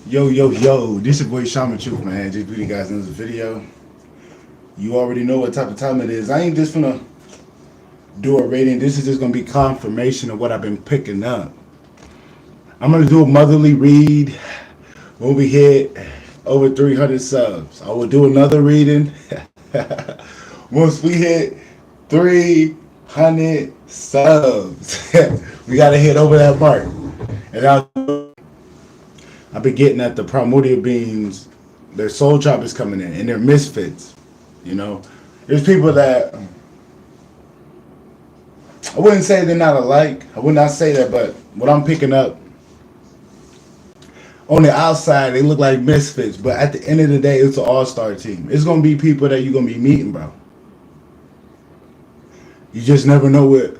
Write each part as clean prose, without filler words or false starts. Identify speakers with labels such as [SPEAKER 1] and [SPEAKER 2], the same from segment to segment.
[SPEAKER 1] Yo, this your boy Shaman Truth, man. Just put you guys in this video. You already know what type of time it is. I ain't just gonna do a rating. This is just gonna be confirmation of what I've been picking up. I'm gonna do a motherly read when we hit over 300 subs. I will do another reading once we hit 300 subs. We gotta hit over that mark. And I've been getting at the primordial beings. Their soul tribe is coming in, and they're misfits. You know, there's people that I wouldn't say they're not alike. I would not say that, but what I'm picking up on the outside, they look like misfits. But at the end of the day, it's an all-star team. It's gonna be people that you're gonna be meeting, bro. You just never know it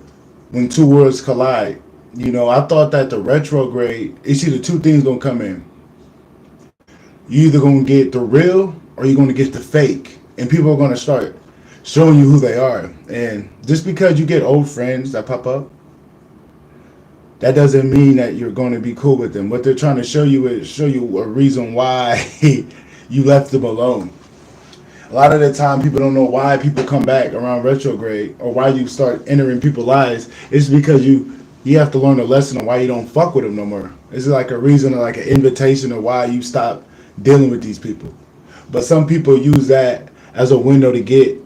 [SPEAKER 1] when two worlds collide. You know, I thought that the retrograde, it's either two things gonna come in. You either gonna get the real or you're gonna get the fake, and people are gonna start showing you who they are. And just because you get old friends that pop up, that doesn't mean that you're going to be cool with them. What they're trying to show you is show you a reason why you left them alone. A lot of the time, people don't know why people come back around retrograde or why you start entering people's lives. It's because you have to learn a lesson on why you don't fuck with them no more. It's like a reason or like an invitation of why you stop dealing with these people. But some people use that as a window to get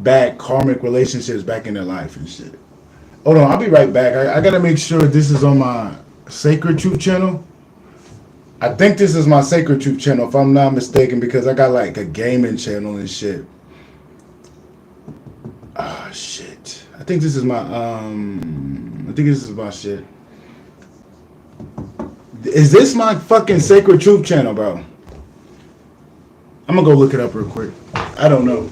[SPEAKER 1] back karmic relationships back in their life and shit. Hold on, I'll be right back. I gotta make sure this is on my Sacred Truth channel. I think this is my Sacred Truth channel, if I'm not mistaken, because I got like a gaming channel and shit. Ah, shit. I think this is my shit. Is this my fucking Sacred Truth channel, bro? I'm gonna go look it up real quick. I don't know.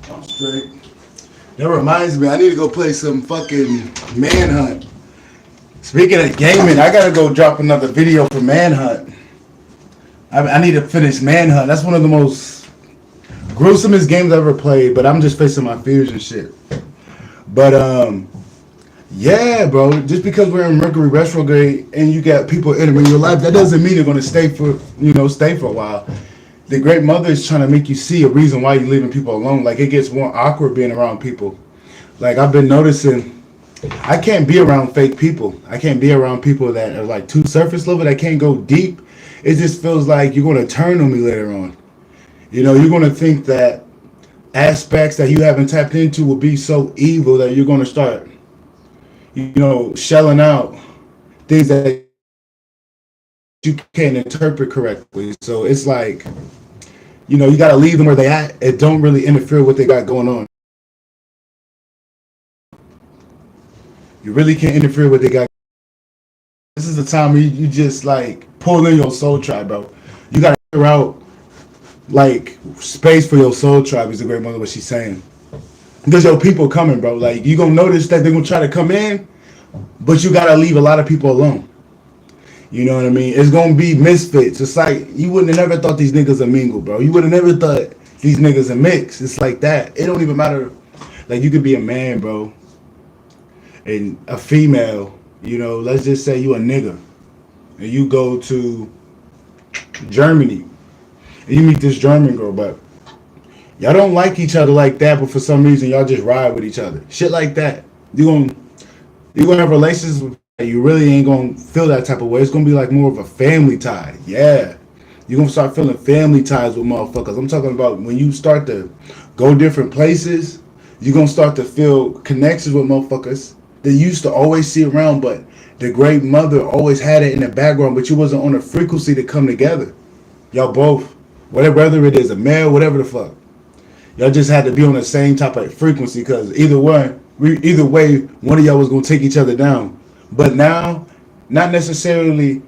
[SPEAKER 1] I'm straight. That reminds me, I need to go play some fucking Manhunt. Speaking of gaming, I gotta go drop another video for Manhunt. I need to finish Manhunt. That's one of the most gruesomest games I've ever played, but I'm just facing my fears and shit. But yeah, bro. Just because we're in Mercury retrograde and you got people entering your life, that doesn't mean they're gonna stay for a while. The Great Mother is trying to make you see a reason why you're leaving people alone. Like, it gets more awkward being around people. Like, I've been noticing, I can't be around fake people. I can't be around people that are like too surface level, that can't go deep. It just feels like you're going to turn on me later on. You know, you're going to think that aspects that you haven't tapped into will be so evil that you're going to start, shelling out things that you can't interpret correctly. So it's like, you got to leave them where they at and don't really interfere with what they got going on. You really can't interfere with what they got. This is the time where you just like pull in your soul tribe, bro. You got to figure out like space for your soul tribe, is the Great Mother what she's saying. Because your people coming, bro. Like, you going to notice that they're going to try to come in, but you got to leave a lot of people alone. You know what I mean? It's going to be misfits. It's like, you wouldn't have never thought these niggas are mingle, bro. You would have never thought these niggas are mixed. It's like that. It don't even matter. Like, you could be a man, bro, and a female, let's just say you a nigga, and you go to Germany, and you meet this German girl, but y'all don't like each other like that, but for some reason, y'all just ride with each other. Shit like that. You're gonna have relations with, you really ain't gonna feel that type of way. It's gonna be like more of a family tie. Yeah. You're gonna start feeling family ties with motherfuckers. I'm talking about when you start to go different places, you're gonna start to feel connections with motherfuckers that you used to always see around, but the Great Mother always had it in the background, but you wasn't on a frequency to come together. Y'all both, whether it is a male, whatever the fuck. Y'all just had to be on the same type of frequency, because either way, one of y'all was gonna take each other down. But now, not necessarily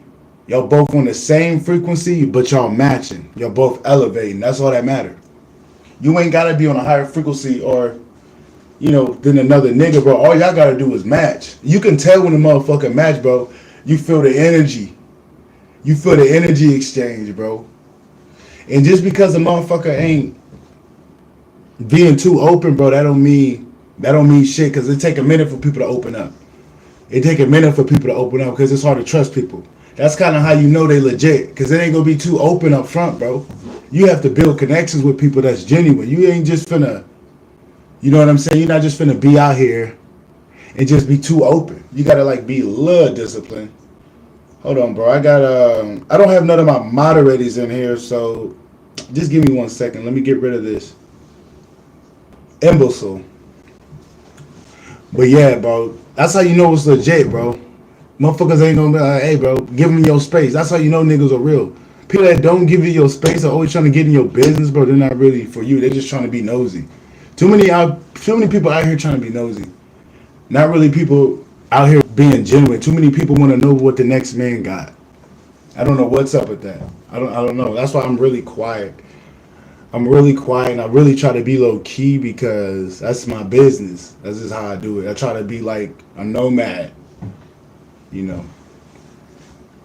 [SPEAKER 1] Y'all both on the same frequency, but y'all matching. Y'all both elevating. That's all that matter. You ain't gotta be on a higher frequency or than another nigga, bro. All y'all gotta do is match. You can tell when the motherfucker match, bro. You feel the energy. You feel the energy exchange, bro. And just because a motherfucker ain't being too open, bro, that don't mean shit. Cause it take a minute for people to open up. It take a minute for people to open up because it's hard to trust people. That's kind of how you know they legit. Cause it ain't gonna be too open up front, bro. You have to build connections with people that's genuine. You ain't just finna, you know what I'm saying? You're not just finna be out here and just be too open. You gotta like be a little disciplined. Hold on, bro. I don't have none of my moderators in here, so just give me 1 second. Let me get rid of this imbecile. But yeah, bro, that's how you know it's legit, bro. Motherfuckers ain't gonna be like, hey, bro, give them your space. That's how you know niggas are real. People that don't give you your space are always trying to get in your business, bro. They're not really for you. They're just trying to be nosy. Too many people out here trying to be nosy. Not really people out here being genuine. Too many people want to know what the next man got. I don't know what's up with that. I don't know. That's why I'm really quiet. I'm really quiet and I really try to be low key because that's my business. That's just how I do it. I try to be like a nomad, you know.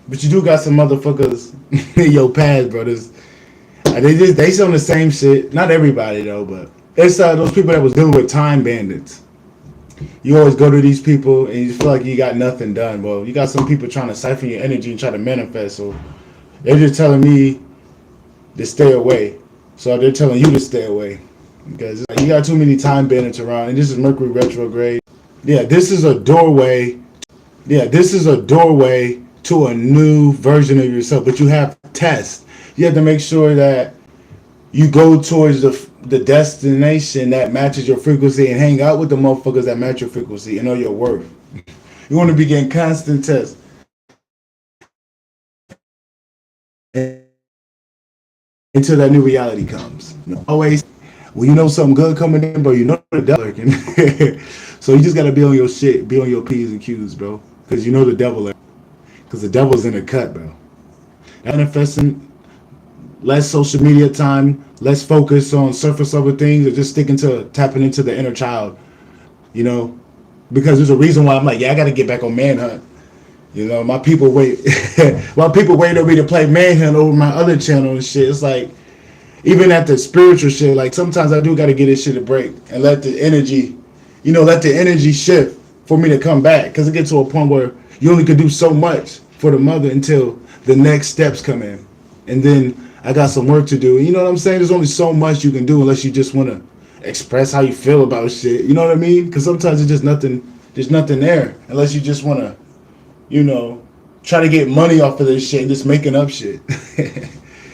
[SPEAKER 1] But you do got some motherfuckers in your past, brothers. They on the same shit. Not everybody though, but it's those people that was dealing with time bandits. You always go to these people and you feel like you got nothing done. Well, you got some people trying to siphon your energy and try to manifest. So they're just telling me to stay away. So they're telling you to stay away because you got too many time bandits around. And this is Mercury retrograde. Yeah, this is a doorway. Yeah, this is a doorway to a new version of yourself. But you have to test. You have to make sure that you go towards the destination that matches your frequency and hang out with the motherfuckers that match your frequency and know your worth. You want to be getting constant tests. Until that new reality comes. Always, when you know something good coming in, bro, you know the devil lurking. So you just gotta be on your shit, be on your P's and Q's, bro. Because you know the devil lurking. Because the devil's in the cut, bro. Manifesting, less social media time, less focus on surface level things, or just sticking to tapping into the inner child, you know? Because there's a reason why I'm like, yeah, I gotta get back on Manhunt. You know, my people wait on me to play Manhunt over my other channel and shit. It's like, even at the spiritual shit, like sometimes I do got to get this shit a break and let the energy, shift for me to come back. Because it gets to a point where you only could do so much for the mother until the next steps come in. And then I got some work to do. You know what I'm saying? There's only so much you can do unless you just want to express how you feel about shit. You know what I mean? Because sometimes it's just nothing, there's nothing there unless you just want to, try to get money off of this shit and just making up shit.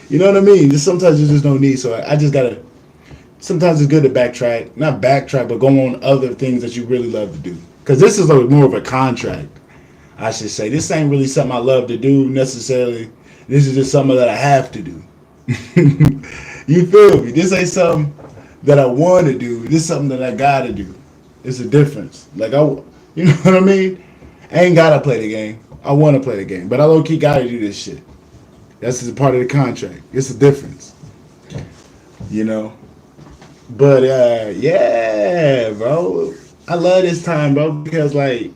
[SPEAKER 1] You know what I mean? Just sometimes you just don't need. So I just gotta. Sometimes it's good to backtrack, not backtrack, but go on other things that you really love to do. Because this is more of a contract, I should say. This ain't really something I love to do necessarily. This is just something that I have to do. You feel me? This ain't something that I want to do. This is something that I gotta do. It's a difference. Like you know what I mean? I ain't gotta play the game. I want to play the game, but I low key gotta do this shit. That's just a part of the contract. It's a difference, you know. But yeah, bro, I love this time, bro, because like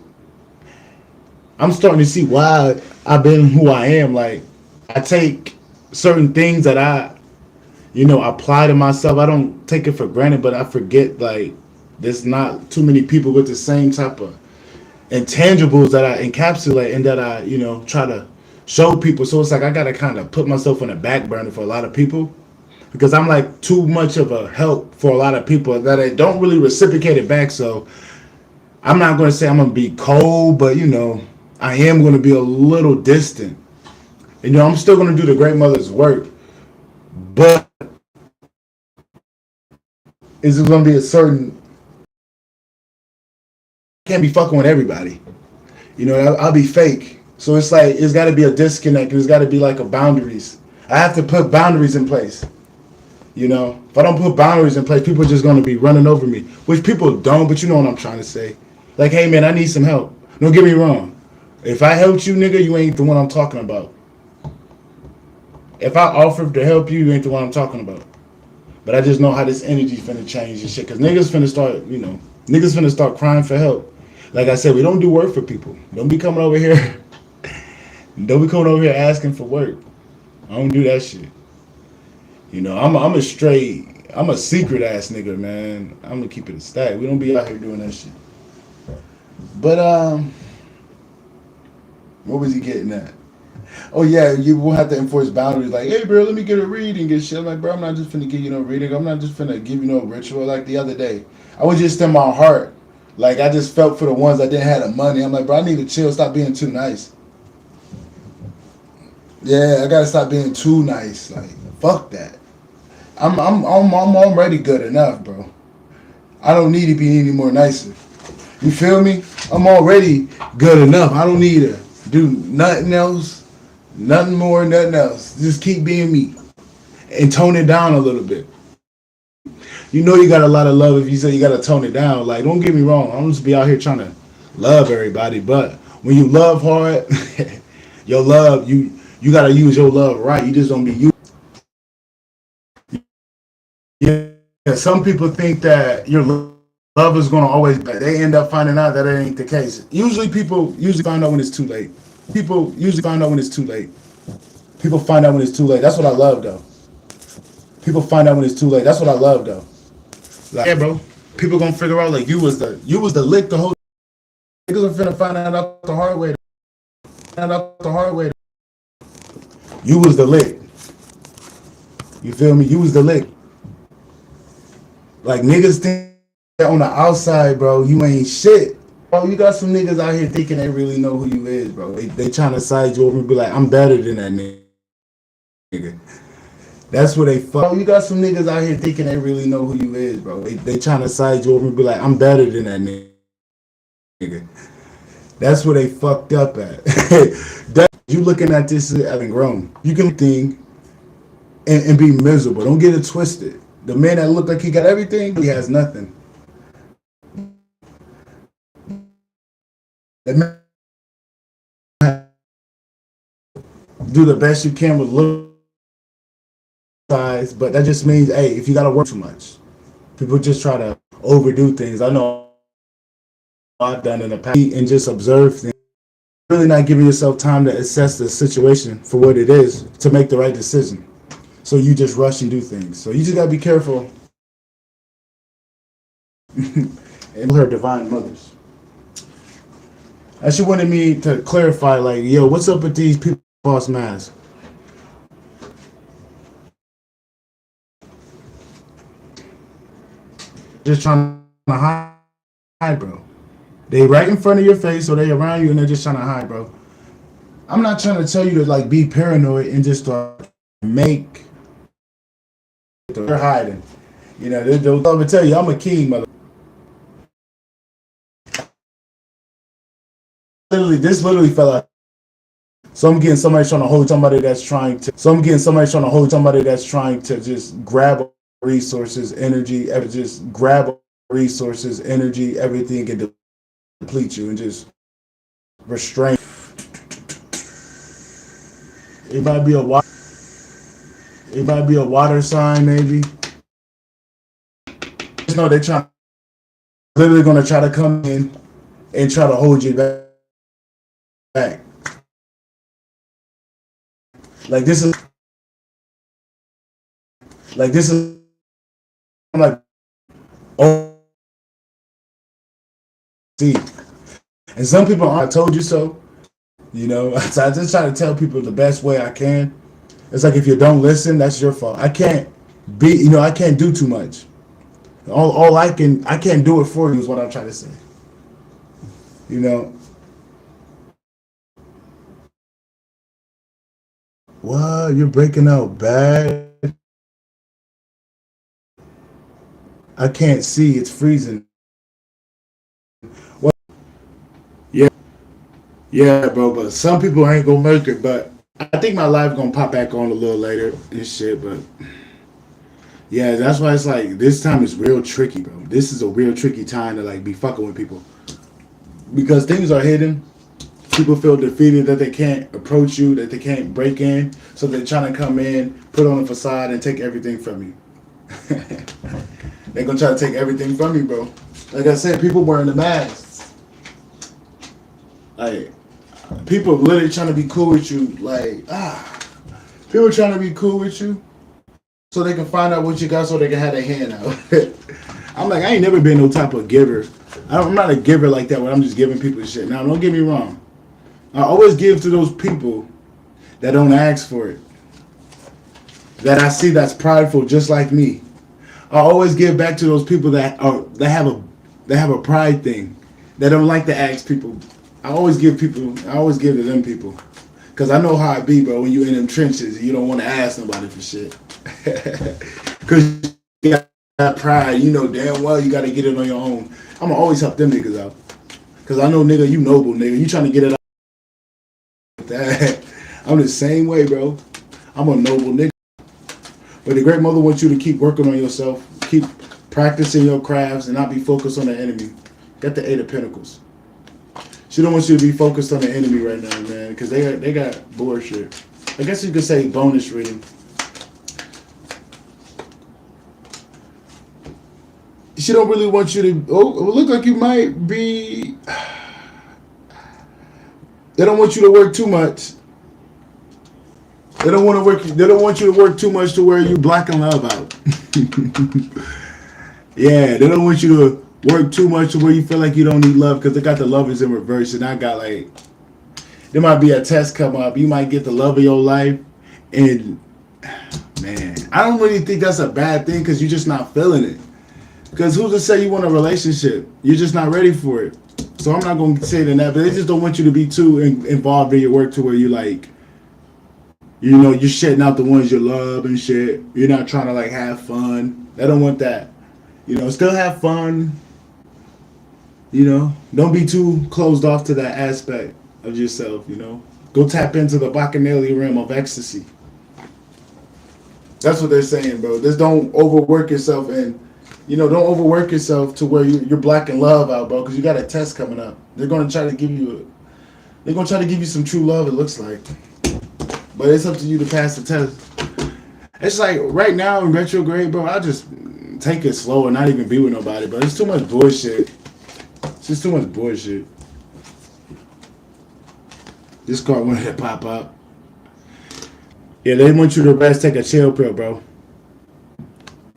[SPEAKER 1] I'm starting to see why I've been who I am. Like I take certain things that I apply to myself. I don't take it for granted, but I forget like there's not too many people with the same type of intangibles that I encapsulate and that I, try to show people. So it's like I gotta kind of put myself on the back burner for a lot of people because I'm like too much of a help for a lot of people that I don't really reciprocate it back. So I'm not gonna say I'm gonna be cold, but I am gonna be a little distant. And I'm still gonna do the great mother's work, but is it gonna be a certain? Can't be fucking with everybody. I'll be fake. So it's like it's got to be a disconnect. There's got to be like a boundaries. I have to put boundaries in place. If I don't put boundaries in place, people are just going to be running over me, which people don't. But you know what I'm trying to say. Like, hey man, I need some help. Don't get me wrong. If I helped you, nigga, you ain't the one I'm talking about. If I offer to help you, you ain't the one I'm talking about. But I just know how this energy finna change and shit. Cause niggas finna start, niggas finna start crying for help. Like I said, we don't do work for people. Don't be coming over here. Don't be coming over here asking for work. I don't do that shit. I'm a secret ass nigga, man. I'm gonna keep it a stack. We don't be out here doing that shit. But what was he getting at? Oh yeah, you will have to enforce boundaries. Like, hey bro, let me get a reading and shit. I'm like, bro, I'm not just finna give you no reading. I'm not just finna give you no ritual. Like the other day, I was just in my heart. Like I just felt for the ones that didn't have the money. I'm like, bro, I need to chill. Stop being too nice. Yeah, I gotta stop being too nice. Like, fuck that. I'm already good enough, bro. I don't need to be any more nicer. You feel me? I'm already good enough. I don't need to do nothing else, nothing more, nothing else. Just keep being me and tone it down a little bit. You know you got a lot of love if you say you got to tone it down. Like, don't get me wrong. I'm just be out here trying to love everybody, but when you love hard, your love you got to use your love right. You just don't be using. Yeah, some people think that your love is going to always. They end up finding out that it ain't the case. People usually find out when it's too late. People usually find out when it's too late. People find out when it's too late. That's what I love, though. People find out when it's too late. That's what I love, though. Like, yeah, bro. People gonna figure out like you was the lick the whole. Niggas are finna find out the hard way. Find out the hard way. You was the lick. You feel me? You was the lick. Like niggas think that on the outside, bro, you ain't shit. Bro, you got some niggas out here thinking they really know who you is, bro. They trying to side you over and be like, I'm better than that nigga. That's where they fuck. Bro, you got some niggas out here thinking they really know who you is, bro. They trying to side you over and be like, I'm better than that nigga. That's where they fucked up at. You looking at this as having grown. You can think and be miserable. Don't get it twisted. The man that looked like he got everything, he has nothing. The man do the best you can with look size, but that just means, hey, if you gotta work too much, people just try to overdo things. I know I've done in the past and just observe things. Really not giving yourself time to assess the situation for what it is to make the right decision. So you just rush and do things. So you just gotta be careful. And her divine mothers. And she wanted me to clarify, like, yo, what's up with these people false masks? Just trying to hide, bro. They right in front of your face, or they around you, and they're just trying to hide, bro. I'm not trying to tell you to like be paranoid and just start make. They're hiding. You know, they'll love to tell you, I'm a king, mother. This literally fell out. So I'm getting somebody trying to hold somebody that's trying to. So I'm getting somebody trying to hold somebody that's trying to just grab resources, energy, just grab resources, energy, everything, and deplete you and just restrain. It might be a water. It might be a water sign, maybe. Just know they're trying. Literally gonna try to come in and try to hold you back. Like this is. I'm like, oh, see. And some people, I told you so. You know, so I just try to tell people the best way I can. It's like if you don't listen, that's your fault. I can't I can't do too much. All I can't do it for you is what I'm trying to say. You know. What? You're breaking out bad? I can't see. It's freezing. What? Yeah. Yeah, bro, but some people ain't gonna make it, but I think my life gonna pop back on a little later and shit, but yeah, that's why it's like this time is real tricky, bro. This is a real tricky time to like be fucking with people. Because things are hidden People feel defeated that they can't approach you, that they can't break in. So they're trying to come in, put on a facade, and take everything from you. They're going to try to take everything from you, bro. Like I said, people wearing the masks. Like, people literally trying to be cool with you. Like, people trying to be cool with you so they can find out what you got so they can have their hand out. I'm like, I ain't never been no type of giver. I'm not a giver like that where I'm just giving people shit. Now, don't get me wrong. I always give to those people that don't ask for it. That I see that's prideful just like me. I always give back to those people that have a pride thing. That don't like to ask people. I always give to them people. Cause I know how it be, bro, when you in them trenches and you don't want to ask nobody for shit. Cause you got that pride, you know damn well you gotta get it on your own. I'ma always help them niggas out. Cause I know nigga, you noble nigga. You trying to get it out with that. I'm the same way, bro. I'm a noble nigga. But the great mother wants you to keep working on yourself, keep practicing your crafts, and not be focused on the enemy. Got the 8 of Pentacles. She don't want you to be focused on the enemy right now, man, because they got bullshit. I guess you could say bonus reading. She don't really want you to. Oh, it look like you might be. They don't want you to work too much. They don't want to work. They don't want you to work too much to where you blacking love out. Yeah, they don't want you to work too much to where you feel like you don't need love because they got the lovers in reverse, and I got like there might be a test come up. You might get the love of your life, and man, I don't really think that's a bad thing because you're just not feeling it. Because who's to say you want a relationship? You're just not ready for it. So I'm not going to say that, but they just don't want you to be too involved in your work to where you like. You know, you're shitting out the ones you love and shit. You're not trying to, like, have fun. They don't want that. You know, still have fun. You know, don't be too closed off to that aspect of yourself, you know. Go tap into the bacchanalian realm of ecstasy. That's what they're saying, bro. Just don't overwork yourself and, you know, don't overwork yourself to where you're blacking love out, bro, because you got a test coming up. They're going to try to give you some true love, it looks like. But it's up to you to pass the test. It's like right now in retrograde, bro, I just take it slow and not even be with nobody, bro. It's too much bullshit. It's just too much bullshit. This card wanted to pop up. Yeah, they want you to rest, take a chill pill, bro.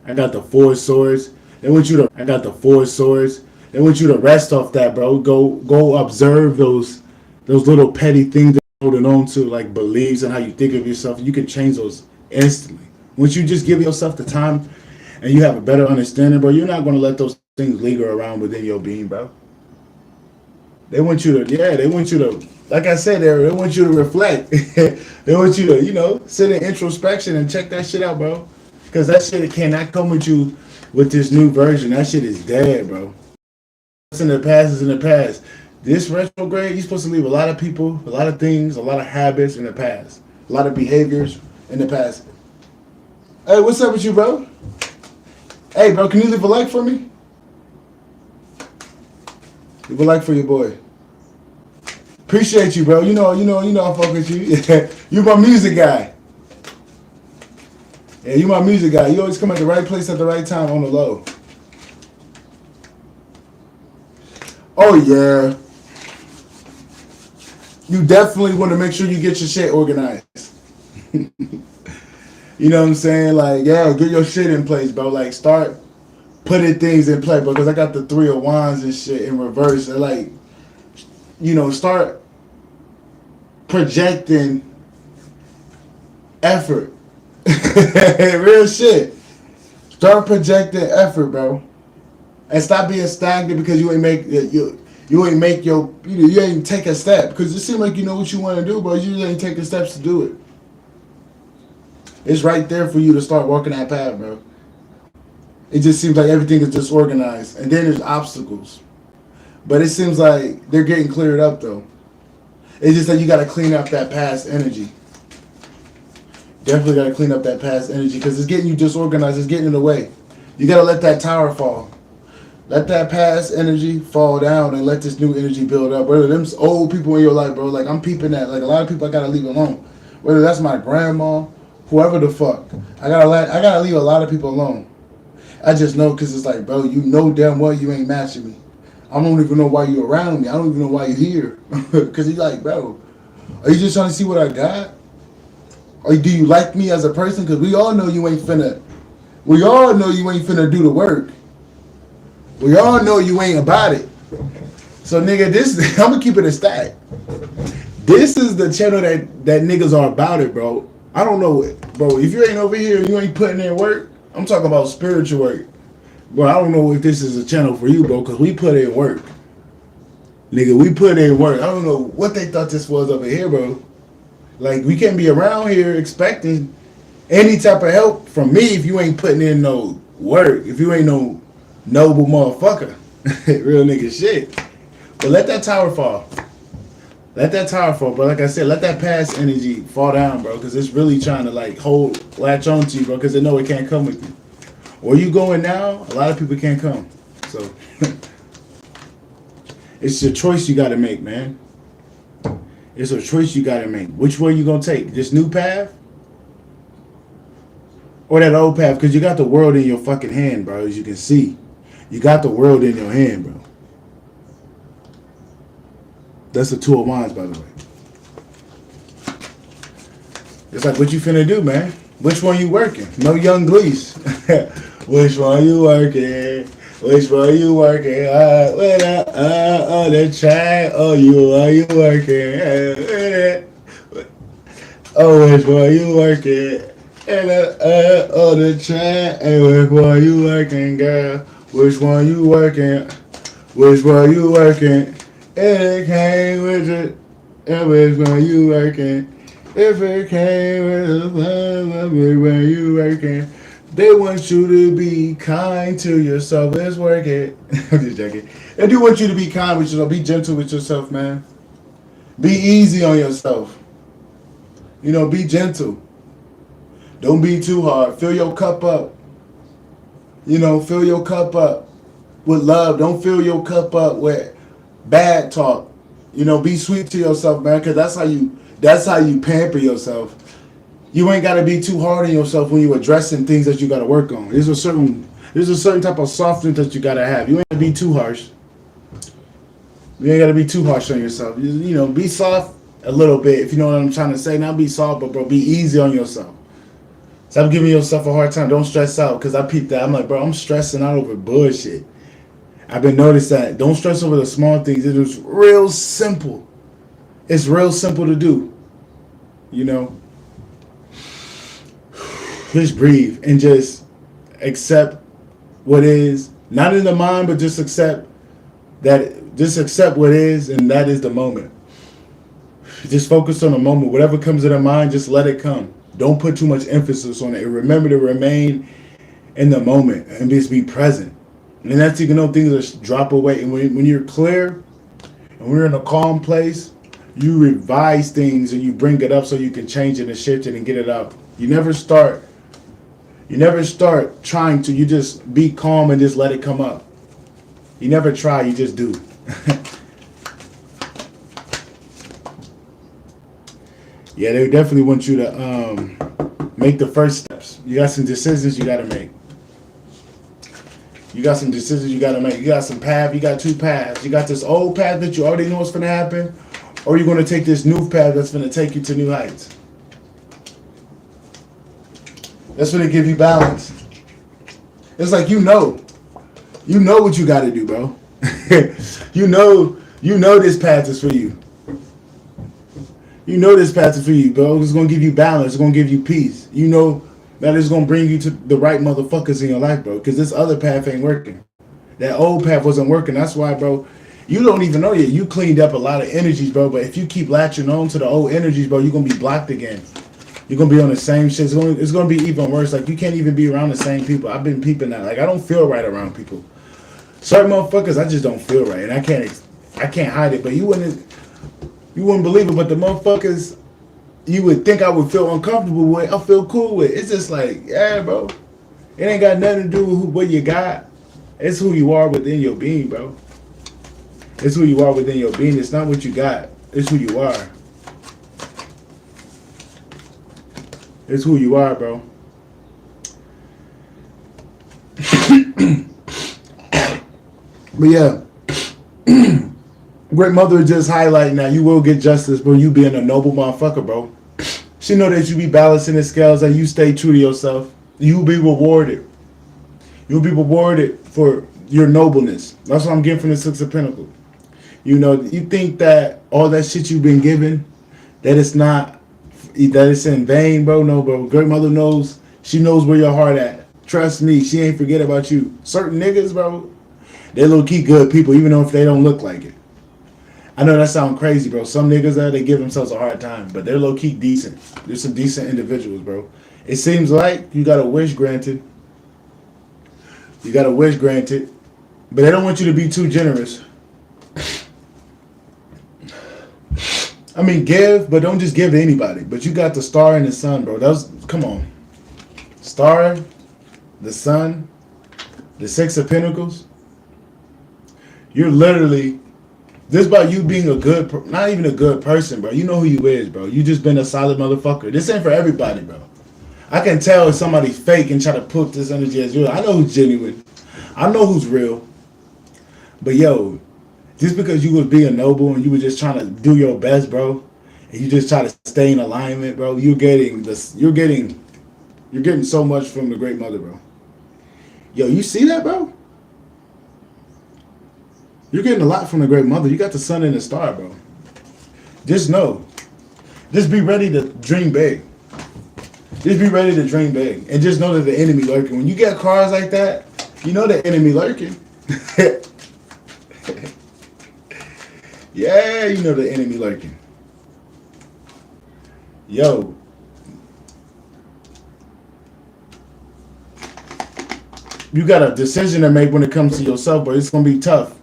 [SPEAKER 1] I got the 4 swords. They want you to rest off that, bro. Go observe those little petty things that you're holding on to, like beliefs and how you think of yourself. You can change those instantly. Once you just give yourself the time and you have a better understanding, bro, you're not going to let those things linger around within your being, bro. They want you to, like I said, they want you to reflect. They want you to, you know, sit in introspection and check that shit out, bro. Because that shit cannot come with you with this new version. That shit is dead, bro. What's in the past is in the past. This retrograde, you're supposed to leave a lot of people, a lot of things, a lot of habits in the past. A lot of behaviors in the past. Hey, what's up with you, bro? Hey, bro, can you leave a like for me? Leave a like for your boy. Appreciate you, bro. You know I fuck with you. You my music guy. Yeah, you my music guy. You always come at the right place at the right time on the low. Oh, yeah. You definitely want to make sure you get your shit organized. You know what I'm saying? Like, yeah, get your shit in place, bro. Like, start putting things in play, bro. Because I got the 3 of Wands and shit in reverse. And, like, you know, start projecting effort. Real shit. Start projecting effort, bro. And stop being stagnant because you ain't take a step. Because it seems like you know what you want to do, but you ain't taking steps to do it. It's right there for you to start walking that path, bro. It just seems like everything is disorganized. And then there's obstacles. But it seems like they're getting cleared up, though. It's just that you got to clean up that past energy. Definitely got to clean up that past energy because it's getting you disorganized. It's getting in the way. You got to let that tower fall. Let that past energy fall down and let this new energy build up. Whether them old people in your life, bro, like I'm peeping at, like a lot of people I gotta leave alone. Whether that's my grandma, whoever the fuck, I gotta leave a lot of people alone. I just know because it's like, bro, you know damn well you ain't matching me. I don't even know why you around me. I don't even know why you here. Because he's like, bro, are you just trying to see what I got? Or do you like me as a person? Because we all know you ain't finna. We all know you ain't finna do the work. We all know you ain't about it. So nigga, this I'm gonna keep it a stack. This is the channel that niggas are about it, bro. I don't know, bro. If you ain't over here, you ain't putting in work. I'm talking about spiritual work. Bro, I don't know if this is a channel for you, bro, because we put in work. Nigga, we put in work. I don't know what they thought this was over here, bro. Like, we can't be around here expecting any type of help from me if you ain't putting in no work. If you ain't no noble motherfucker. Real nigga shit. But let that tower fall. Let that tower fall, bro. Like I said, let that past energy fall down, bro, because it's really trying to, like, latch on to you, bro, because they know it can't come with you. Where you going now, a lot of people can't come. So, it's a choice you got to make, man. It's a choice you got to make. Which way you going to take? This new path? Or that old path? Because you got the world in your fucking hand, bro, as you can see. You got the world in your hand, bro. That's the two of wands, by the way. It's like, what you finna do, man? Which one you working? No Young Glees. Which one you working? Which one you working? On the track. Oh, are you working? Oh, which one you working? On the track. Hey, which one you working, girl? Which one you working? Which one you working? It came with it. And which one you working? If it came with a love, which one you working? They want you to be kind to yourself. Let's work it. I'm just joking. They do want you to be kind with yourself. Be gentle with yourself, man. Be easy on yourself. You know, be gentle. Don't be too hard. Fill your cup up. You know, fill your cup up with love. Don't fill your cup up with bad talk. You know, be sweet to yourself, man, because that's how you pamper yourself. You ain't gotta be too hard on yourself when you're addressing things that you gotta work on. There's a certain type of softness that you gotta have. You ain't gotta be too harsh. You ain't gotta be too harsh on yourself. You know, be soft a little bit, if you know what I'm trying to say. Not be soft, but bro, be easy on yourself. Stop giving yourself a hard time. Don't stress out, because I peeped that. I'm like, bro, I'm stressing out over bullshit. I've been noticing that. Don't stress over the small things. It is real simple. It's real simple to do. You know? Just breathe and just accept what is. Not in the mind, but just accept that. Just accept what is, and that is the moment. Just focus on the moment. Whatever comes to the mind, just let it come. Don't put too much emphasis on it. And remember to remain in the moment and just be present. And that's you can know things just drop away. And when you're clear and we're in a calm place, you revise things and you bring it up so you can change it and shift it and get it out. You never start trying to. You just be calm and just let it come up. You never try, you just do. Yeah, they definitely want you to make the first steps. You got some decisions you got to make. You got some decisions you got to make. You got some path. You got two paths. You got this old path that you already know what's going to happen, or you're going to take this new path that's going to take you to new heights. That's going to give you balance. It's like you know what you got to do, bro. you know this path is for you. You know this path is for you, bro. It's going to give you balance. It's going to give you peace. You know that it's going to bring you to the right motherfuckers in your life, bro. Because this other path ain't working. That old path wasn't working. That's why, bro, you don't even know yet. You cleaned up a lot of energies, bro. But if you keep latching on to the old energies, bro, you're going to be blocked again. You're going to be on the same shit. It's going to be even worse. Like, you can't even be around the same people. I've been peeping that. Like, I don't feel right around people. Certain motherfuckers, I just don't feel right. And I can't hide it. But you wouldn't believe it, but the motherfuckers you would think I would feel uncomfortable with, I feel cool with. It's just like, yeah, bro. It ain't got nothing to do with what you got. It's who you are within your being, bro. It's who you are within your being. It's not what you got. It's who you are. It's who you are, bro. But yeah, great mother is just highlighting that you will get justice, bro. You being a noble motherfucker, bro. She know that you be balancing the scales, that you stay true to yourself. You will be rewarded. You'll be rewarded for your nobleness. That's what I'm getting from the Six of Pentacles. You know, you think that all that shit you've been given, that it's not, that it's in vain, bro. No, bro. Great mother knows. She knows where your heart at. Trust me, she ain't forget about you. Certain niggas, bro, they low key good people, even though if they don't look like it. I know that sounds crazy, bro. Some niggas they give themselves a hard time, but they're low key decent. There's some decent individuals, bro. It seems like you got a wish granted. You got a wish granted, but they don't want you to be too generous. I mean, give, but don't just give to anybody. But you got the star and the sun, bro. Come on. Star, the sun, the Six of Pentacles. You're literally, this about you being a good, not even a good person, bro. You know who you is, bro. You just been a solid motherfucker. This ain't for everybody, bro. I can tell if somebody's fake and try to put this energy as real. I know who's genuine. I know who's real. But yo, just because you was being noble and you were just trying to do your best, bro, and you just try to stay in alignment, bro, you're getting so much from the Great Mother, bro. Yo, you see that, bro? You're getting a lot from the Great Mother. You got the sun and the star, bro. Just know. Just be ready to dream big. Just be ready to dream big. And just know that the enemy lurking. When you get cards like that, you know the enemy lurking. Yeah, you know the enemy lurking. Yo. You got a decision to make when it comes to yourself, but it's going to be tough.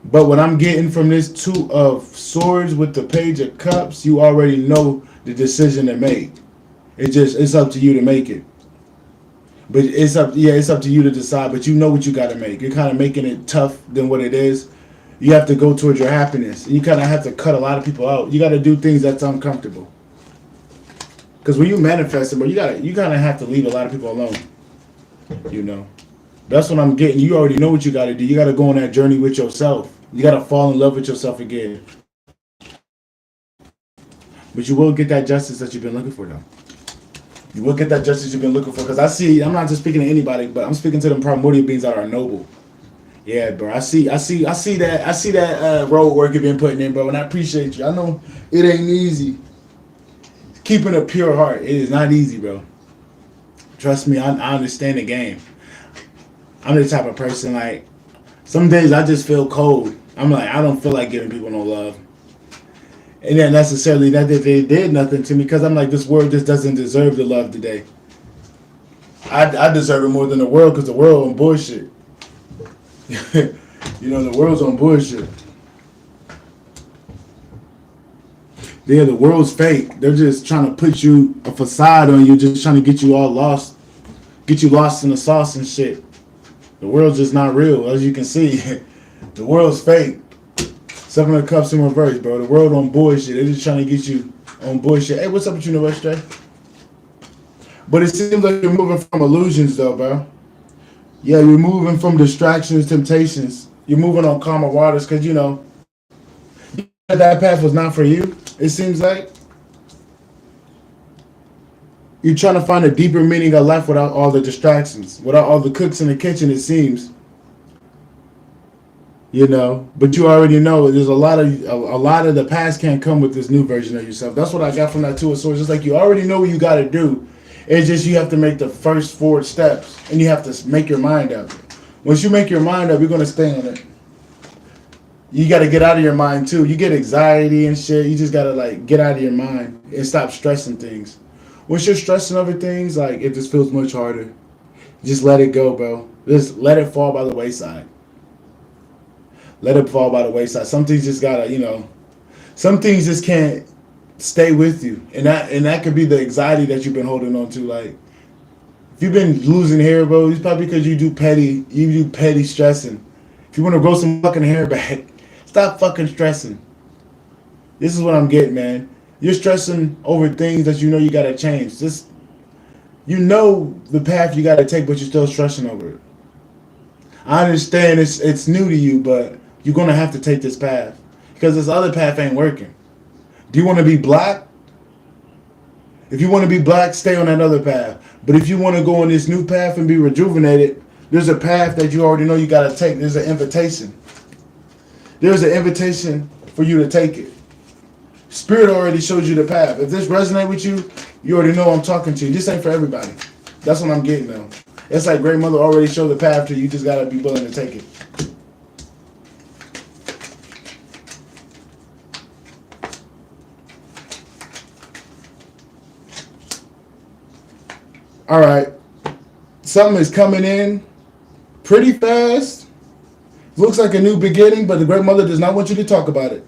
[SPEAKER 1] But what I'm getting from this Two of Swords with the Page of Cups, you already know the decision to make. It's up to you to make it. But it's up to you to decide, but you know what you got to make. You're kind of making it tough than what it is. You have to go towards your happiness. You kind of have to cut a lot of people out. You got to do things that's uncomfortable. Because when you manifest it, but you kind of have to leave a lot of people alone. You know. That's what I'm getting. You already know what you got to do. You got to go on that journey with yourself. You got to fall in love with yourself again. But you will get that justice that you've been looking for, though. You will get that justice you've been looking for. Because I'm not just speaking to anybody, but I'm speaking to them primordial beings that are noble. Yeah, bro. I see that road work you've been putting in, bro, and I appreciate you. I know it ain't easy. Keeping a pure heart, it is not easy, bro. Trust me, I understand the game. I'm the type of person, like, some days I just feel cold. I'm like, I don't feel like giving people no love. And then necessarily that they did nothing to me, because I'm like, this world just doesn't deserve the love today. I deserve it more than the world, because the world on bullshit. You know, the world's on bullshit. Yeah, the world's fake. They're just trying to put you a facade on you, just trying to get you all lost. Get you lost in the sauce and shit. The world's just not real, as you can see. The world's fake. Seven of Cups in reverse, bro. The world on bullshit. They're just trying to get you on bullshit. Hey, what's up with you, Universe Jay? But it seems like you're moving from illusions, though, bro. Yeah, you're moving from distractions, temptations. You're moving on calmer waters because, you know, that path was not for you, it seems like. You're trying to find a deeper meaning of life without all the distractions, without all the cooks in the kitchen, it seems. You know, but you already know there's a lot of the past can't come with this new version of yourself. That's what I got from that Two of Swords. It's like you already know what you got to do. It's just you have to make the first 4 steps, and you have to make your mind up. Once you make your mind up, you're going to stay on it. You got to get out of your mind, too. You get anxiety and shit. You just got to, like, get out of your mind and stop stressing things. Once you're stressing over things, like, it just feels much harder. Just let it go, bro. Just let it fall by the wayside. Let it fall by the wayside. Some things just got to, you know, some things just can't stay with you. And that could be the anxiety that you've been holding on to. Like, If you've been losing hair, bro, it's probably because you do petty stressing. If you want to grow some fucking hair back, stop fucking stressing. This is what I'm getting, man. You're stressing over things that you know you gotta change. Just you know the path you gotta take, but you're still stressing over it. I understand it's new to you, but you're gonna have to take this path because this other path ain't working. Do you want to be black? If you want to be black, stay on that other path. But if you want to go on this new path and be rejuvenated, there's a path that you already know you gotta take. There's an invitation. There's an invitation for you to take it. Spirit already showed you the path. If this resonate with you, you already know I'm talking to you. This ain't for everybody. That's what I'm getting now. It's like Great Mother already showed the path to you. You just gotta be willing to take it. All right. Something is coming in pretty fast. Looks like a new beginning, but the Great Mother does not want you to talk about it.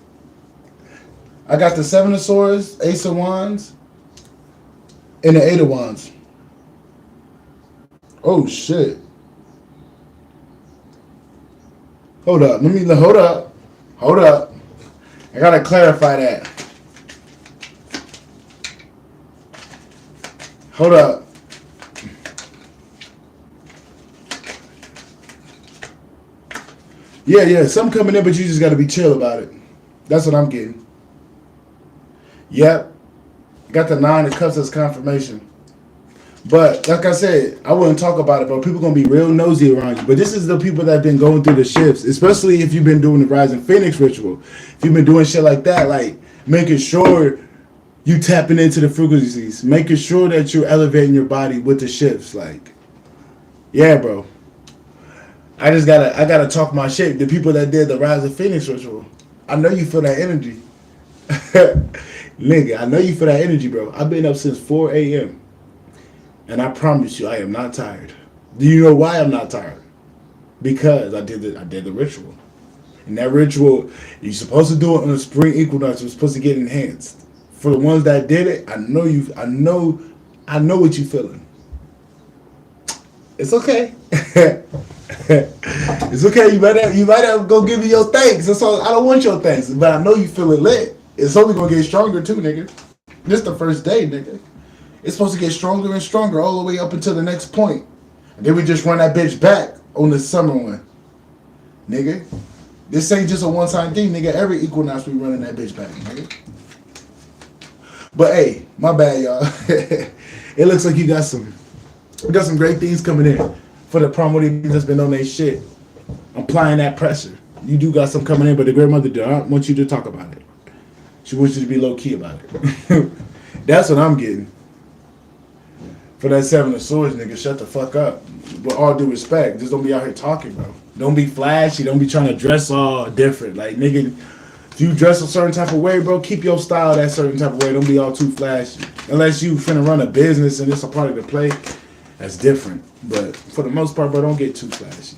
[SPEAKER 1] I got the Seven of Swords, Ace of Wands, and the Eight of Wands. Oh shit. Hold up. Hold up. Hold up. I gotta clarify that. Hold up. Yeah, something coming in, but you just gotta be chill about it. That's what I'm getting. Yep. Got the Nine of Cups as confirmation. But like I said, I wouldn't talk about it, but people gonna be real nosy around you. But this is the people that have been going through the shifts, especially if you've been doing the Rising Phoenix ritual. If you've been doing shit like that, like making sure you tapping into the frequencies, making sure that you're elevating your body with the shifts. Like, yeah, bro. I gotta talk my shit. The people that did the Rising Phoenix ritual, I know you feel that energy. Nigga, I know you feel that energy, bro. I've been up since 4 a.m. And I promise you, I am not tired. Do you know why I'm not tired? Because I did the ritual. And that ritual, you're supposed to do it on the spring equinox. You're supposed to get enhanced. For the ones that did it, I know what you're feeling. It's okay. It's okay. You might have to go give me your thanks. That's all. I don't want your thanks, but I know you feel it lit. It's only gonna get stronger too, nigga. This the first day, nigga. It's supposed to get stronger and stronger all the way up until the next point. And then we just run that bitch back on the summer one. Nigga. This ain't just a one-time thing, nigga. Every equinox we running that bitch back, nigga. But hey, my bad, y'all. It looks like we got some great things coming in for the primordial that's been on their shit. Applying that pressure. You do got some coming in, but the Great Mother don't want you to talk about it. She wants you to be low-key about it. That's what I'm getting. For that Seven of Swords, nigga, shut the fuck up. With all due respect, just don't be out here talking, bro. Don't be flashy. Don't be trying to dress all different. Like, nigga, if you dress a certain type of way, bro, keep your style that certain type of way. Don't be all too flashy. Unless you finna run a business and it's a part of the play, that's different. But for the most part, bro, don't get too flashy.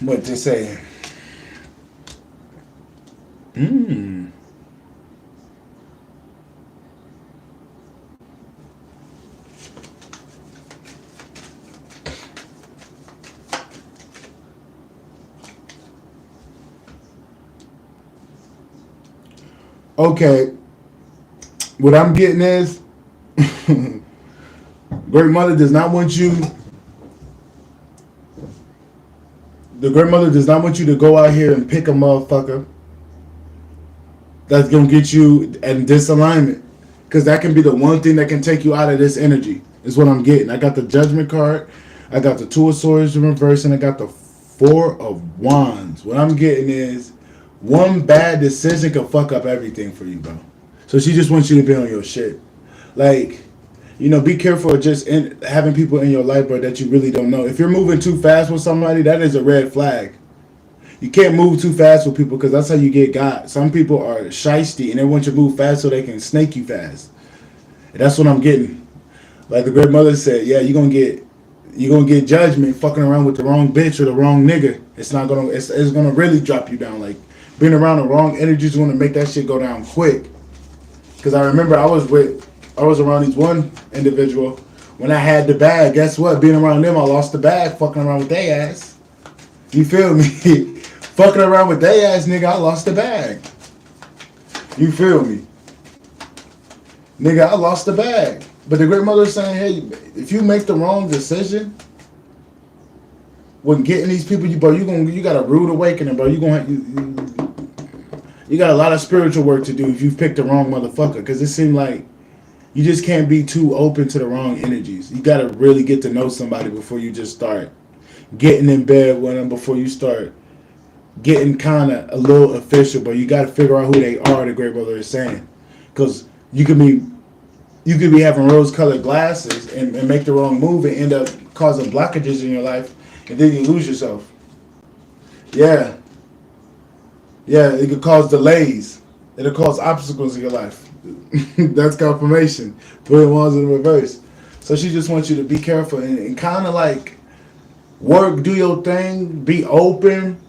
[SPEAKER 1] What they say? Okay. What I'm getting is Great Mother does not want you. The Great Mother does not want you to go out here and pick a motherfucker that's gonna get you in disalignment, because that can be the one thing that can take you out of this energy. Is what I'm getting. I got the Judgment card, I got the Two of Swords in reverse, and I got the Four of Wands. What I'm getting is one bad decision can fuck up everything for you, bro. So she just wants you to be on your shit. Like, you know, be careful of just having people in your life, bro, that you really don't know. If you're moving too fast with somebody, that is a red flag. You can't move too fast with people because that's how you get got. Some people are shiesty and they want you to move fast so they can snake you fast. And that's what I'm getting. Like the Great Mother said, yeah, you're gonna get judgment fucking around with the wrong bitch or the wrong nigga. It's gonna really drop you down. Like being around the wrong energy is gonna make that shit go down quick. Because I remember I was around these one individual. When I had the bag, guess what? Being around them, I lost the bag fucking around with their ass. You feel me? Fucking around with their ass, nigga, I lost the bag. You feel me? Nigga, I lost the bag. But the great mother is saying, hey, if you make the wrong decision when getting these people, you got a rude awakening, bro. You got a lot of spiritual work to do if you picked the wrong motherfucker. Because it seemed like you just can't be too open to the wrong energies. You got to really get to know somebody before you just start getting in bed with them, before you start getting kind of a little official. But you got to figure out who they are, the great brother is saying. Because you could be having rose-colored glasses and make the wrong move and end up causing blockages in your life. And then you lose yourself. Yeah. Yeah, it could cause delays. It'll cause obstacles in your life. That's confirmation. 3 ones in reverse. So she just wants you to be careful and kind of like work, do your thing, be open,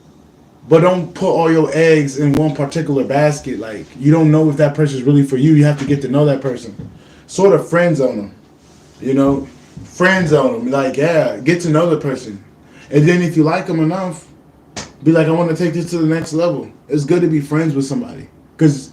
[SPEAKER 1] but don't put all your eggs in one particular basket. Like, you don't know if that person's really for you. You have to get to know that person. Sort of friend zone them. You know? Friend zone them. Like, yeah, get to know the person. And then if you like them enough, be like, I want to take this to the next level. It's good to be friends with somebody. Because,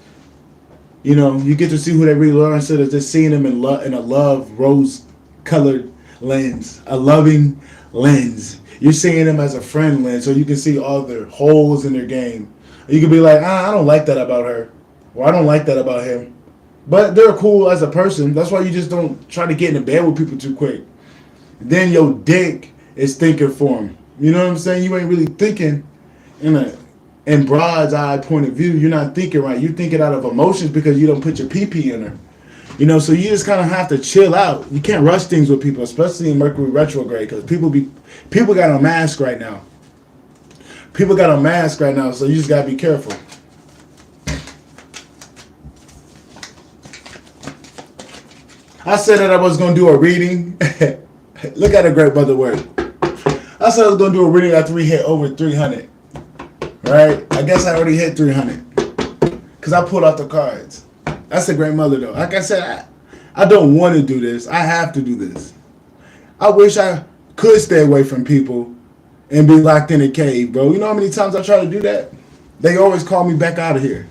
[SPEAKER 1] you know, you get to see who they really are instead of just seeing them in a love rose-colored lens. A loving lens. You're seeing them as a friend lens, so you can see all their holes in their game. You can be like, I don't like that about her. Or I don't like that about him. But they're cool as a person. That's why you just don't try to get into bed with people too quick. Then your dick is thinking for them. You know what I'm saying? You ain't really thinking in broad's eye point of view. You're not thinking right. You're thinking out of emotions because you don't put your pee in her. You know, so you just kind of have to chill out. You can't rush things with people, especially in Mercury retrograde, because people got a mask right now. People got a mask right now, so you just gotta be careful. I said that I was gonna do a reading. Look at the great brother work. I said I was gonna do a reading after we hit over 300. Right? I guess I already hit 300 because I pulled out the cards. That's the great mother though. Like I said, I don't want to do this. I have to do this. I wish I could stay away from people and be locked in a cave, bro. You know how many times I try to do that? They always call me back out of here.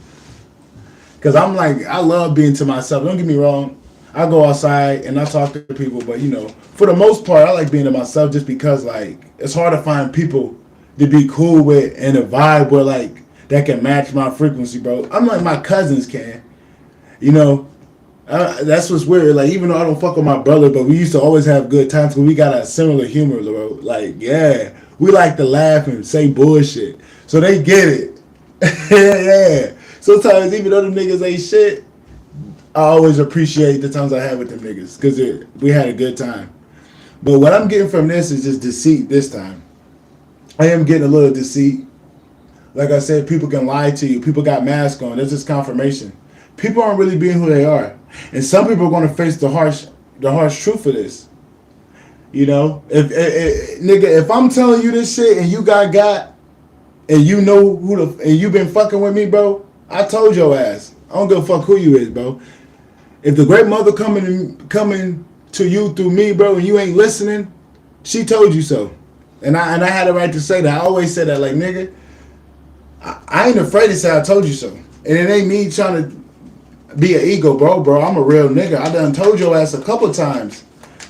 [SPEAKER 1] Because I'm like, I love being to myself. Don't get me wrong. I go outside and I talk to people, but you know, for the most part, I like being to myself just because like it's hard to find people to be cool with and a vibe where like that can match my frequency, bro. I'm like my cousins can. You know, that's what's weird. Like, even though I don't fuck with my brother, but we used to always have good times because we got a similar humor, bro. Like, yeah, we like to laugh and say bullshit. So they get it. Yeah. Sometimes, even though them niggas ain't shit, I always appreciate the times I had with them niggas because we had a good time. But what I'm getting from this is just deceit this time. I am getting a little deceit. Like I said, people can lie to you. People got masks on. That's just confirmation. People aren't really being who they are. And some people are going to face the harsh truth of this. You know? If I'm telling you this shit and you got, and you know and you been fucking with me, bro, I told your ass. I don't give a fuck who you is, bro. If the great mother coming to you through me, bro, and you ain't listening, she told you so. And I had a right to say that. I always say that, like, nigga, I ain't afraid to say I told you so. And it ain't me trying to be an ego, bro. I'm a real nigga. I done told your ass a couple times.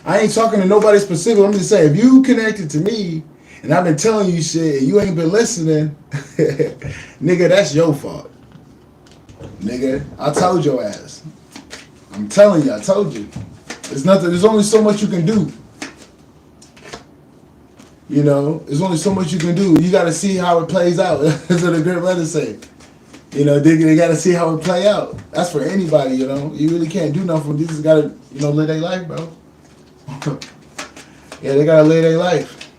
[SPEAKER 1] I ain't talking to nobody specific. I'm just saying, if you connected to me and I've been telling you shit and you ain't been listening, nigga, that's your fault. Nigga, I told your ass. I'm telling you, I told you. There's nothing. There's only so much you can do. You know, there's only so much you can do. You got to see how it plays out. That's what the great brother say. You know, they got to see how it play out. That's for anybody, you know. You really can't do nothing. They just got to, you know, live their life, bro. Yeah, they got to live their life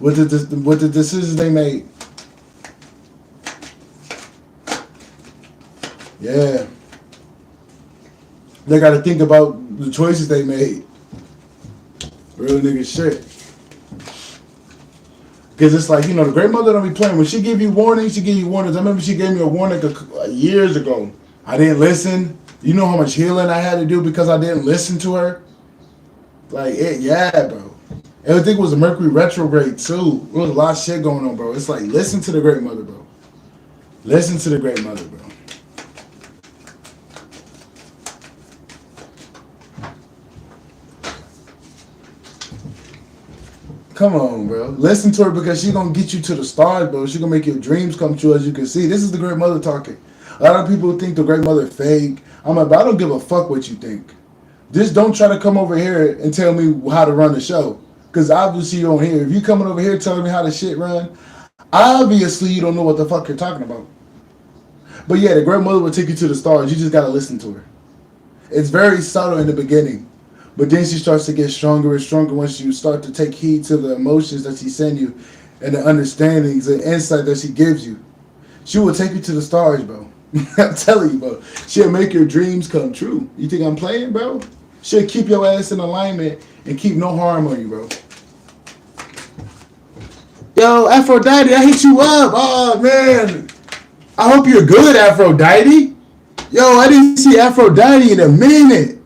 [SPEAKER 1] with the decisions they made. Yeah. They got to think about the choices they made. Real nigga shit. Because it's like, you know, the great mother don't be playing. When she give you warnings, she give you warnings. I remember she gave me a warning years ago. I didn't listen. You know how much healing I had to do because I didn't listen to her? Like, yeah, bro. Everything was a Mercury retrograde, too. There was a lot of shit going on, bro. It's like, listen to the Great Mother, bro. Listen to the Great Mother, bro. Come on, bro. Listen to her because she's going to get you to the stars, bro. She's going to make your dreams come true, as you can see. This is the Great Mother talking. A lot of people think the Great Mother fake. I'm like, but I don't give a fuck what you think. Just don't try to come over here and tell me how to run the show. Because obviously you don't hear. If you coming over here telling me how the shit run, obviously you don't know what the fuck you're talking about. But yeah, the Great Mother will take you to the stars. You just got to listen to her. It's very subtle in the beginning. But then she starts to get stronger and stronger once you start to take heed to the emotions that she sends you and the understandings and insight that she gives you. She will take you to the stars, bro. I'm telling you, bro. She'll make your dreams come true. You think I'm playing, bro? She'll keep your ass in alignment and keep no harm on you, bro. Yo, Aphrodite, I hit you up. Oh, man. I hope you're good, Aphrodite. Yo, I didn't see Aphrodite in a minute.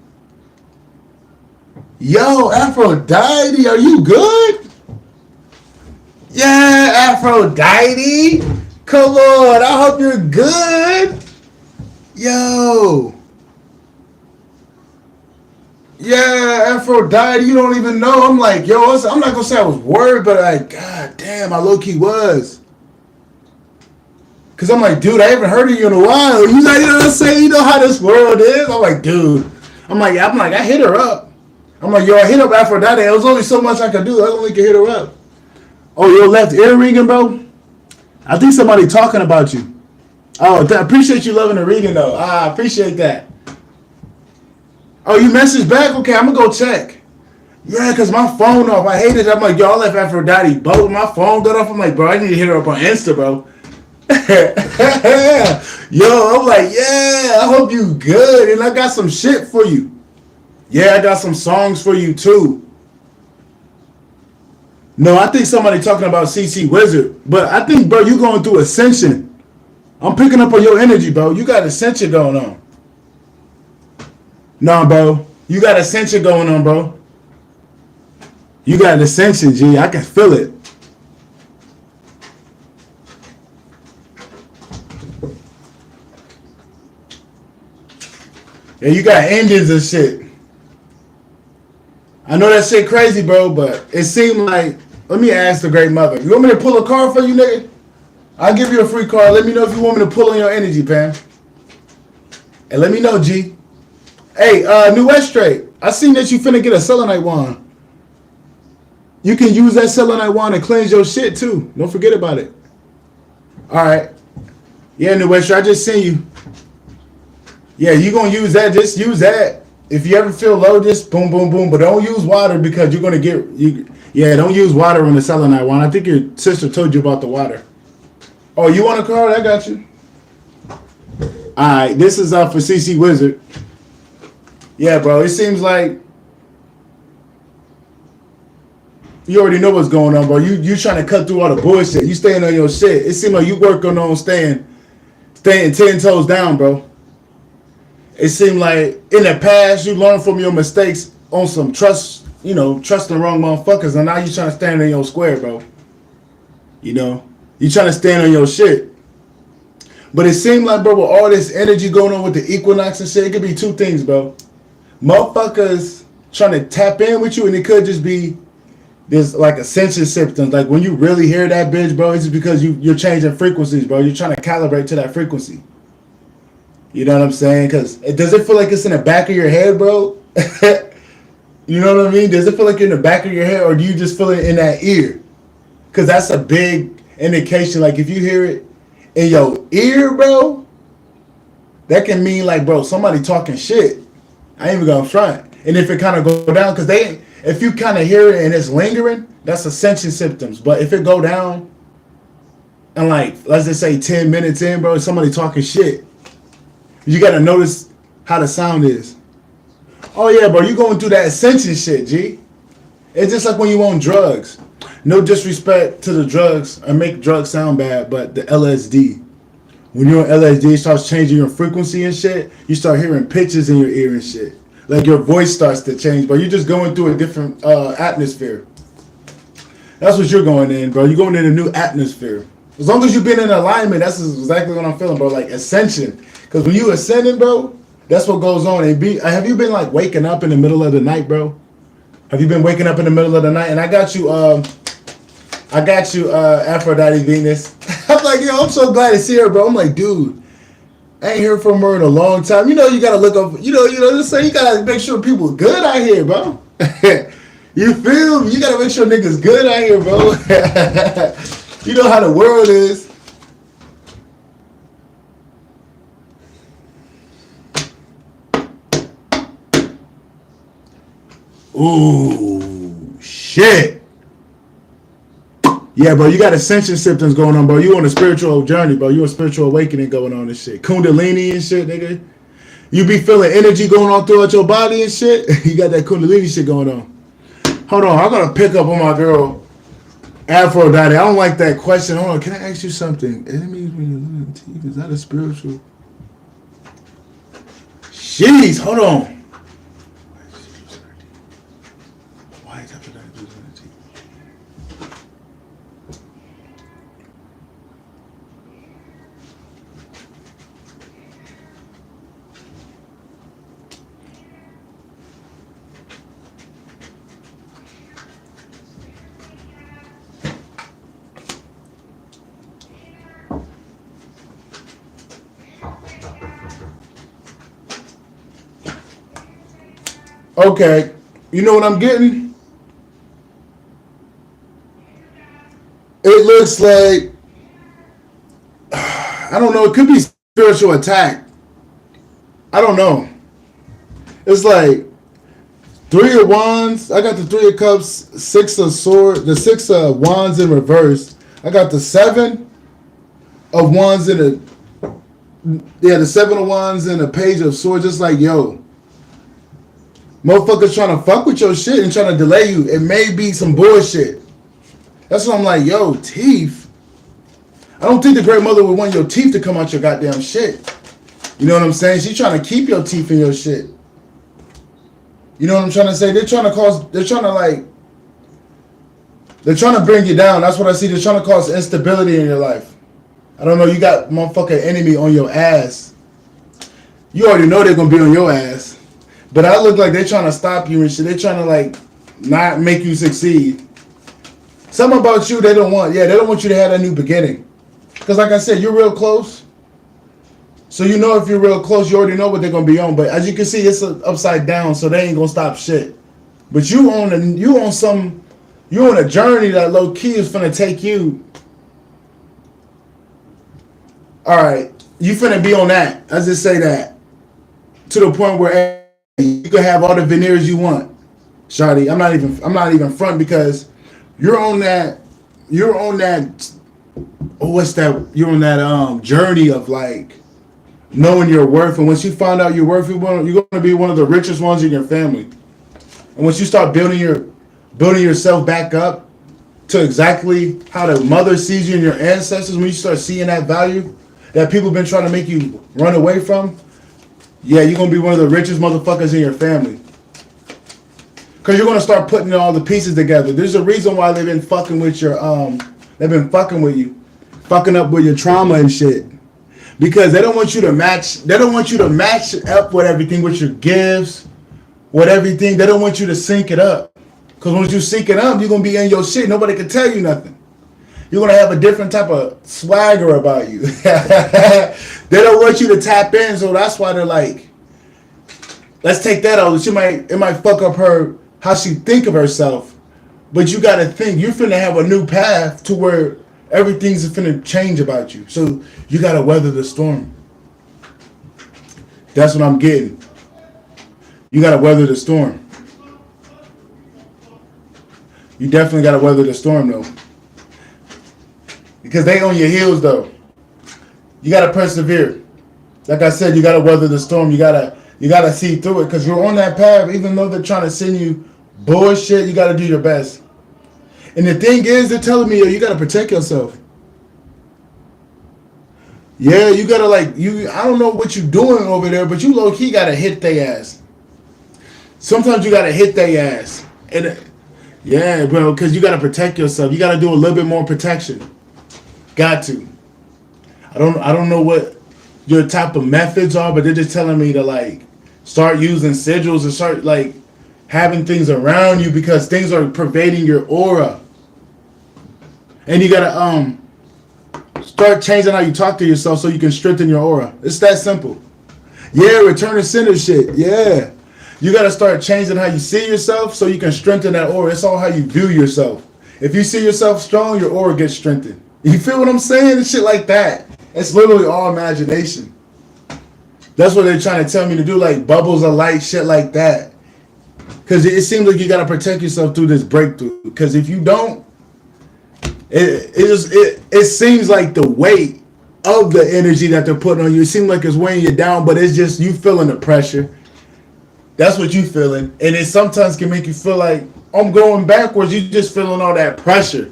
[SPEAKER 1] Yo, Aphrodite, are you good? Yeah, Aphrodite. Come on, I hope you're good. Yo. Yeah, Aphrodite, you don't even know. I'm like, yo, I'm not going to say I was worried, but like, god damn, I low-key was. Because I'm like, dude, I haven't heard of you in a while. He's like, you know what I'm saying? You know how this world is? I'm like, dude. I'm like, I hit her up. I'm like, yo, I hit up Aphrodite. There was only so much I could do. I only could hit her up. Oh, your left ear ringing, bro? I think somebody talking about you. Oh, I appreciate you loving the reading, though. I appreciate that. Oh, you messaged back? Okay, I'm going to go check. Yeah, because my phone off. I hate it. I'm like, yo, I left Aphrodite both. My phone got off. I'm like, bro, I need to hit her up on Insta, bro. Yo, I'm like, yeah, I hope you good. And I got some shit for you. Yeah, I got some songs for you, too. No, I think somebody talking about CC Wizard. But I think, bro, you going through ascension. I'm picking up on your energy, bro. You got ascension going on. Nah, bro. You got ascension going on, bro. You got ascension, G. I can feel it. Yeah, you got endings and shit. I know that shit crazy, bro, but it seemed like, let me ask the Great Mother. You want me to pull a card for you, nigga? I'll give you a free card. Let me know if you want me to pull on your energy, Pam. And let me know, G. Hey, New West Straight, I seen that you finna get a selenite wand. You can use that selenite wand to cleanse your shit, too. Don't forget about it. All right. Yeah, New West Straight, I just seen you. Yeah, you gonna use that. Just use that. If you ever feel low, just boom, boom, boom. But don't use water because you're gonna get you. Yeah, don't use water on the selenite wand. I think your sister told you about the water. Oh, you want a card? I got you. All right, this is for CC Wizard. Yeah, bro. It seems like you already know what's going on, bro. You trying to cut through all the bullshit. You staying on your shit. It seems like you working on staying 10 toes down, bro. It seemed like in the past you learned from your mistakes on some trust, trusting wrong motherfuckers, and now you trying to stand in your square, bro. You trying to stand on your shit. But it seemed like, bro, with all this energy going on with the equinox and shit, it could be two things, bro. Motherfuckers trying to tap in with you, and it could just be this like ascension symptoms. Like when you really hear that bitch, bro, it's just because you're changing frequencies, bro. You're trying to calibrate to that frequency. You know what I'm saying? Because does it feel like it's in the back of your head, bro? You know what I mean? Does it feel like you're in the back of your head, or do you just feel it in that ear? Because that's a big indication. Like if you hear it in your ear, bro, that can mean like, bro, somebody talking shit. I ain't even gonna front. And if it kind of go down, because if you kind of hear it and it's lingering, that's ascension symptoms. But if it go down and like, let's just say 10 minutes in, bro, somebody talking shit, you got to notice how the sound is. Oh, yeah, bro, you going through that ascension shit, G. It's just like when you on drugs. No disrespect to the drugs or make drugs sound bad, but the LSD. When you're on LSD, it starts changing your frequency and shit. You start hearing pitches in your ear and shit. Like your voice starts to change, but you're just going through a different atmosphere. That's what you're going in, bro. You're going in a new atmosphere. As long as you've been in alignment, that's exactly what I'm feeling, bro. Like ascension. Because when you ascending, bro, that's what goes on. Have you been like waking up in the middle of the night, bro? Have you been waking up in the middle of the night? And I got you, Aphrodite Venus. I'm like, yo, I'm so glad to see her, bro. I'm like, dude, I ain't heard from her in a long time. You know, you gotta look up. Just say you gotta make sure people good out here, bro. You feel me? You gotta make sure niggas good out here, bro. You know how the world is. Ooh, shit. Yeah, bro, you got ascension symptoms going on, bro. You on a spiritual journey, bro. You a spiritual awakening going on and shit. Kundalini and shit, nigga. You be feeling energy going on throughout your body and shit. You got that Kundalini shit going on. Hold on, I'm gonna pick up on my girl Aphrodite. I don't like that question. Hold on, can I ask you something? Enemies when you look at teeth, is that a spiritual? Jeez, hold on. Why is Aphrodite losing her teeth? Okay, you know what I'm getting? It looks like, I don't know, it could be spiritual attack. I don't know. It's like 3 of Wands. I got the 3 of Cups, 6 of Swords, the 6 of Wands in reverse. I got the 7 of Wands in the 7 of Wands and a Page of Swords. Just like, yo, motherfuckers trying to fuck with your shit and trying to delay you. It may be some bullshit. That's what I'm like, yo, teeth. I don't think the Great Mother would want your teeth to come out your goddamn shit. You know what I'm saying? She's trying to keep your teeth in your shit. You know what I'm trying to say? They're trying to bring you down. That's what I see. They're trying to cause instability in your life. I don't know, you got motherfucking enemy on your ass. You already know they're going to be on your ass. But I look like they're trying to stop you and shit. They're trying to like not make you succeed. Something about you they don't want. Yeah, they don't want you to have a new beginning. Because like I said, you're real close. So you know if you're real close, you already know what they're going to be on. But as you can see, it's upside down, so they ain't going to stop shit. But you on a journey that low key is finna take you. All right, you finna be on that. I just say that. To the point where you can have all the veneers you want, Shawty. I'm not even front because you're on that. You're on that journey of like knowing your worth. And once you find out your worth, you're going to be one of the richest ones in your family. And once you start building yourself back up to exactly how the mother sees you and your ancestors, when you start seeing that value that people have been trying to make you run away from. Yeah, you're going to be one of the richest motherfuckers in your family. Because you're going to start putting all the pieces together. There's a reason why they've been fucking with you. Fucking up with your trauma and shit. Because they don't want you to match up with everything, with your gifts, with everything. They don't want you to sync it up. Because once you sync it up, you're going to be in your shit. Nobody can tell you nothing. You're going to have a different type of swagger about you. They don't want you to tap in, so that's why they're like, let's take that out. It might fuck up how she think of herself. But you got to think, you're finna have a new path to where everything's finna change about you. So you got to weather the storm. That's what I'm getting. You got to weather the storm. You definitely got to weather the storm, though. Because they on your heels, though. You got to persevere. Like I said, you got to weather the storm. You got to see through it. Because you're on that path. Even though they're trying to send you bullshit, you got to do your best. And the thing is, they're telling me, yo, you got to protect yourself. Yeah, you gotta like you. I don't know what you doing over there, but you low key gotta hit their ass. Sometimes you gotta hit their ass, and yeah, bro, because you gotta protect yourself. You gotta do a little bit more protection. Got to. I don't know what your type of methods are, but they're just telling me to like start using sigils and start like having things around you because things are pervading your aura, and you gotta start changing how you talk to yourself so you can strengthen your aura. It's that simple. Yeah, return to center shit. Yeah. You got to start changing how you see yourself so you can strengthen that aura. It's all how you view yourself. If you see yourself strong, your aura gets strengthened. You feel what I'm saying? And shit like that. It's literally all imagination. That's what they're trying to tell me to do, like bubbles of light, shit like that. Because it seems like you got to protect yourself through this breakthrough. Because if you don't, it seems like the weight of the energy that they're putting on you, it seems like it's weighing you down, but it's just you feeling the pressure. That's what you feeling. And it sometimes can make you feel like I'm going backwards. You just feeling all that pressure.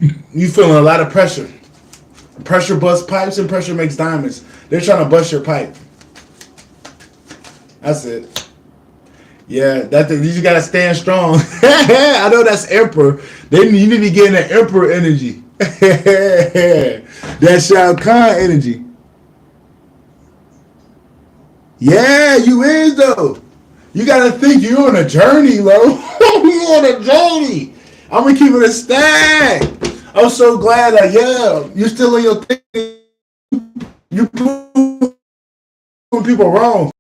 [SPEAKER 1] You feeling a lot of pressure. Pressure busts pipes and pressure makes diamonds. They're trying to bust your pipe. That's it. Yeah, you just gotta stand strong. I know that's Emperor. You need to be getting that Emperor energy. That Shao Kahn energy. Yeah, you is though. You gotta think you're on a journey, bro. You're on a journey. I'm gonna keep it a stack. I'm so glad that you're still in your thing. You proving people wrong.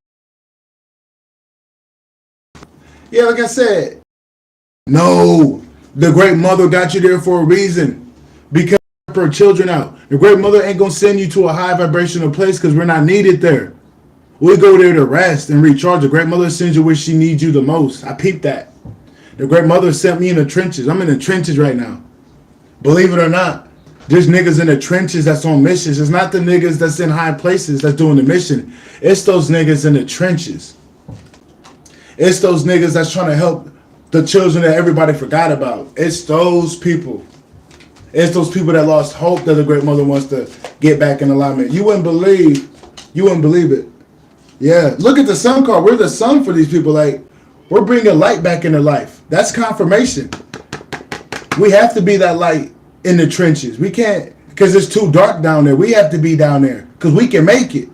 [SPEAKER 1] Yeah, like I said, no, the Great Mother got you there for a reason. Because her children out. The Great Mother ain't gonna send you to a high vibrational place because we're not needed there. We go there to rest and recharge. The Great Mother sends you where she needs you the most. I peeped that. The Great Mother sent me in the trenches. I'm in the trenches right now. Believe it or not, there's niggas in the trenches that's on missions. It's not the niggas that's in high places that's doing the mission. It's those niggas in the trenches. It's those niggas that's trying to help the children that everybody forgot about. It's those people. It's those people that lost hope that the Great Mother wants to get back in alignment. You wouldn't believe it. Yeah, look at the sun card. We're the sun for these people. Like, we're bringing light back in their life. That's confirmation. We have to be that light in the trenches. We can't, because it's too dark down there. We have to be down there because we can make it.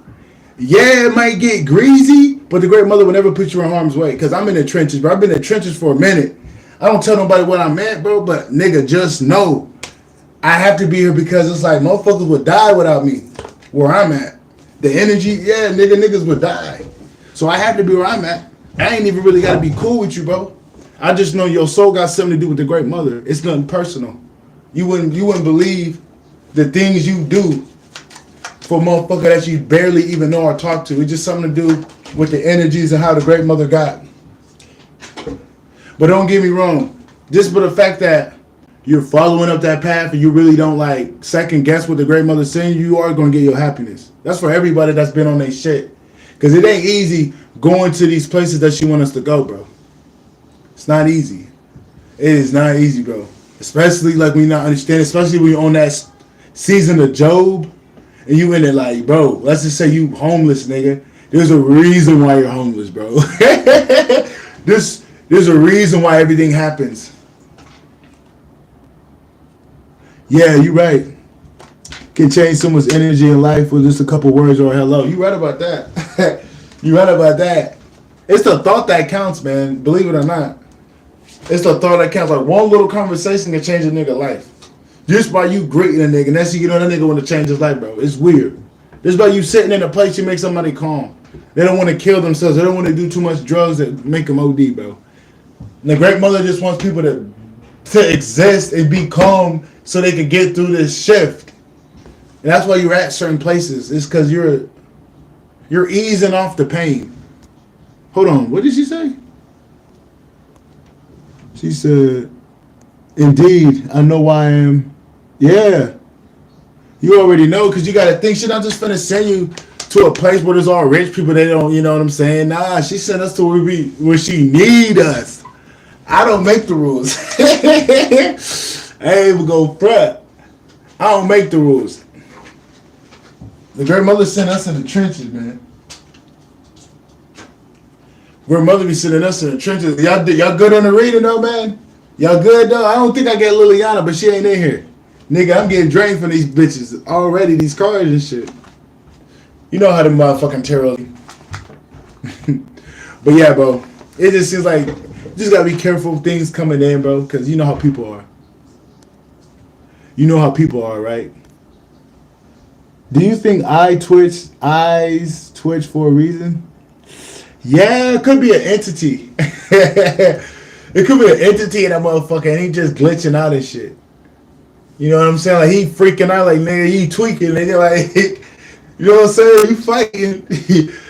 [SPEAKER 1] Yeah, it might get greasy, but the Great Mother will never put you in harm's way because I'm in the trenches, bro. I've been in the trenches for a minute. I don't tell nobody what I'm at, bro, but nigga, just know I have to be here because it's like motherfuckers would die without me where I'm at. The energy, yeah, niggas would die. So I have to be where I'm at. I ain't even really got to be cool with you, bro. I just know your soul got something to do with the Great Mother. It's nothing personal. You wouldn't believe the things you do for a motherfucker that you barely even know or talk to. It's just something to do with the energies and how the Great Mother got. But don't get me wrong. Just for the fact that you're following up that path and you really don't like second guess what the Great Mother's saying, you are going to get your happiness. That's for everybody that's been on their shit. Because it ain't easy going to these places that she wants us to go, bro. It's not easy. It is not easy, bro. Especially like we not understand, especially when you're on that season of Job and you in it like, bro, let's just say you homeless, nigga. There's a reason why you're homeless, bro. There's a reason why everything happens. Yeah, you're right. Can change someone's energy in life with just a couple words or a hello. You right about that. You right about that. It's the thought that counts, man. Believe it or not. It's the thought that counts. Like one little conversation can change a nigga life. Just by you greeting a nigga, and that's you know that nigga want to change his life, bro. It's weird. Just by you sitting in a place you make somebody calm. They don't want to kill themselves. They don't want to do too much drugs that make them OD, bro. And the Great Mother just wants people to exist and be calm so they can get through this shift. And that's why you're at certain places. It's because you're easing off the pain. Hold on. What did she say? She said, indeed, I know why I am. Yeah. You already know because you got to think. She's not just finna send you to a place where there's all rich people. They don't, you know what I'm saying? Nah, she sent us to where she need us. I don't make the rules. I ain't even go front. I don't make the rules. The great mother sent us in the trenches, man. Great mother be sending us in the trenches. Y'all good on the reading though, man? Y'all good though? I don't think I get Liliana, but she ain't in here. Nigga, I'm getting drained from these bitches already, these cars and shit. You know how the motherfucking terror. But yeah, bro. It just seems like you just gotta be careful of things coming in, bro, because you know how people are. You know how people are, right? Do you think eyes twitch for a reason? Yeah, it could be an entity. It could be an entity in that motherfucker and he just glitching out and shit. You know what I'm saying? Like he freaking out, like nigga, he tweaking, nigga, like you know what I'm saying? You fighting,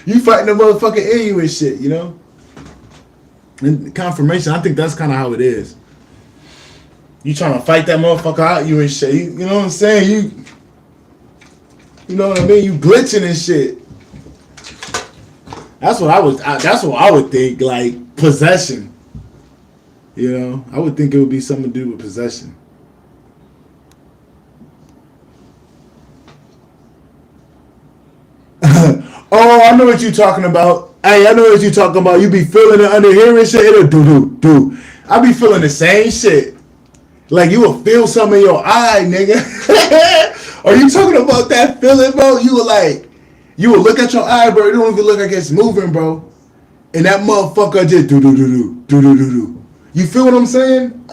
[SPEAKER 1] you fighting the motherfucker in you and shit, you know? And confirmation, I think that's kind of how it is. You trying to fight that motherfucker out you and shit. You know what I'm saying? You know what I mean? You glitching and shit. That's what I would think, like possession. You know, I would think it would be something to do with possession. Oh, I know what you're talking about. Hey, I know what you're talking about. You be feeling it under here and shit. It'll do. I be feeling the same shit. Like you will feel something in your eye, nigga. Are you talking about that feeling, bro? You will look at your eye, bro. It don't even look like it's moving, bro. And that motherfucker just do. You feel what I'm saying?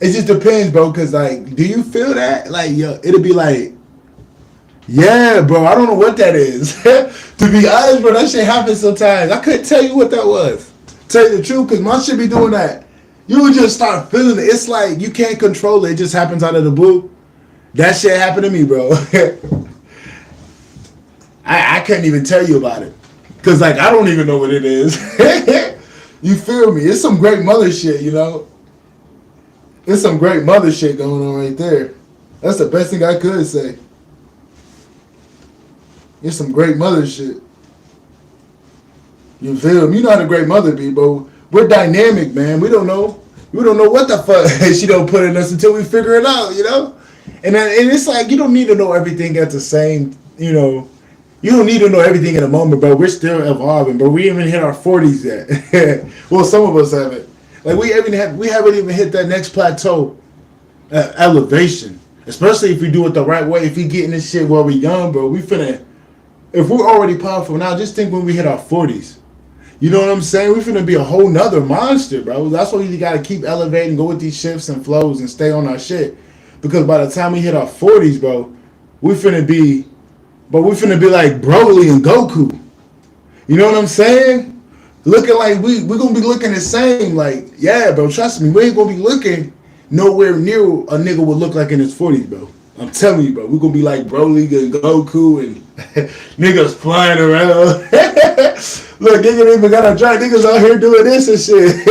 [SPEAKER 1] It just depends, bro. Cause like, do you feel that? Like, yo, it'll be like, yeah, bro. I don't know what that is. To be honest, bro, that shit happens sometimes. I couldn't tell you what that was. Tell you the truth, cause my shit be doing that. You would just start feeling it. It's like you can't control it. It just happens out of the blue. That shit happened to me, bro. I couldn't even tell you about it. Cause like I don't even know what it is. You feel me? It's some great mother shit, you know? It's some great mother shit going on right there. That's the best thing I could say. It's some great mother shit. You feel me? You know how the great mother be, bro. We're dynamic, man. We don't know. We don't know what the fuck she don't put in us until we figure it out, you know? And it's like, you don't need to know everything at the same, you know. You don't need to know everything in a moment, bro. We're still evolving, bro. We haven't hit our 40s yet. Well, some of us haven't. Like, we haven't even hit that next plateau elevation. Especially if we do it the right way. If we get in this shit while we young, bro, if we're already powerful now, just think when we hit our 40s. You know what I'm saying? We finna be a whole nother monster, bro. That's why we gotta keep elevating, go with these shifts and flows and stay on our shit. Because by the time we hit our 40s, bro, we finna be like Broly and Goku. You know what I'm saying? Looking like we're gonna be looking the same. Like, yeah, bro, trust me, we ain't gonna be looking nowhere near a nigga would look like in his 40s, bro. I'm telling you, bro, we're gonna be like Broly and Goku and niggas flying around. Look, niggas ain't even gotta try. Niggas out here doing this and shit.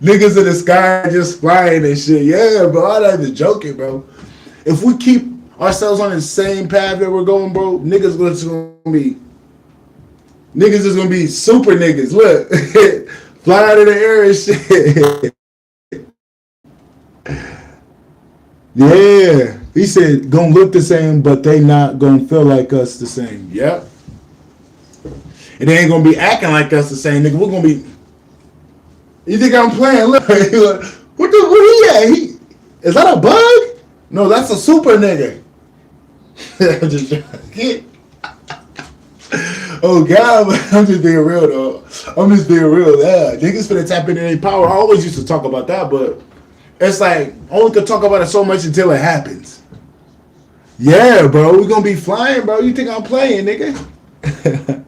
[SPEAKER 1] Niggas in the sky just flying and shit. Yeah, bro, I'm not even joking, bro. If we keep ourselves on the same path that we're going, bro, niggas is gonna be super niggas. Look, fly out of the air and shit. Yeah, he said gonna look the same, but they not gonna feel like us the same. Yep. And they ain't gonna be acting like us the same, nigga. We're gonna be. You think I'm playing? Look, what he at? Is that a bug? No, that's a super nigga. I'm just joking. Oh God, I'm just being real though. I'm just being real. Yeah, niggas finna tap into their power. I always used to talk about that, but it's like only could talk about it so much until it happens. Yeah, bro, we gonna be flying, bro. You think I'm playing, nigga?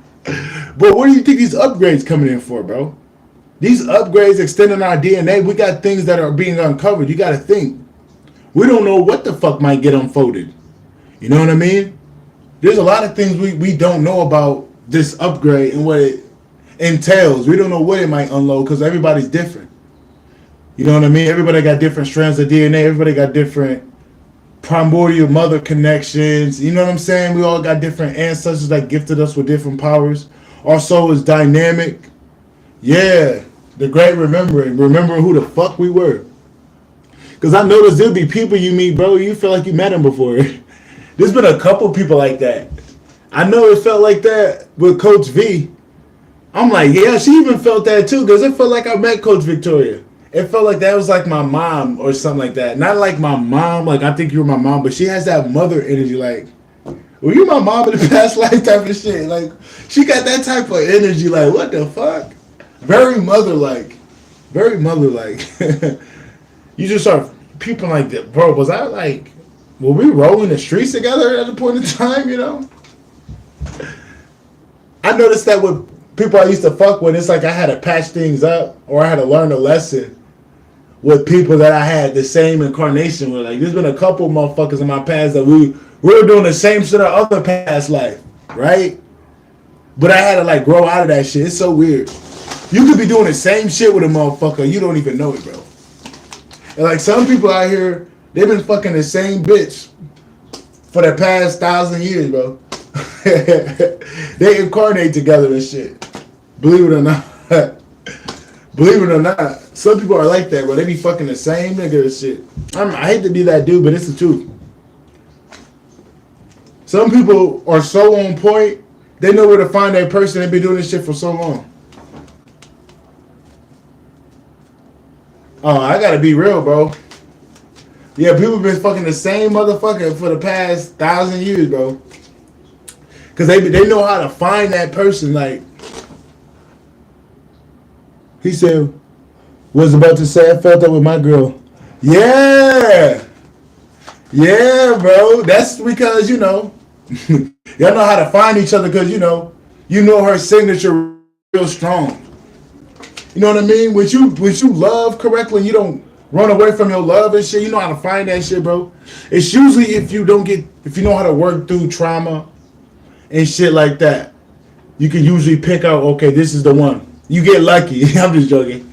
[SPEAKER 1] But what do you think these upgrades coming in for, bro? These upgrades extending our DNA. We got things that are being uncovered. You got to think. We don't know what the fuck might get unfolded. You know what I mean? There's a lot of things we don't know about this upgrade and what it entails. We don't know what it might unload because everybody's different. You know what I mean? Everybody got different strands of DNA. Everybody got different primordial mother connections. You know what I'm saying? We all got different ancestors that gifted us with different powers. Our soul is dynamic. Yeah, the great remembering who the fuck we were. Because I noticed there'll be people you meet, bro, you feel like you met them before. There's been a couple people like that. I know it felt like that with Coach V. I'm like, yeah, she even felt that too, because it felt like I met Coach Victoria. It felt like that was like my mom or something like that. Not like my mom, like I think you were my mom, but she has that mother energy, like, were you my mom in the past life type of shit? Like, she got that type of energy, like, what the fuck? Very mother-like. Very mother-like. You just start people like that. Bro, was I like, were we rolling the streets together at a point in time, you know? I noticed that with people I used to fuck with, it's like I had to patch things up or I had to learn a lesson with people that I had the same incarnation with. Like, there's been a couple motherfuckers in my past that we were doing the same shit our other past life, right? But I had to like grow out of that shit. It's so weird. You could be doing the same shit with a motherfucker, you don't even know it, bro. And like some people out here, they've been fucking the same bitch for the past 1,000 years, bro. They incarnate together and shit. Believe it or not. Believe it or not. Some people are like that, bro. They be fucking the same nigga and shit. I hate to be that dude, but it's the truth. Some people are so on point, they know where to find that person. They've been doing this shit for so long. Oh, I gotta be real, bro. Yeah, people been fucking the same motherfucker for the past 1,000 years, bro. Cause they know how to find that person. Like he said, was about to say, I felt that with my girl. Yeah, yeah, bro. That's because you know, y'all know how to find each other. Cause you know her signature real strong. You know what I mean? When you love correctly, you don't run away from your love and shit. You know how to find that shit, bro. It's usually if you know how to work through trauma and shit like that, you can usually pick out, okay, this is the one. You get lucky. I'm just joking.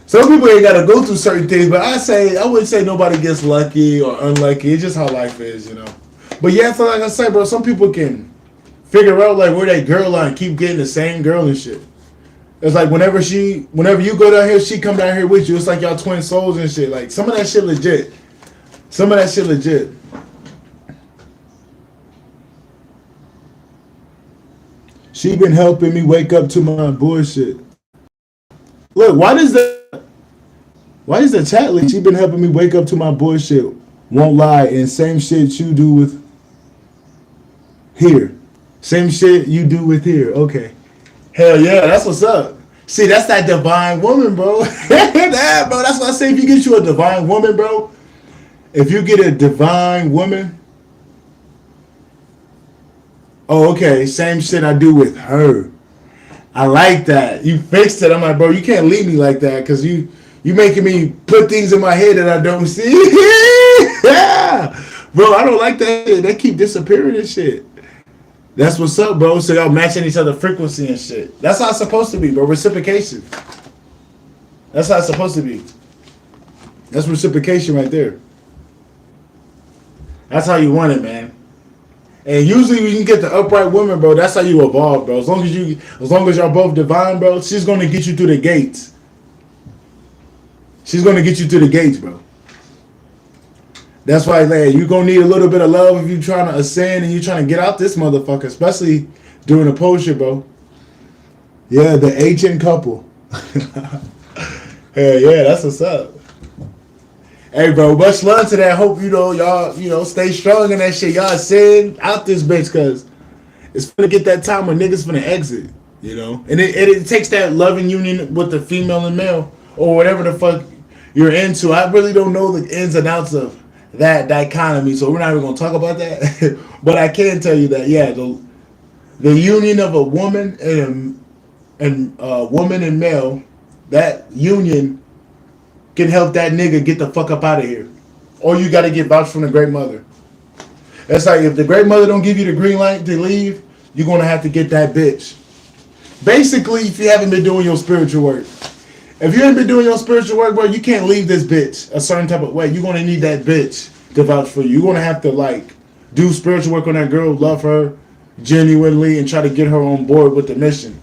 [SPEAKER 1] Some people ain't gotta go through certain things, but I wouldn't say nobody gets lucky or unlucky. It's just how life is, you know. But yeah, so like I said, bro, some people can figure out like where that girl at and keep getting the same girl and shit. It's like whenever you go down here, she come down here with you. It's like y'all twin souls and shit. Like some of that shit legit. She been helping me wake up to my bullshit. Look, why does the chat leak? She been helping me wake up to my bullshit. Won't lie, and same shit you do with here. Same shit you do with here. Okay. Hell yeah, that's what's up. See, that's that divine woman, bro. That, bro. That's why I say if you get you a divine woman, bro. If you get a divine woman. Oh, okay. Same shit I do with her. I like that. You fixed it. I'm like, bro, you can't leave me like that because you making me put things in my head that I don't see. Yeah. Bro, I don't like that shit. They keep disappearing and shit. That's what's up, bro. So y'all matching each other frequency and shit. That's how it's supposed to be, bro. Reciprocation. That's how it's supposed to be. That's reciprocation right there. That's how you want it, man. And usually when you get the upright woman, bro, that's how you evolve, bro. As long as y'all both divine, bro, she's gonna get you through the gates. She's gonna get you through the gates, bro. That's why, like, you're gonna need a little bit of love if you're trying to ascend and you're trying to get out this motherfucker, especially during a posture, bro. Yeah, the ancient couple. Hell yeah, that's what's up. Hey, bro, much love to that. Hope y'all stay strong in that shit. Y'all ascend out this bitch, because it's gonna get that time when niggas finna exit, you know? And it takes that loving union with the female and male, or whatever the fuck you're into. I really don't know the ins and outs of that dichotomy, so we're not even gonna talk about that. But I can tell you that, yeah, the union of a woman and woman and male, that union can help that nigga get the fuck up out of here. Or you gotta get vouched from the great mother. It's like if the great mother don't give you the green light to leave, you're gonna have to get that bitch. Basically, if you haven't been doing your spiritual work. If you haven't been doing your spiritual work, bro, you can't leave this bitch a certain type of way. You're gonna need that bitch to vouch for you. You're gonna have to like do spiritual work on that girl, love her genuinely, and try to get her on board with the mission.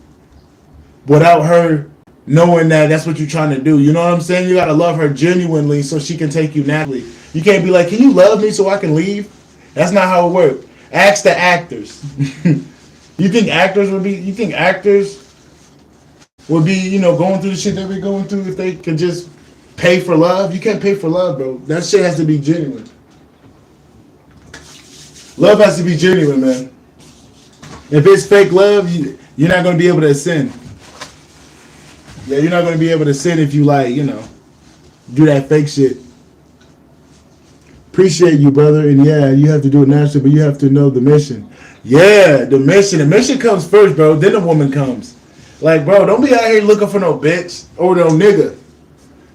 [SPEAKER 1] Without her knowing that that's what you're trying to do. You know what I'm saying? You gotta love her genuinely so she can take you naturally. You can't be like, can you love me so I can leave? That's not how it works. Ask the actors. You think actors would be? You think actors would be, going through the shit that we're going through if they could just pay for love? You can't pay for love, bro. That shit has to be genuine. Love has to be genuine, man. If it's fake love, you're not going to be able to sin. Yeah, you're not going to be able to sin if you do that fake shit. Appreciate you, brother. And yeah, you have to do it naturally, but you have to know the mission. Yeah, the mission. The mission comes first, bro. Then the woman comes. Like, bro, don't be out here looking for no bitch or no nigga.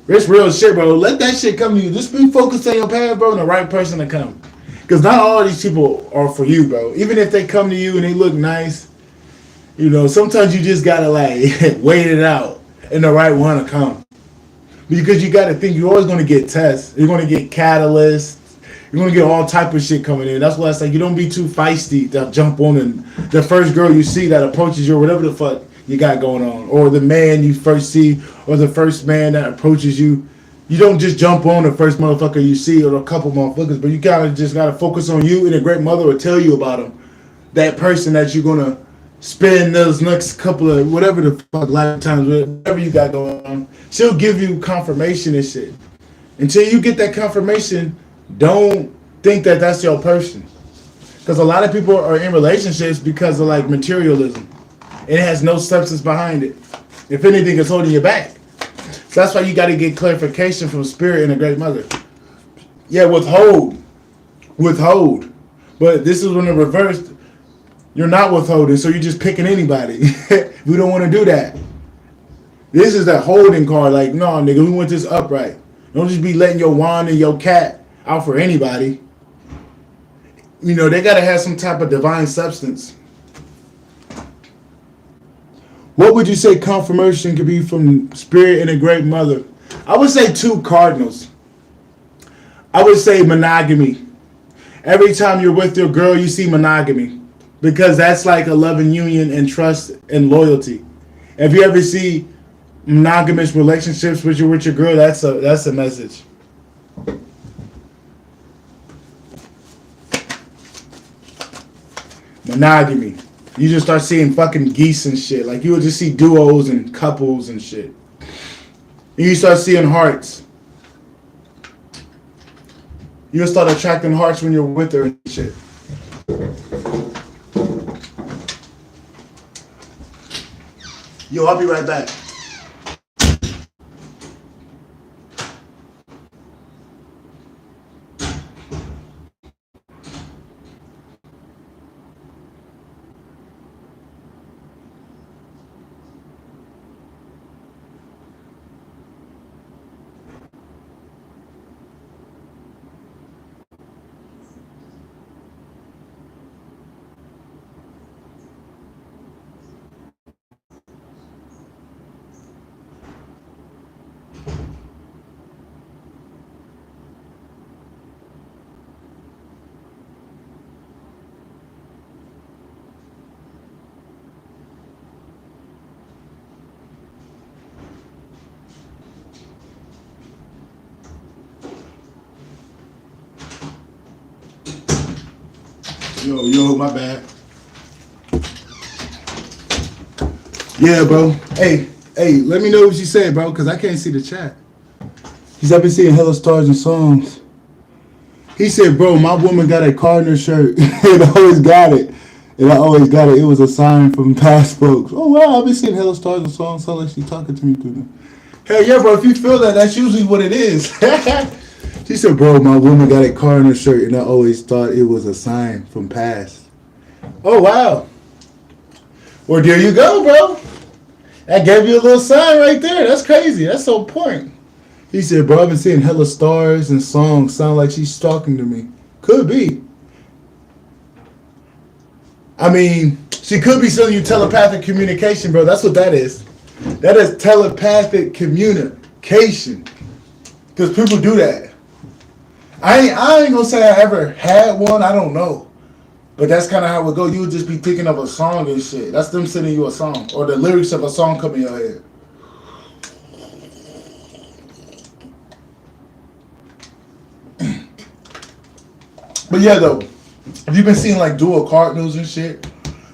[SPEAKER 1] It's real shit, bro. Let that shit come to you. Just be focused on your path, bro, and the right person to come. Because not all these people are for you, bro. Even if they come to you and they look nice, sometimes you just gotta wait it out and the right one to come. Because you gotta think you're always gonna get tests. You're gonna get catalysts. You're gonna get all type of shit coming in. That's why it's like you don't be too feisty to jump on and the first girl you see that approaches you or whatever the fuck you got going on. Or the man you first see or the first man that approaches you. You don't just jump on the first motherfucker you see or a couple motherfuckers, but you just gotta focus on you, and a great mother will tell you about them. That person that you're gonna spend those next couple of whatever the fuck lifetimes, whatever you got going on. She'll give you confirmation and shit. Until you get that confirmation, don't think that that's your person. Because a lot of people are in relationships because of materialism. It has no substance behind it. If anything, it's holding you back. So that's why you got to get clarification from Spirit and a great mother. Yeah, withhold. But this is when it reversed. You're not withholding, so you're just picking anybody. We don't want to do that. This is that holding card. Like, no, nigga, we want this upright. Don't just be letting your wand and your cat out for anybody. They got to have some type of divine substance. What would you say confirmation could be from Spirit and a great mother? I would say 2 cardinals. I would say monogamy. Every time you're with your girl, you see monogamy. Because that's like a loving union and trust and loyalty. If you ever see monogamous relationships with your girl, that's a message. Monogamy. You just start seeing fucking geese and shit. Like, you would just see duos and couples and shit. And you start seeing hearts. You'll start attracting hearts when you're with her and shit. Yo, I'll be right back. Yo, my bad. Yeah, bro. Hey, let me know what you said, bro, because I can't see the chat. I've been seeing hella stars and songs. He said, bro, my woman got a Cardinal shirt. And I always got it. It was a sign from past folks. Oh, wow, I've been seeing hella stars and songs. Sound like she talking to me through them. Hell yeah, bro, if you feel that, that's usually what it is. She said, bro, my woman got a Cardinal shirt, and I always thought it was a sign from past. Oh, wow. Well, there you go, bro. That gave you a little sign right there. That's crazy. That's so point. He said, bro, I've been seeing hella stars and songs. Sound like she's talking to me. Could be. I mean, she could be sending you telepathic communication, bro. That's what that is. That is telepathic communication. Because people do that. I ain't gonna say I ever had one. I don't know. But that's kind of how it go. You would just be thinking of a song and shit. That's them sending you a song. Or the lyrics of a song come in your head. But yeah, though, have you been seeing like dual cardinals and shit?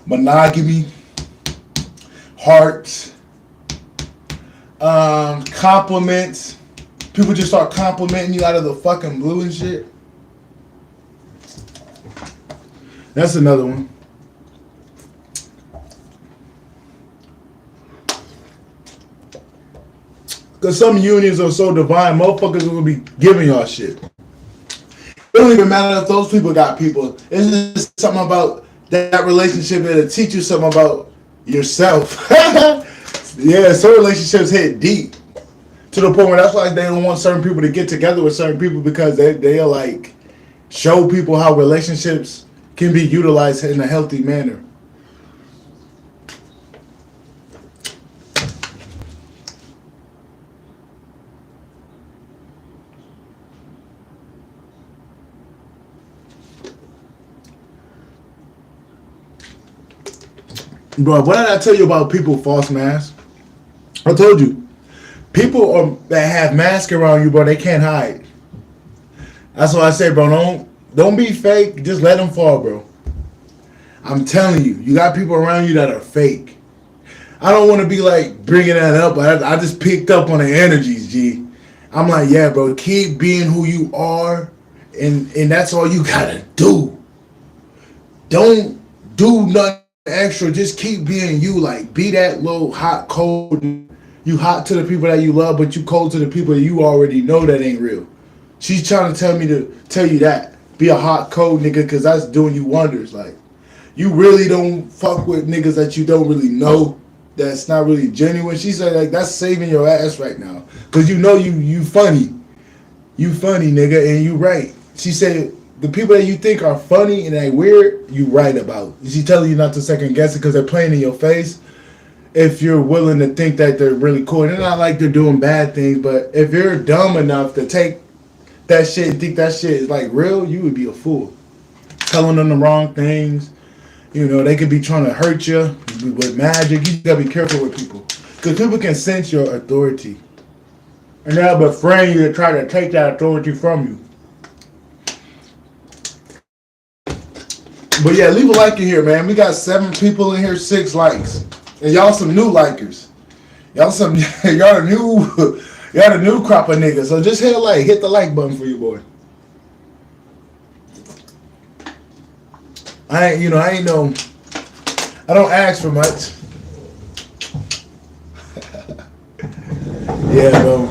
[SPEAKER 1] Monogamy, hearts, compliments. People just start complimenting you out of the fucking blue and shit. That's another one. Because some unions are so divine, motherfuckers are going to be giving y'all shit. It don't even matter if those people got people. It's just something about that relationship that'll teach you something about yourself. Yeah, some relationships hit deep. To the point where that's why they don't want certain people to get together with certain people, because they'll like show people how relationships can be utilized in a healthy manner. Bro, what did I tell you about people false masks? I told you. People that have masks around you, bro, they can't hide. That's why I say, bro, don't be fake. Just let them fall, bro. I'm telling you, you got people around you that are fake. I don't want to be like bringing that up, but I just picked up on the energies, G. I'm like, yeah, bro, keep being who you are, and that's all you gotta do. Don't do nothing extra. Just keep being you. Like, be that little hot, cold. You hot to the people that you love, but you cold to the people that you already know that ain't real. She's trying to tell me to tell you that. Be a hot, cold nigga, because that's doing you wonders. Like, you really don't fuck with niggas that you don't really know, that's not really genuine. She said, like, that's saving your ass right now. Because you know you funny. You funny, nigga, and you right. She said, the people that you think are funny and they weird, you right about. She telling you not to second guess it because they're playing in your face. If you're willing to think that they're really cool. They're not like they're doing bad things, but if you're dumb enough to take that shit and think that shit is like real, you would be a fool. Telling them the wrong things. You know, they could be trying to hurt you with magic. You gotta be careful with people. Because people can sense your authority. And they'll befriend you to try to take that authority from you. But yeah, leave a like in here, man. We got 7 people in here, 6 likes. And y'all some new likers. Y'all the new crop of niggas. So just hit the like button for you, boy. I don't ask for much. Yeah, bro.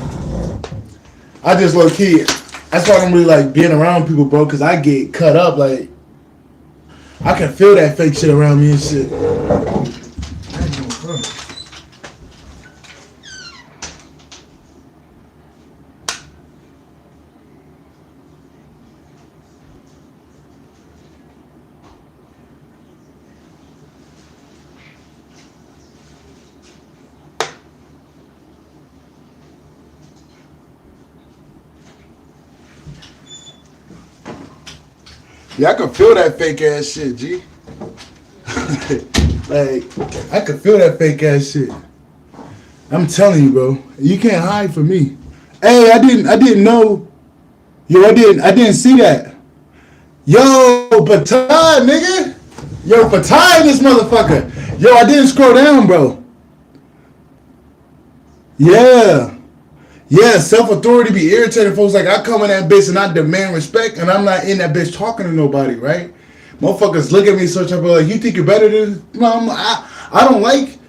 [SPEAKER 1] I just low key. That's why I don't really like being around people, bro, because I get cut up. Like, I can feel that fake shit around me and shit. Yeah, I can feel that fake ass shit, G. Like, I can feel that fake ass shit. I'm telling you, bro. You can't hide from me. Hey, I didn't know. Yo, I didn't see that. Yo, Patai, nigga. Yo, Patai, this motherfucker. Yo, I didn't scroll down, bro. Yeah. Yeah, self-authority be irritating folks. Like, I come in that bitch and I demand respect, and I'm not in that bitch talking to nobody, right? Motherfuckers look at me so type of like, you think you're better than... I don't like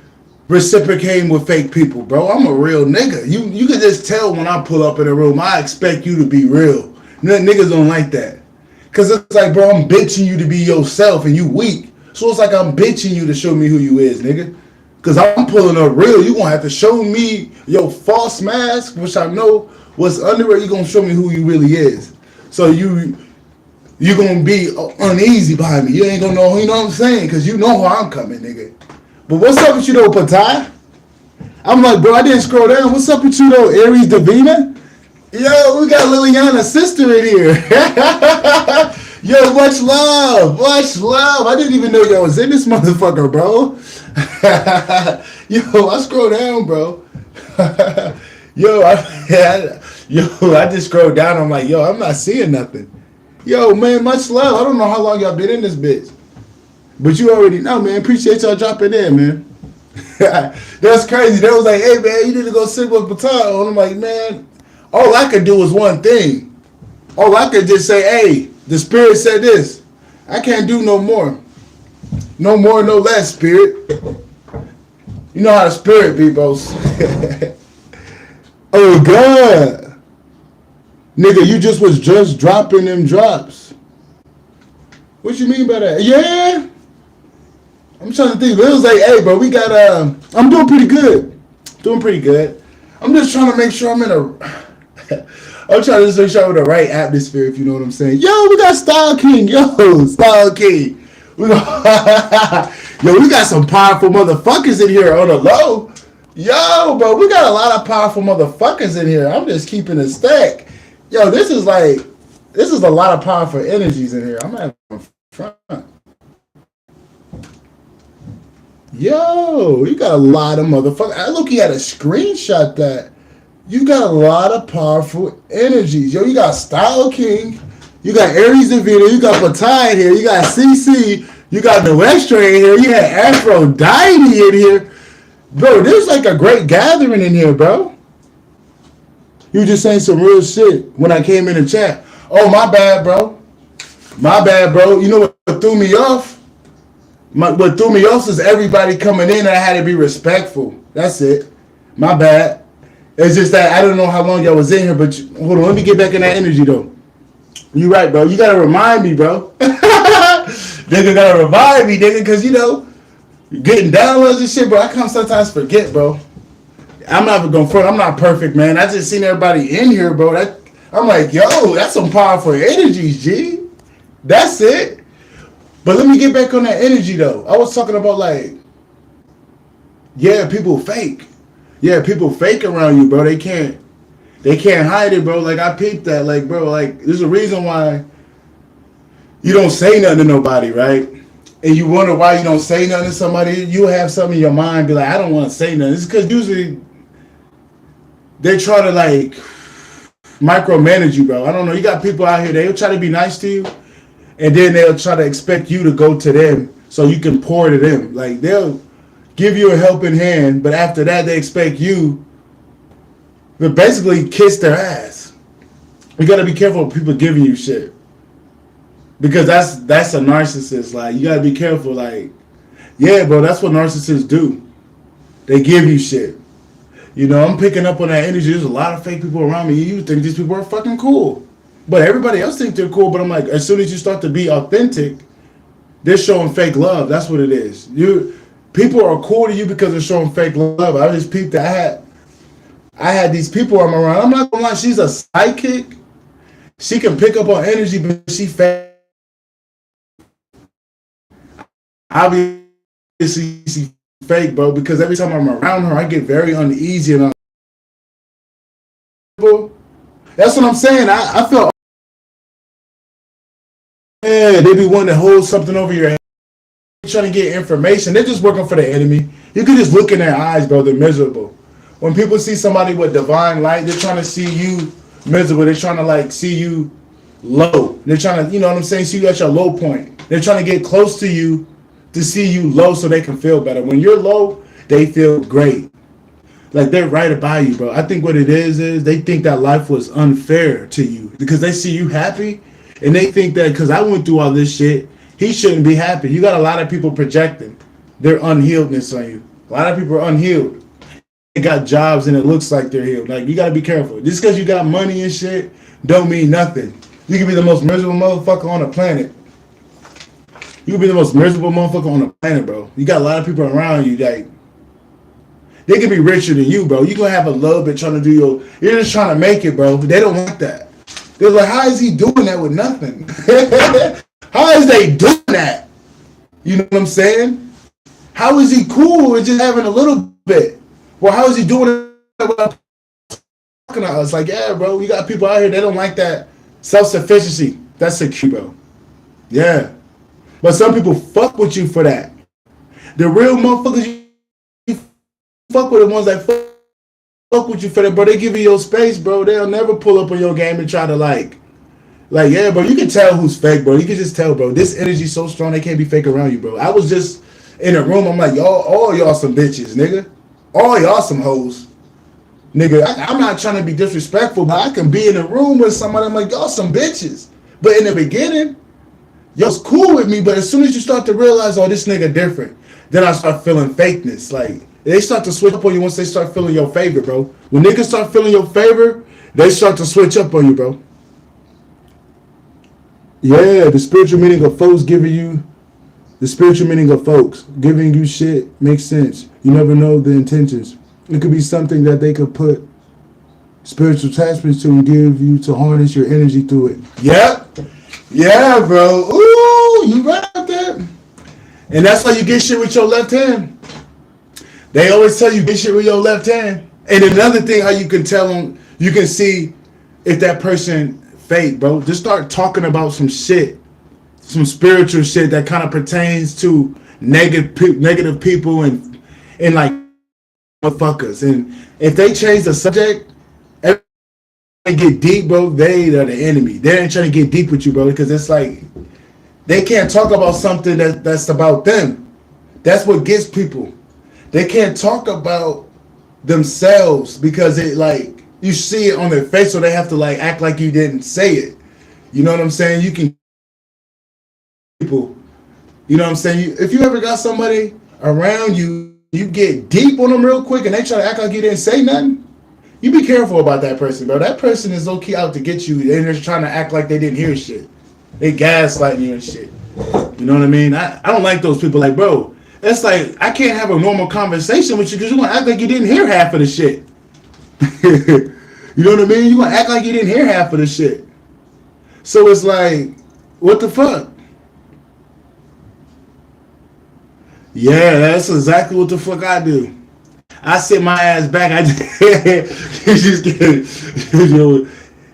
[SPEAKER 1] reciprocating with fake people, bro. I'm a real nigga. You can just tell when I pull up in a room, I expect you to be real. Niggas don't like that. Because it's like, bro, I'm bitching you to be yourself, and you weak. So it's like I'm bitching you to show me who you is, nigga. Because I'm pulling up real. You're going to have to show me your false mask, which I know what's under it. You're going to show me who you really is. So you're going to be uneasy behind me. You ain't going to know, you know what I'm saying? Because you know how I'm coming, nigga. But what's up with you, though, Patai? I'm like, bro, I didn't scroll down. What's up with you, though, Aries Davina? Yo, we got Liliana's sister in here. Yo, much love. Much love. I didn't even know y'all was in this motherfucker, bro. Yo, I scroll down, bro. I just scrolled down. I'm like, yo, I'm not seeing nothing. Yo, man, much love. I don't know how long y'all been in this bitch. But you already know, man. Appreciate y'all dropping in, man. That's crazy. They was like, hey, man, you need to go sit with Baton. And I'm like, man, all I could do was one thing. All I could just say, hey, the Spirit said this. I can't do no more. No more, no less, Spirit. You know how the Spirit be, boss. Oh, God. Nigga, you just dropping them drops. What you mean by that? Yeah. I'm trying to think. It was like, hey, bro, we got, I'm doing pretty good. Doing pretty good. I'm just trying to make sure I'm in a, I'm trying to just make sure I'm in the right atmosphere, if you know what I'm saying. Yo, we got Style King. Yo, Style King. Yo, we got some powerful motherfuckers in here on the low. Yo, bro, we got a lot of powerful motherfuckers in here. I'm just keeping it stack. Yo, this is a lot of powerful energies in here. I'm having fun. Yo, you got a lot of motherfuckers. I look, you had a screenshot that. You got a lot of powerful energies. Yo, you got Style King. You got Aries DeVito. You got Batai here. You got CC. You got No Extra in here. You had Aphrodite in here. Bro, there's like a great gathering in here, bro. You just saying some real shit when I came in the chat. Oh, my bad, bro. My bad, bro. You know what threw me off? What threw me off is everybody coming in and I had to be respectful. That's it. My bad. It's just that I don't know how long y'all was in here, but hold on, let me get back in that energy though. You right, bro. You gotta remind me, bro. Nigga gotta remind me, nigga, because you know, getting downloads and shit, bro. I come sometimes forget, bro. I'm not even gonna front. I'm not perfect, man. I just seen everybody in here, bro. I'm like, yo, that's some powerful energies, G. That's it. But let me get back on that energy though. I was talking about like, yeah, people fake. Yeah, people fake around you, bro. They can't hide it, bro. Like I peeped that, like, bro, like there's a reason why you don't say nothing to nobody, right? And you wonder why you don't say nothing to somebody. You have something in your mind, be like, I don't want to say nothing. It's because usually they try to like micromanage you, bro. I don't know. You got people out here, they'll try to be nice to you, and then they'll try to expect you to go to them so you can pour to them. Like they'll give you a helping hand, but after that they expect you to basically kiss their ass. You gotta be careful of people giving you shit. Because that's a narcissist. Like you gotta be careful, like, yeah, bro, that's what narcissists do. They give you shit. You know, I'm picking up on that energy. There's a lot of fake people around me. You think these people are fucking cool. But everybody else think they're cool, but I'm like, as soon as you start to be authentic, they're showing fake love. That's what it is. People are cool to you because they're showing fake love. I just peeped that I had these people I'm around. I'm not gonna lie, she's a psychic. She can pick up on energy, but she fake. Obviously, she fake, bro, because every time I'm around her, I get very uneasy and that's what I'm saying. I feel, yeah, they be wanting to hold something over your head, trying to get information. They're just working for the enemy. You can just look in their eyes, bro. They're miserable. When people see somebody with divine light, they're trying to see you miserable. They're trying to like see you low. They're trying to, you know what I'm saying, see you at your low point. They're trying to get close to you to see you low so they can feel better. When you're low, they feel great. Like they're right about you, bro. I think what it is they think that life was unfair to you because they see you happy and they think that because I went through all this shit, he shouldn't be happy. You got a lot of people projecting their unhealedness on you. A lot of people are unhealed. They got jobs and it looks like they're healed. Like you got to be careful. Just because you got money and shit don't mean nothing. You can be the most miserable motherfucker on the planet. You can be the most miserable motherfucker on the planet, bro. You got a lot of people around you that they can be richer than you, bro. You gonna have a little bit trying to do you're just trying to make it, bro. But they don't want that. They're like, how is he doing that with nothing? How is they doing that? You know what I'm saying? How is he cool with just having a little bit? Well, how is he doing it without talking to us? Like, yeah, bro, you got people out here, they don't like that self-sufficiency. That's secure, bro. Yeah. But some people fuck with you for that. The real motherfuckers you fuck with the ones that fuck with you for that, bro. They give you your space, bro. They'll never pull up on your game and try to like Like, yeah, bro, you can tell who's fake, bro. You can just tell, bro. This energy's so strong, they can't be fake around you, bro. I was just in a room. I'm like, y'all, all y'all some bitches, nigga. All y'all some hoes. Nigga, I'm not trying to be disrespectful, but I can be in a room with somebody. I'm like, y'all some bitches. But in the beginning, y'all's cool with me. But as soon as you start to realize, oh, this nigga different, then I start feeling fakeness. Like, they start to switch up on you once they start feeling your favor, bro. When niggas start feeling your favor, they start to switch up on you, bro. Yeah, the spiritual meaning of folks giving you shit makes sense. You never know the intentions. It could be something that they could put spiritual attachments to and give you to harness your energy through it. Yep. Yeah, bro. Ooh, you right about that. And that's how you get shit with your left hand. They always tell you get shit with your left hand. And another thing, how you can tell them, you can see if that person fake, bro. Just start talking about some shit, some spiritual shit that kind of pertains to negative people and like motherfuckers. And if they change the subject, everybody get deep, bro. They are the enemy. They ain't trying to get deep with you, bro, because it's like they can't talk about something that's about them. That's what gets people. They can't talk about themselves because it like you see it on their face, so they have to like act like you didn't say it. You know what I'm saying? You can people. You know what I'm saying? If you ever got somebody around you, you get deep on them real quick and they try to act like you didn't say nothing. You be careful about that person, bro. That person is low key out to get you. They're just trying to act like they didn't hear shit. They gaslighting you and shit. You know what I mean? I don't like those people. Like, bro, it's like I can't have a normal conversation with you because you're gonna act like you didn't hear half of the shit. You know what I mean? You're gonna act like you didn't hear half of the shit. So it's like, what the fuck? Yeah, that's exactly what the fuck I do. I sit my ass back. I just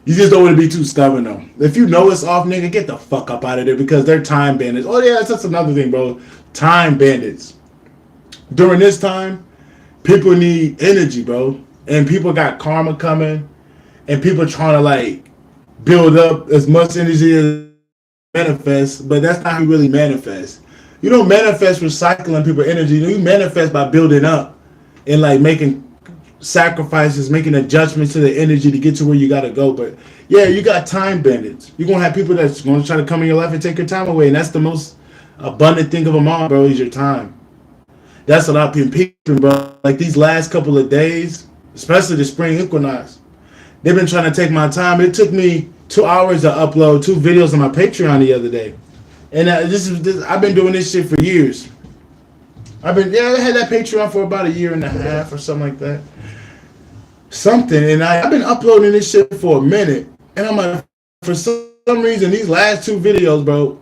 [SPEAKER 1] you just don't want to be too stubborn though. If you know it's off, nigga, get the fuck up out of there because they're time bandits. Oh yeah, that's another thing, bro. Time bandits. During this time, people need energy, bro, and people got karma coming, and people trying to like build up as much energy as manifest, but that's not how you really manifest. You don't manifest recycling people energy. You manifest by building up and like making sacrifices, making adjustments to the energy to get to where you gotta go. But yeah, you got time bandits. You're gonna have people that's gonna try to come in your life and take your time away, and that's the most abundant thing of them all, bro, is your time. That's what I've been picking, bro. Like these last couple of days, especially the spring equinox, they've been trying to take my time. It took me 2 hours to upload 2 videos on my Patreon the other day. And I've been doing this shit for years. I had that Patreon for about 1.5 years or something like that. And I've been uploading this shit for a minute. And I'm like, for some reason, these last 2 videos, bro,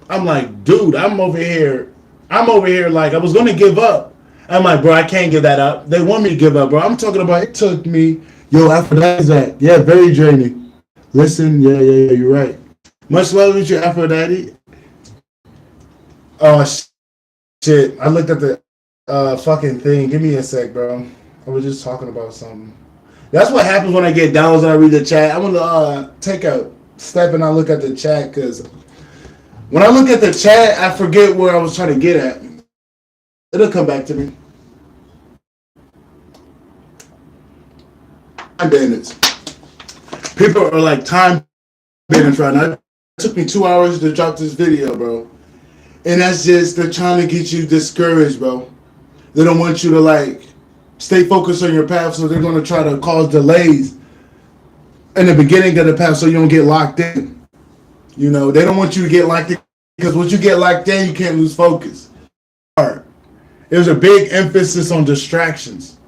[SPEAKER 1] I'm like, dude, I'm over here like, I was going to give up. I'm like, bro, I can't give that up. They want me to give up, bro. I'm talking about, it took me, Aphrodite. Yeah, very draining. Listen, yeah, you're right. Much love with your Aphrodite. Oh, shit. I looked at the fucking thing. Give me a sec, bro. I was just talking about something. That's what happens when I get down and I read the chat. I'm going to take a step and I look at the chat because when I look at the chat, I forget where I was trying to get at. It'll come back to me. Time bandits. People are like time bandits right now. It took me 2 hours to drop this video, bro. And that's just, they're trying to get you discouraged, bro. They don't want you to like stay focused on your path, so they're going to try to cause delays in the beginning of the path so you don't get locked in. You know, they don't want you to get locked in because once you get locked in, you can't lose focus. There's a big emphasis on distractions.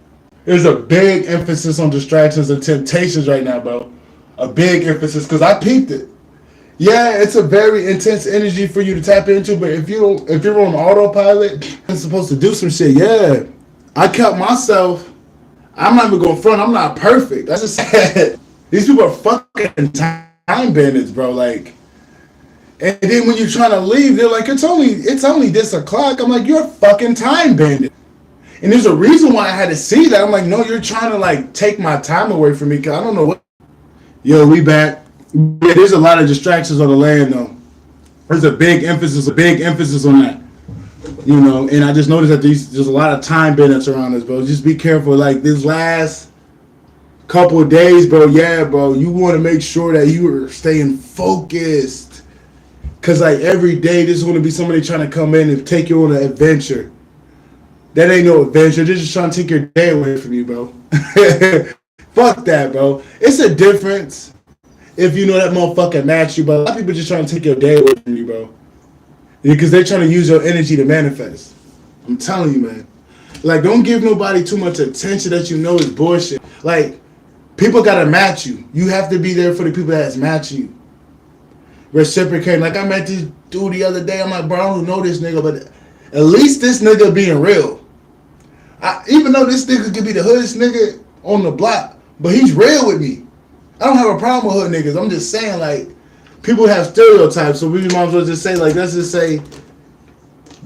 [SPEAKER 1] There's a big emphasis on distractions and temptations right now, bro. A big emphasis because I peeped it. Yeah, it's a very intense energy for you to tap into, but if you're on autopilot, it's supposed to do some shit. Yeah, I kept myself. I'm not even going front. I'm not perfect. That's just sad. These people are fucking time bandits, bro. Like, and then when you're trying to leave, they're like, it's only this o'clock. I'm like, you're a fucking time bandit. And there's a reason why I had to see that. I'm like, no, you're trying to like take my time away from me because I don't know what. Yo, we back. Yeah, there's a lot of distractions on the land though. There's a big emphasis on that. You know, and I just noticed that there's a lot of time bandits around us, bro. Just be careful. Like this last couple of days, bro. Yeah, bro. You want to make sure that you are staying focused, cause like every day there's going to be somebody trying to come in and take you on an adventure. That ain't no adventure. They're just trying to take your day away from you, bro. Fuck that, bro. It's a difference if you know that motherfucker match you, but a lot of people just trying to take your day away from you, bro. Because they're trying to use your energy to manifest. I'm telling you, man. Like, don't give nobody too much attention that you know is bullshit. Like, people gotta match you. You have to be there for the people that's matching you. Reciprocating. Like, I met this dude the other day. I'm like, bro, I don't know this nigga, but at least this nigga being real. Even though this nigga could be the hoodest nigga on the block, but he's real with me. I don't have a problem with hood niggas. I'm just saying, like, people have stereotypes, so we might as well just say, like, let's just say,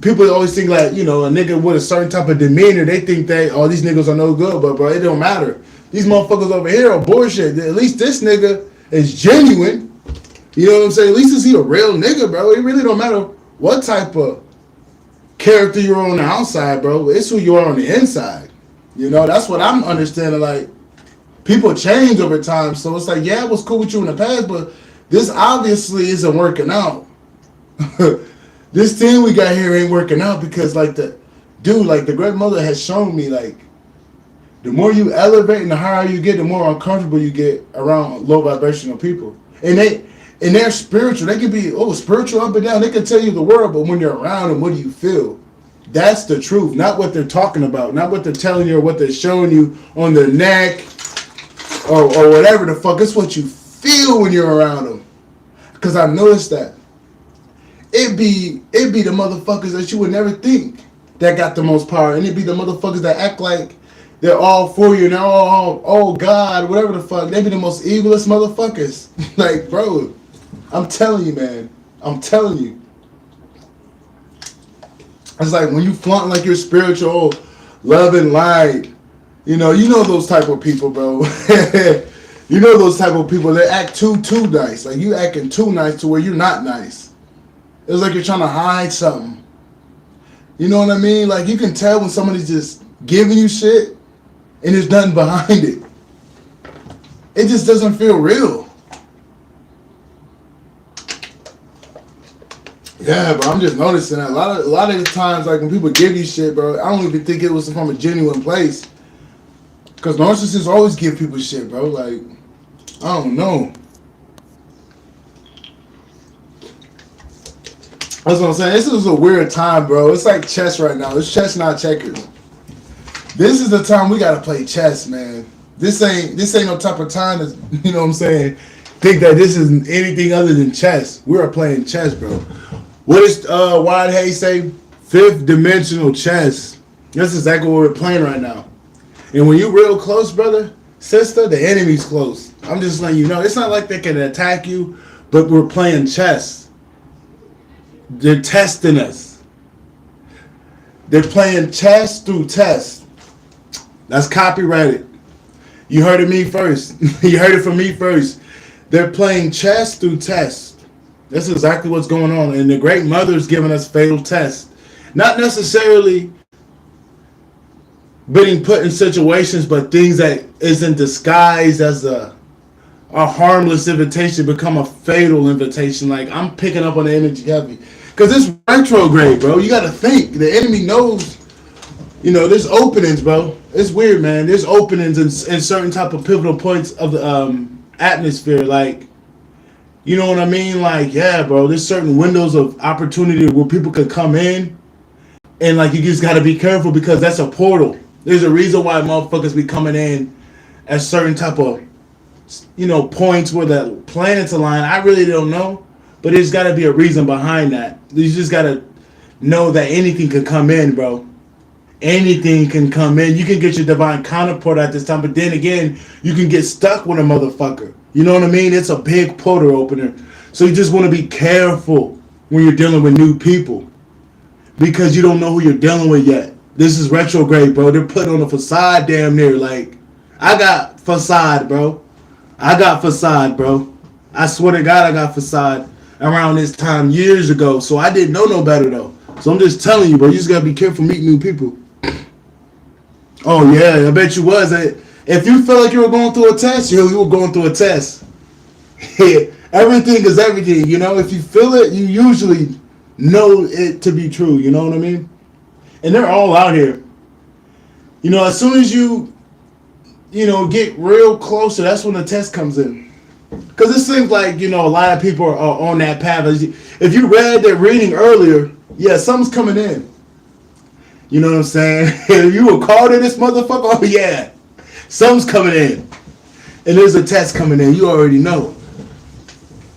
[SPEAKER 1] people always think, like, you know, a nigga with a certain type of demeanor, they think that, oh, these niggas are no good, but, bro, it don't matter. These motherfuckers over here are bullshit. At least this nigga is genuine. You know what I'm saying? At least is he a real nigga, bro. It really don't matter what type of character you're on the outside, bro. It's who you are on the inside. You know, that's what I'm understanding, like, people change over time, so it's like, yeah, it was cool with you in the past, but this obviously isn't working out. This team we got here ain't working out because, like, the great mother has shown me, like, the more you elevate and the higher you get, the more uncomfortable you get around low vibrational people. And they're spiritual. They can be, spiritual up and down. They can tell you the world, but when you're around them, what do you feel? That's the truth, not what they're talking about, not what they're telling you or what they're showing you on their neck or whatever the fuck. It's what you feel when you're around them. Because I noticed that. It be the motherfuckers that you would never think that got the most power. And it be the motherfuckers that act like they're all for you and they're all, oh God, whatever the fuck. They be the most evilest motherfuckers. Like, bro, I'm telling you, man. I'm telling you. It's like when you flaunt like you're spiritual, love and light. You know those type of people, bro. You know those type of people that act too nice. Like you acting too nice to where you're not nice. It's like you're trying to hide something. You know what I mean? Like you can tell when somebody's just giving you shit and there's nothing behind it. It just doesn't feel real. Yeah, but I'm just noticing that a lot of the times, like when people give you shit, bro, I don't even think it was from a genuine place. Because narcissists always give people shit, bro. Like, I don't know. That's what I'm saying. This is a weird time, bro. It's like chess right now. It's chess, not checkers. This is the time we gotta play chess, man. This ain't no type of time to, you know what I'm saying, think that this is anything other than chess. We are playing chess, bro. What does Wyatt Hayes say? Fifth dimensional chess. That's exactly what we're playing right now. And when you're real close, brother, sister, the enemy's close. I'm just letting you know. It's not like they can attack you, but we're playing chess. They're testing us. They're playing chess through test. That's copyrighted. You heard it me first. You heard it from me first. They're playing chess through test. That's exactly what's going on. And the Great Mother's giving us fatal tests. Not necessarily being put in situations, but things that isn't disguised as a harmless invitation become a fatal invitation. Like, I'm picking up on the energy heavy. Because it's retrograde, bro. You got to think. The enemy knows, there's openings, bro. It's weird, man. There's openings in certain type of pivotal points of the atmosphere. Like, you know what I mean? Like, yeah, bro. There's certain windows of opportunity where people could come in. And, like, you just got to be careful because that's a portal. There's a reason why motherfuckers be coming in at certain type of, points where the planets align. I really don't know. But there's got to be a reason behind that. You just got to know that anything can come in, bro. Anything can come in. You can get your divine counterpart at this time. But then again, you can get stuck with a motherfucker. You know what I mean? It's a big portal opener. So you just want to be careful when you're dealing with new people. Because you don't know who you're dealing with yet. This is retrograde, bro. They're putting on a facade damn near. Like, I got facade, bro. I swear to God, I got facade around this time years ago. So I didn't know no better though. So I'm just telling you, bro. You just gotta be careful meeting new people. Oh yeah, I bet you was. If you felt like you were going through a test, you were going through a test. Everything is everything. You know, if you feel it, you usually know it to be true. You know what I mean? And they're all out here. You know, as soon as you get real closer, that's when the test comes in. Because it seems like, a lot of people are on that path. If you read their reading earlier, yeah, something's coming in. You know what I'm saying? If you were called in this motherfucker, oh yeah, something's coming in. And there's a test coming in. You already know.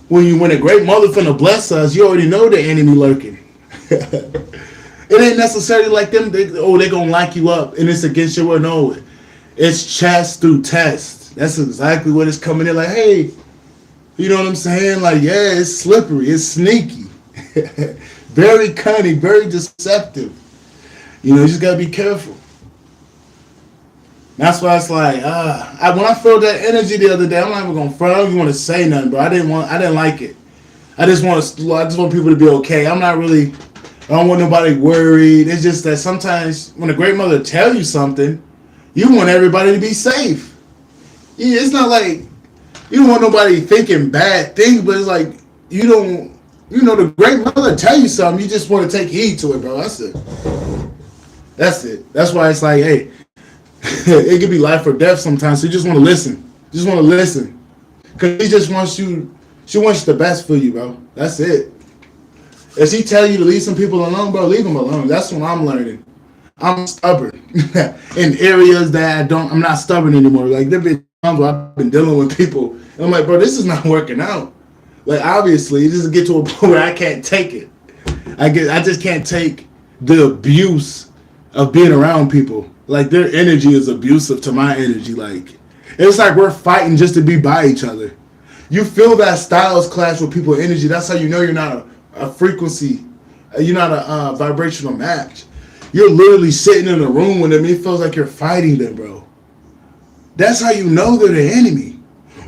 [SPEAKER 1] When a great mother finna bless us, you already know the enemy lurking. It ain't necessarily like them, they're gonna lock you up and it's against your will. No, it's chest through test. That's exactly what it's coming in. Like, hey, you know what I'm saying? Like, yeah, it's slippery, it's sneaky, very cunning, very deceptive. You just gotta be careful. That's why it's like, when I felt that energy the other day, I'm not even gonna front. I don't even want to say nothing, bro. I didn't like it. I just want people to be okay. I don't want nobody worried. It's just that sometimes when a great mother tell you something, you want everybody to be safe. Yeah, it's not like you don't want nobody thinking bad things, but it's like the great mother tell you something, you just want to take heed to it, bro. That's it. That's why it's like, hey, it could be life or death sometimes. So you just want to listen. Because she wants the best for you, bro. That's it. If she tell you to leave some people alone, bro, leave them alone. That's what I'm learning. I'm stubborn in areas that I'm not stubborn anymore. Like, there been times where I've been dealing with people, and I'm like, bro, this is not working out. Like, obviously, it just get to a point where I can't take it. I just can't take the abuse of being around people. Like, their energy is abusive to my energy. Like, it's like we're fighting just to be by each other. You feel that styles clash with people's energy. That's how you know you're not a frequency. You're not a vibrational match. You're literally sitting in a room with them. It feels like you're fighting them, bro. That's how you know they're the enemy.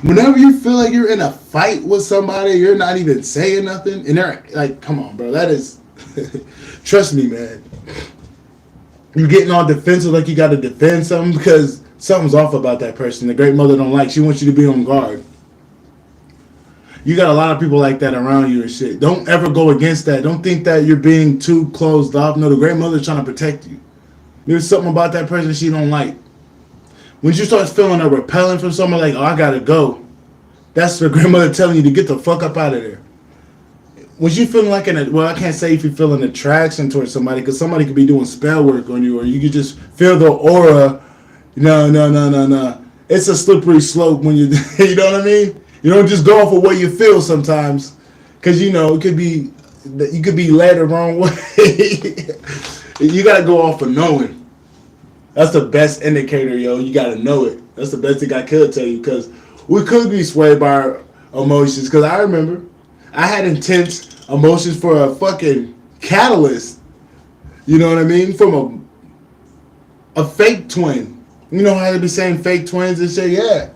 [SPEAKER 1] Whenever you feel like you're in a fight with somebody, you're not even saying nothing, and they're like, come on, bro. That is, trust me, man. You're getting all defensive like you got to defend something because something's off about that person. The great mother don't like. She wants you to be on guard. You got a lot of people like that around you and shit. Don't ever go against that. Don't think that you're being too closed off. No, the great mother's trying to protect you. There's something about that person she don't like. When you start feeling a repelling from someone like, oh, I gotta go, that's the great mother telling you to get the fuck up out of there. When you feeling like I can't say if you feel an attraction towards somebody because somebody could be doing spell work on you, or you could just feel the aura. No. It's a slippery slope when you, you know what I mean? You don't just go off of what you feel sometimes, because it could be you could be led the wrong way. You gotta go off of knowing. That's the best indicator, yo. You gotta know it. That's the best thing I could tell you, because we could be swayed by our emotions. Because I remember I had intense emotions for a fucking catalyst. You know what I mean? From a fake twin. You know how they be saying fake twins and shit? Yeah.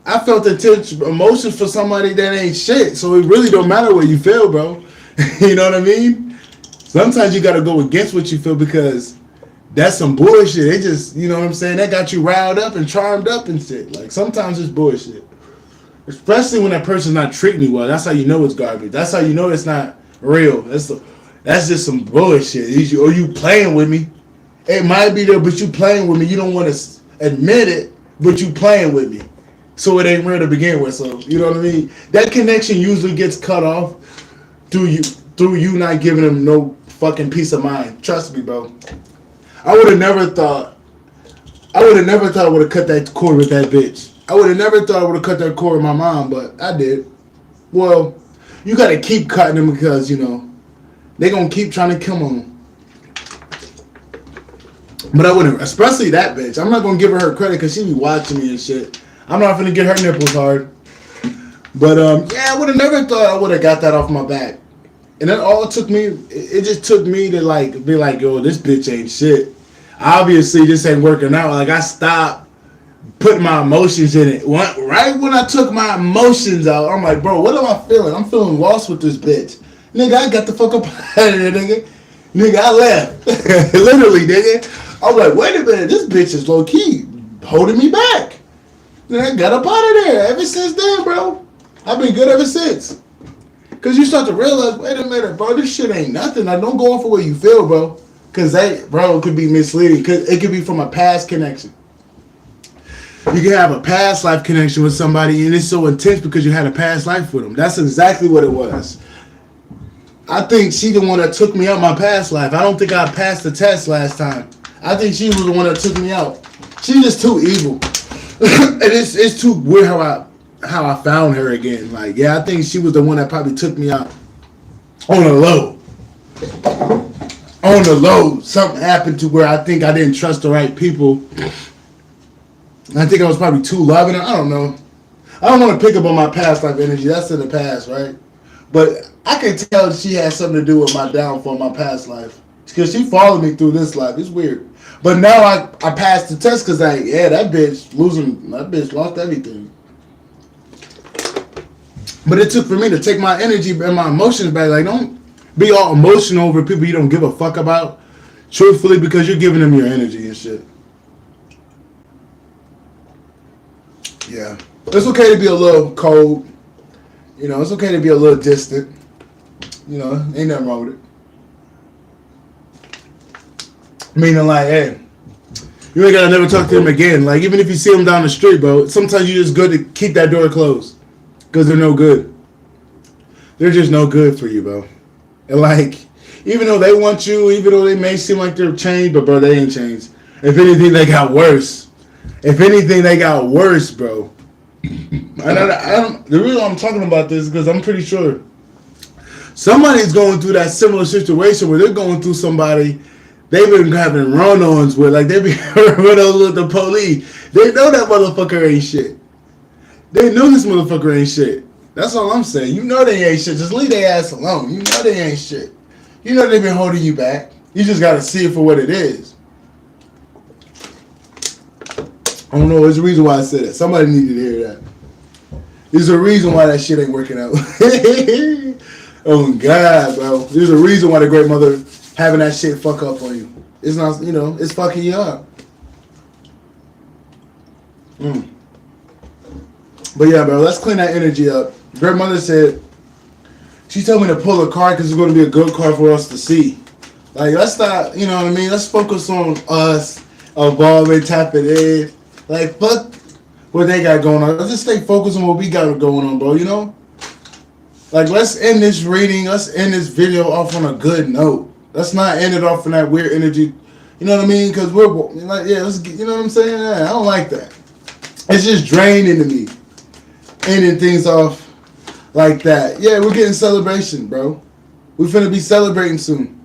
[SPEAKER 1] I felt intense emotions for somebody that ain't shit. So it really don't matter what you feel, bro. You know what I mean? Sometimes you got to go against what you feel because that's some bullshit. It just, you know what I'm saying? That got you riled up and charmed up and shit. Like, sometimes it's bullshit. Especially when that person's not treating you well. That's how you know it's garbage. That's how you know it's not real. That's just some bullshit. Or you playing with me. It might be there, but you playing with me. You don't want to admit it, but you playing with me. So it ain't real to begin with. So, you know what I mean? That connection usually gets cut off through you not giving them no fucking peace of mind. Trust me, bro. I would have never thought I would have cut that cord with that bitch. I would have never thought I would have cut that cord with my mom, but I did. Well, you got to keep cutting them because, they going to keep trying to come on. But I wouldn't, especially that bitch. I'm not going to give her credit because she be watching me and shit. I'm not going to get her nipples hard. But, I would have never thought I would have got that off my back. And then all it just took me to, be like, yo, this bitch ain't shit. Obviously, this ain't working out. Like, I stopped put my emotions in it. Right when I took my emotions out, I'm like, bro, what am I feeling? I'm feeling lost with this bitch. Nigga, I got the fuck up out of there, nigga. Nigga, I left. Literally, nigga. I was like, wait a minute, this bitch is low key holding me back. Then I got up out of there. Ever since then, bro, I've been good ever since. Cause you start to realize, wait a minute, bro, this shit ain't nothing. Like, don't go off of what you feel, bro. Cause that, bro, could be misleading. Cause it could be from a past connection. You can have a past life connection with somebody, and it's so intense because you had a past life with them. That's exactly what it was. I think she the one that took me out my past life. I don't think I passed the test last time. I think she was the one that took me out. She's just too evil. And it's too weird how I found her again. Like, yeah, I think she was the one that probably took me out on the low. On the low, something happened to where I think I didn't trust the right people. I think I was probably too loving. I don't know. I don't want to pick up on my past life energy. That's in the past, right? But I can tell she had something to do with my downfall in my past life. Because she followed me through this life. It's weird. But now I passed the test because that bitch lost everything. But it took for me to take my energy and my emotions back. Like, don't be all emotional over people you don't give a fuck about. Truthfully, because you're giving them your energy and shit. Yeah. It's okay to be a little cold. You know, it's okay to be a little distant. You know, ain't nothing wrong with it. Meaning like, hey, you ain't gotta never talk to them again. Like, even if you see them down the street, bro, sometimes you're just good to keep that door closed. Because they're no good. They're just no good for you, bro. And like, even though they want you, even though they may seem like they're changed, but bro, they ain't changed. If anything, they got worse. If anything, they got worse, bro. The reason I'm talking about this is because I'm pretty sure somebody's going through that similar situation where they're going through somebody they've been having run-ons with. Like, they be run-ons with the police. They know that motherfucker ain't shit. They know this motherfucker ain't shit. That's all I'm saying. You know they ain't shit. Just leave their ass alone. You know they ain't shit. You know they've been holding you back. You just got to see it for what it is. I don't know. There's a reason why I said that. Somebody needed to hear that. There's a reason why that shit ain't working out. Oh, God, bro. There's a reason why the great mother having that shit fuck up on you. It's not, you know, it's fucking you up. But yeah, bro, let's clean that energy up. Great mother said, she told me to pull a card because it's going to be a good card for us to see. Like, let's not, you know what I mean? Let's focus on us, evolving, tapping in. Like, fuck what they got going on. Let's just stay focused on what we got going on, bro, you know? Like, let's end this reading, let's end this video off on a good note. Let's not end it off on that weird energy. You know what I mean? Because we're like, yeah, let's get, you know what I'm saying? Yeah, I don't like that. It's just draining to me. Ending things off like that. Yeah, we're getting celebration, bro. We finna be celebrating soon.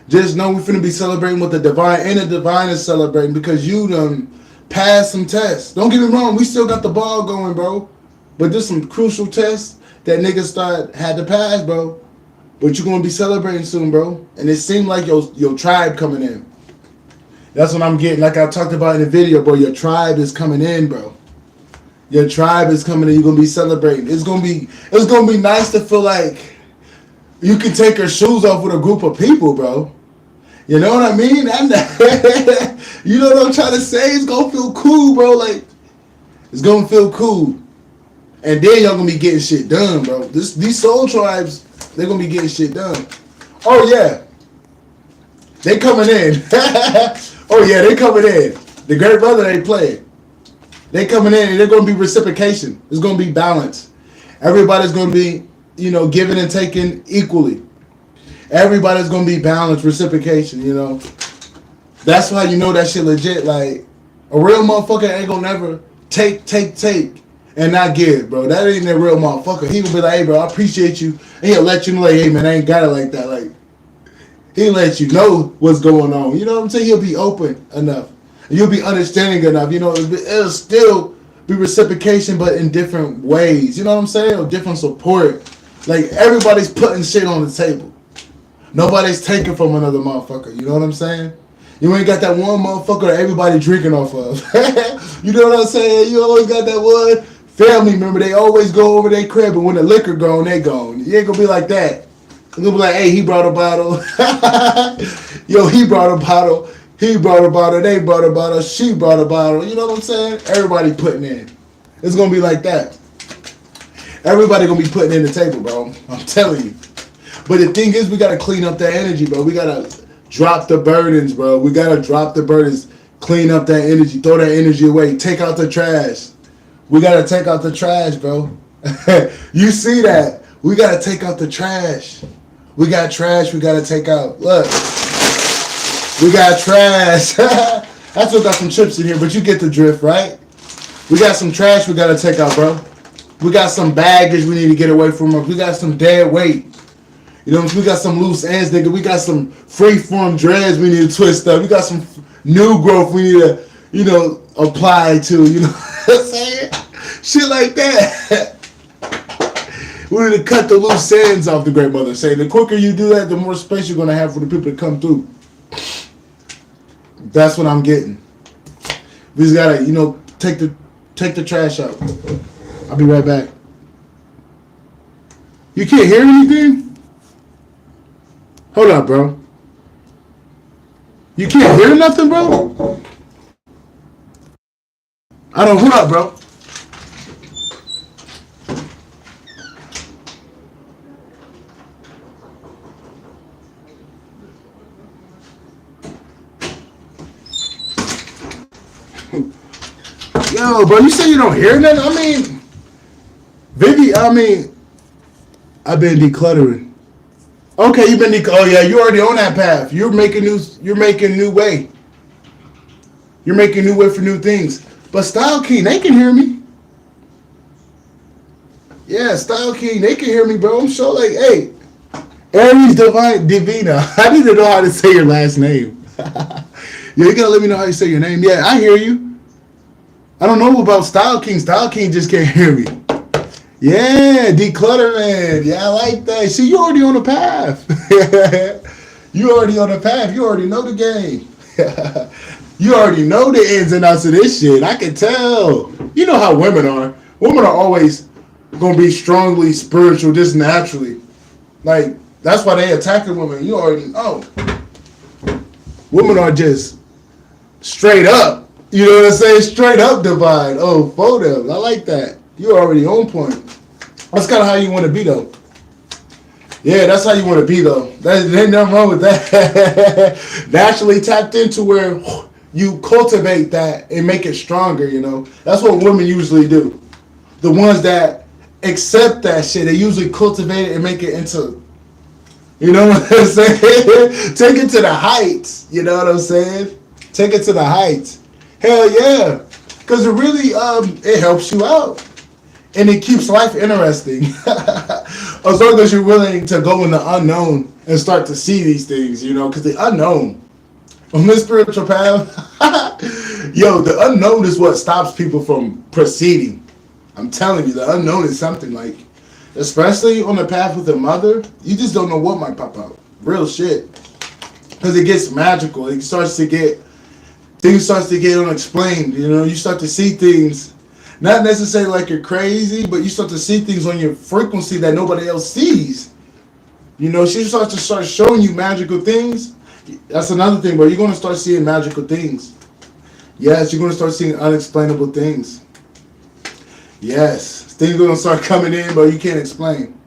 [SPEAKER 1] Just know we finna be celebrating with the divine, and the divine is celebrating because you done passed some tests. Don't get me wrong, we still got the ball going, bro. But there's some crucial tests that niggas had to pass, bro. But you're gonna be celebrating soon, bro. And it seemed like your tribe coming in. That's what I'm getting. Like I talked about in the video, bro. Your tribe is coming in, bro. Your tribe is coming in. You're gonna be celebrating. It's gonna be nice to feel like you can take your shoes off with a group of people, bro. You know what I mean? You know what I'm trying to say? It's gonna feel cool, bro. Like, it's gonna feel cool. And then y'all gonna be getting shit done, bro. These soul tribes, they're gonna be getting shit done. Oh yeah. They coming in. Oh yeah, they coming in. The great brother ain't playing. They coming in and they're gonna be reciprocation. It's gonna be balance. Everybody's gonna be, you know, giving and taking equally. Everybody's gonna be balanced, reciprocation, you know. That's why you know that shit legit. Like, a real motherfucker ain't gonna never take, and not give, bro. That ain't a real motherfucker. He gonna be like, hey, bro, I appreciate you. And he'll let you know, like, hey, man, I ain't got it like that. Like, he'll let you know what's going on. You know what I'm saying? He'll be open enough. You'll be understanding enough. You know, it'll still be reciprocation, but in different ways. You know what I'm saying? Or different support. Like, everybody's putting shit on the table. Nobody's taking from another motherfucker. You know what I'm saying? You ain't got that one motherfucker that everybody drinking off of. You know what I'm saying? You always got that one family member. They always go over their crib, and when the liquor gone, they gone. You ain't gonna be like that. You're gonna be like, hey, he brought a bottle. Yo, he brought a bottle. He brought a bottle. They brought a bottle. She brought a bottle. You know what I'm saying? Everybody putting in. It's gonna be like that. Everybody gonna be putting in the table, bro. I'm telling you. But the thing is, we gotta clean up that energy, bro. We gotta drop the burdens, bro. We gotta drop the burdens. Clean up that energy. Throw that energy away. Take out the trash. We gotta take out the trash, bro. You see that? We gotta take out the trash. We got trash we gotta take out. Look. We got trash. I still got some chips in here, but you get the drift, right? We got some trash we gotta take out, bro. We got some baggage we need to get away from us. We got some dead weight. You know, we got some loose ends, nigga. We got some free-form dreads we need to twist up. We got some new growth we need to, you know, apply to. You know what I'm saying? Shit like that. We need to cut the loose ends off, the great mother say. The quicker you do that, the more space you're going to have for the people to come through. That's what I'm getting. We just got to, you know, take the trash out. I'll be right back. You can't hear anything? Hold up, bro. You can't hear nothing, bro? I don't. Hold up, bro. Yo, bro, you say you don't hear nothing? I mean, Vivi, I've been decluttering. Okay, you've been oh yeah, you're already on that path. You're making new way. You're making new way for new things. But Style King, they can hear me. Yeah, Style King, they can hear me, bro. I'm sure like, hey, Aries Divina. I need to know how to say your last name. Yeah, you gotta let me know how you say your name. Yeah, I hear you. I don't know about Style King. Style King just can't hear me. Yeah, declutter man. Yeah, I like that. See, you already on the path. You already on the path. You already know the game. You already know the ins and outs of this shit. I can tell. You know how women are. Women are always gonna be strongly spiritual just naturally. Like, that's why they attacking women. You already know. Women are just straight up. You know what I'm saying? Straight up divine. Oh, for them. I like that. You're already on point. That's kind of how you want to be, though. Yeah, that's how you want to be, though. There ain't nothing wrong with that. Naturally tapped into where you cultivate that and make it stronger, you know. That's what women usually do. The ones that accept that shit, they usually cultivate it and make it into, you know what I'm saying? Take it to the heights, you know what I'm saying? Take it to the heights. Hell yeah. Because it really, it helps you out. And it keeps life interesting. As long as you're willing to go in the unknown and start to see these things, you know, because the unknown, on this spiritual path, yo, the unknown is what stops people from proceeding. I'm telling you, the unknown is something like, especially on the path with a mother, you just don't know what might pop out. Real shit. Because it gets magical. It starts to get, things starts to get unexplained, you know, you start to see things. Not necessarily like you're crazy, but you start to see things on your frequency that nobody else sees. You know, she starts to start showing you magical things. That's another thing, bro. You're going to start seeing magical things. Yes, you're going to start seeing unexplainable things. Yes, things are going to start coming in, but you can't explain.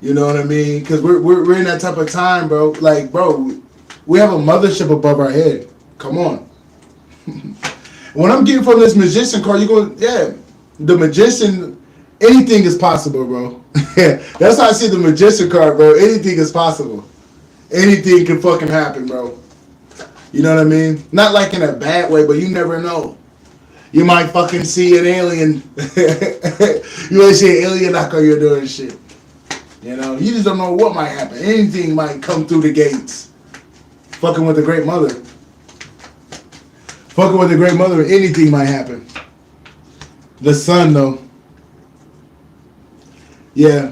[SPEAKER 1] You know what I mean? Because we're in that type of time, bro. Like, bro, we have a mothership above our head. Come on. When I'm getting from this magician card, you go, yeah, the magician, anything is possible, bro. That's how I see the magician card, bro. Anything is possible. Anything can fucking happen, bro. You know what I mean? Not like in a bad way, but you never know. You might fucking see an alien. You might see an alien knock on your door and shit. You know, you just don't know what might happen. Anything might come through the gates. Fucking with the great mother. Fucking with the great mother, anything might happen. The sun, though. Yeah.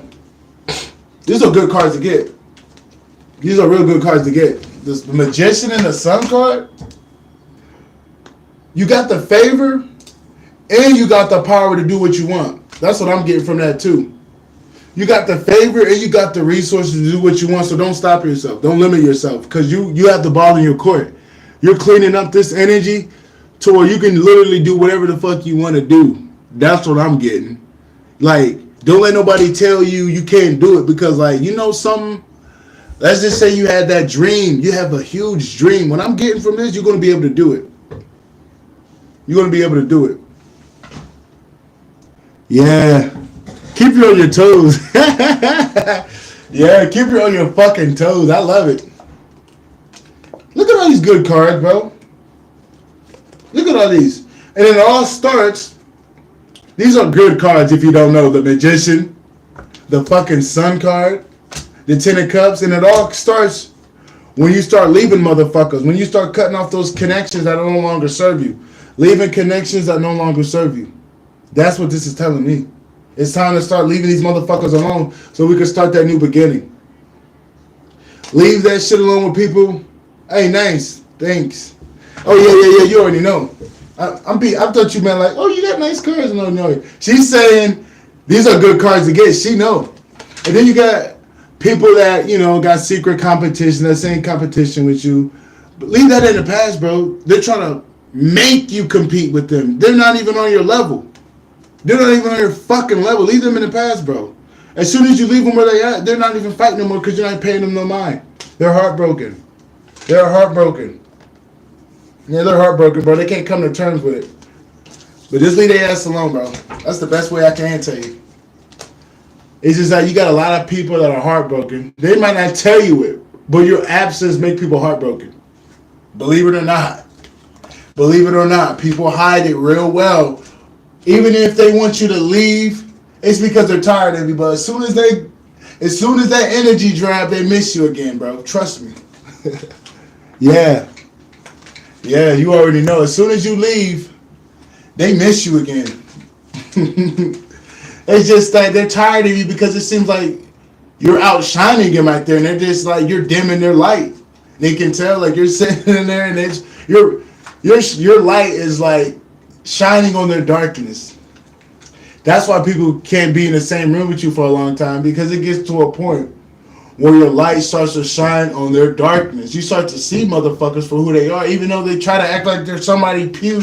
[SPEAKER 1] These are good cards to get. These are real good cards to get. the magician and the sun card, you got the favor and you got the power to do what you want. That's what I'm getting from that too. You got the favor and you got the resources to do what you want. So don't stop yourself. Don't limit yourself because you have the ball in your court. You're cleaning up this energy to where you can literally do whatever the fuck you want to do. That's what I'm getting. Like, don't let nobody tell you you can't do it because, like, you know something? Let's just say you had that dream. You have a huge dream. What I'm getting from this, you're going to be able to do it. You're going to be able to do it. Yeah. Keep you on your toes. Yeah, keep you on your fucking toes. I love it. Look at all these good cards, bro. Look at all these. And it all starts. These are good cards if you don't know. The Magician, the fucking Sun card, the Ten of Cups. And it all starts when you start leaving motherfuckers. When you start cutting off those connections that no longer serve you. Leaving connections that no longer serve you. That's what this is telling me. It's time to start leaving these motherfuckers alone so we can start that new beginning. Leave that shit alone with people. Hey, nice. Thanks. Oh, yeah. You already know. I thought you meant like, oh, you got nice cards. No. She's saying these are good cards to get. She know. And then you got people that, you know, got secret competition, that's in competition with you. But leave that in the past, bro. They're trying to make you compete with them. They're not even on your level. They're not even on your fucking level. Leave them in the past, bro. As soon as you leave them where they at, they're not even fighting no more because you're not paying them no mind. They're heartbroken. They're heartbroken. Yeah, they're heartbroken, bro. They can't come to terms with it. But just leave their ass alone, bro. That's the best way I can tell you. It's just that you got a lot of people that are heartbroken. They might not tell you it, but your absence make people heartbroken. Believe it or not. Believe it or not, people hide it real well. Even if they want you to leave, it's because they're tired of you. But as soon as that energy drop, they miss you again, bro. Trust me. Yeah, you already know. As soon as you leave, they miss you again. It's just like they're tired of you because it seems like you're outshining them out there, and they're just like you're dimming their light. They can tell, like you're sitting in there, and your light is like shining on their darkness. That's why people can't be in the same room with you for a long time, because it gets to a point where your light starts to shine on their darkness. You start to see motherfuckers for who they are, even though they try to act like they're somebody pure.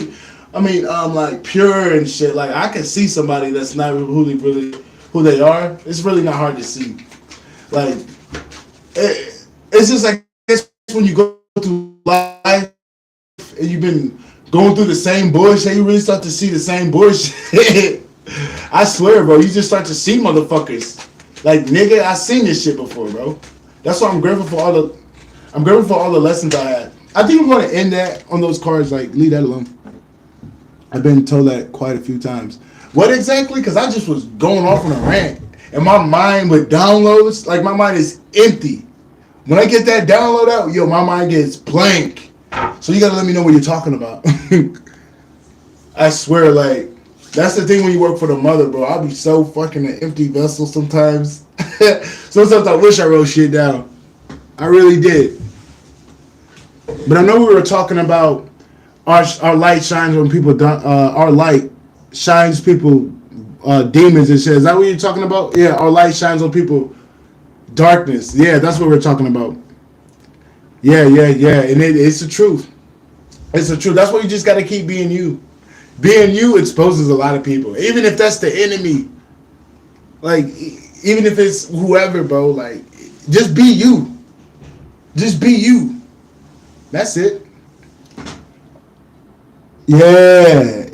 [SPEAKER 1] Like pure and shit. Like I can see somebody that's not who they are. It's really not hard to see. Like it's just like it's when you go through life and you've been going through the same bullshit, you really start to see the same bullshit. I swear, bro, you just start to see motherfuckers. Like, nigga, I seen this shit before, bro. That's why I'm grateful for all the lessons I had. I think we're gonna end that on those cards, like, leave that alone. I've been told that quite a few times. What exactly? Because I just was going off on a rant. And my mind with downloads, like my mind is empty. When I get that download out, yo, my mind gets blank. So you gotta let me know what you're talking about. I swear, like, that's the thing when you work for the mother, bro. I'll be so fucking an empty vessel sometimes. Sometimes I wish I wrote shit down. I really did. But I know we were talking about our light shines on people. Our light shines people, demons and shit. Is that what you're talking about? Yeah, our light shines on people. Darkness. Yeah, that's what we're talking about. Yeah. And it's the truth. It's the truth. That's why you just got to keep being you. Being you exposes a lot of people. Even if that's the enemy. Like, even if it's whoever, bro. Like, just be you. Just be you. That's it. Yeah.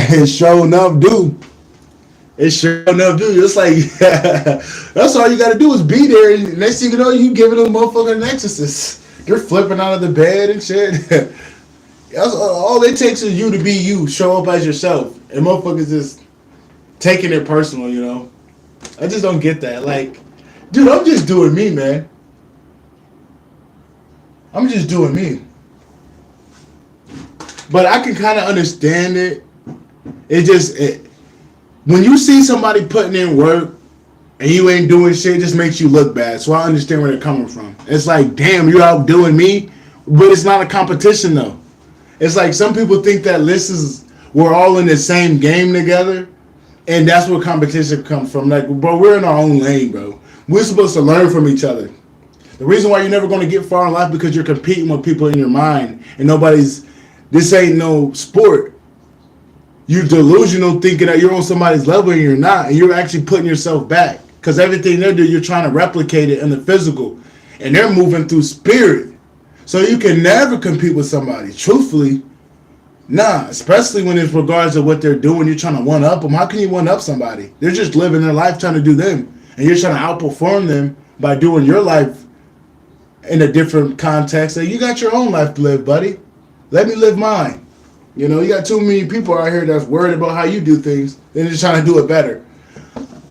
[SPEAKER 1] It sure enough do. It's like, that's all you got to do is be there. And next thing you know, you giving them motherfucking an exorcist. You're flipping out of the bed and shit. That's all it takes is you to be you. Show up as yourself. And motherfuckers just taking it personal, you know. I just don't get that. Like, dude, I'm just doing me, man. I'm just doing me. But I can kind of understand it. When you see somebody putting in work and you ain't doing shit, it just makes you look bad. So I understand where they're coming from. It's like, damn, you're outdoing me, but it's not a competition though. It's like some people think that we're all in the same game together, and that's where competition comes from. Like, bro, we're in our own lane, bro. We're supposed to learn from each other. The reason why you're never going to get far in life because you're competing with people in your mind, and this ain't no sport. You're delusional thinking that you're on somebody's level and you're not, and you're actually putting yourself back because everything they do, you're trying to replicate it in the physical, and they're moving through spirit. So you can never compete with somebody. Truthfully, nah, especially when it's regards to what they're doing, you're trying to one-up them. How can you one-up somebody? They're just living their life trying to do them, and you're trying to outperform them by doing your life in a different context. And you got your own life to live, buddy. Let me live mine. You know, you got too many people out here that's worried about how you do things. They're just trying to do it better.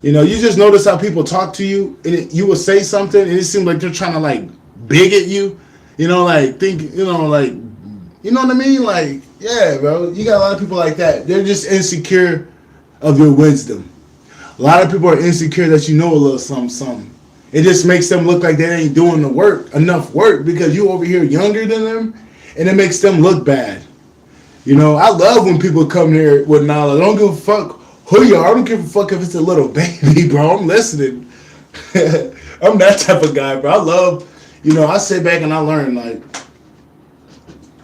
[SPEAKER 1] You know, you just notice how people talk to you, and you will say something, and it seems like they're trying to, like, bigot you. You know, like, you know what I mean? Like, yeah, bro. You got a lot of people like that. They're just insecure of your wisdom. A lot of people are insecure that you know a little something. It just makes them look like they ain't doing enough work because you over here younger than them, and it makes them look bad. You know, I love when people come here with knowledge. I don't give a fuck who you are. I don't give a fuck if it's a little baby, bro. I'm listening. I'm that type of guy, bro. I love, you know, I sit back and I learn. Like,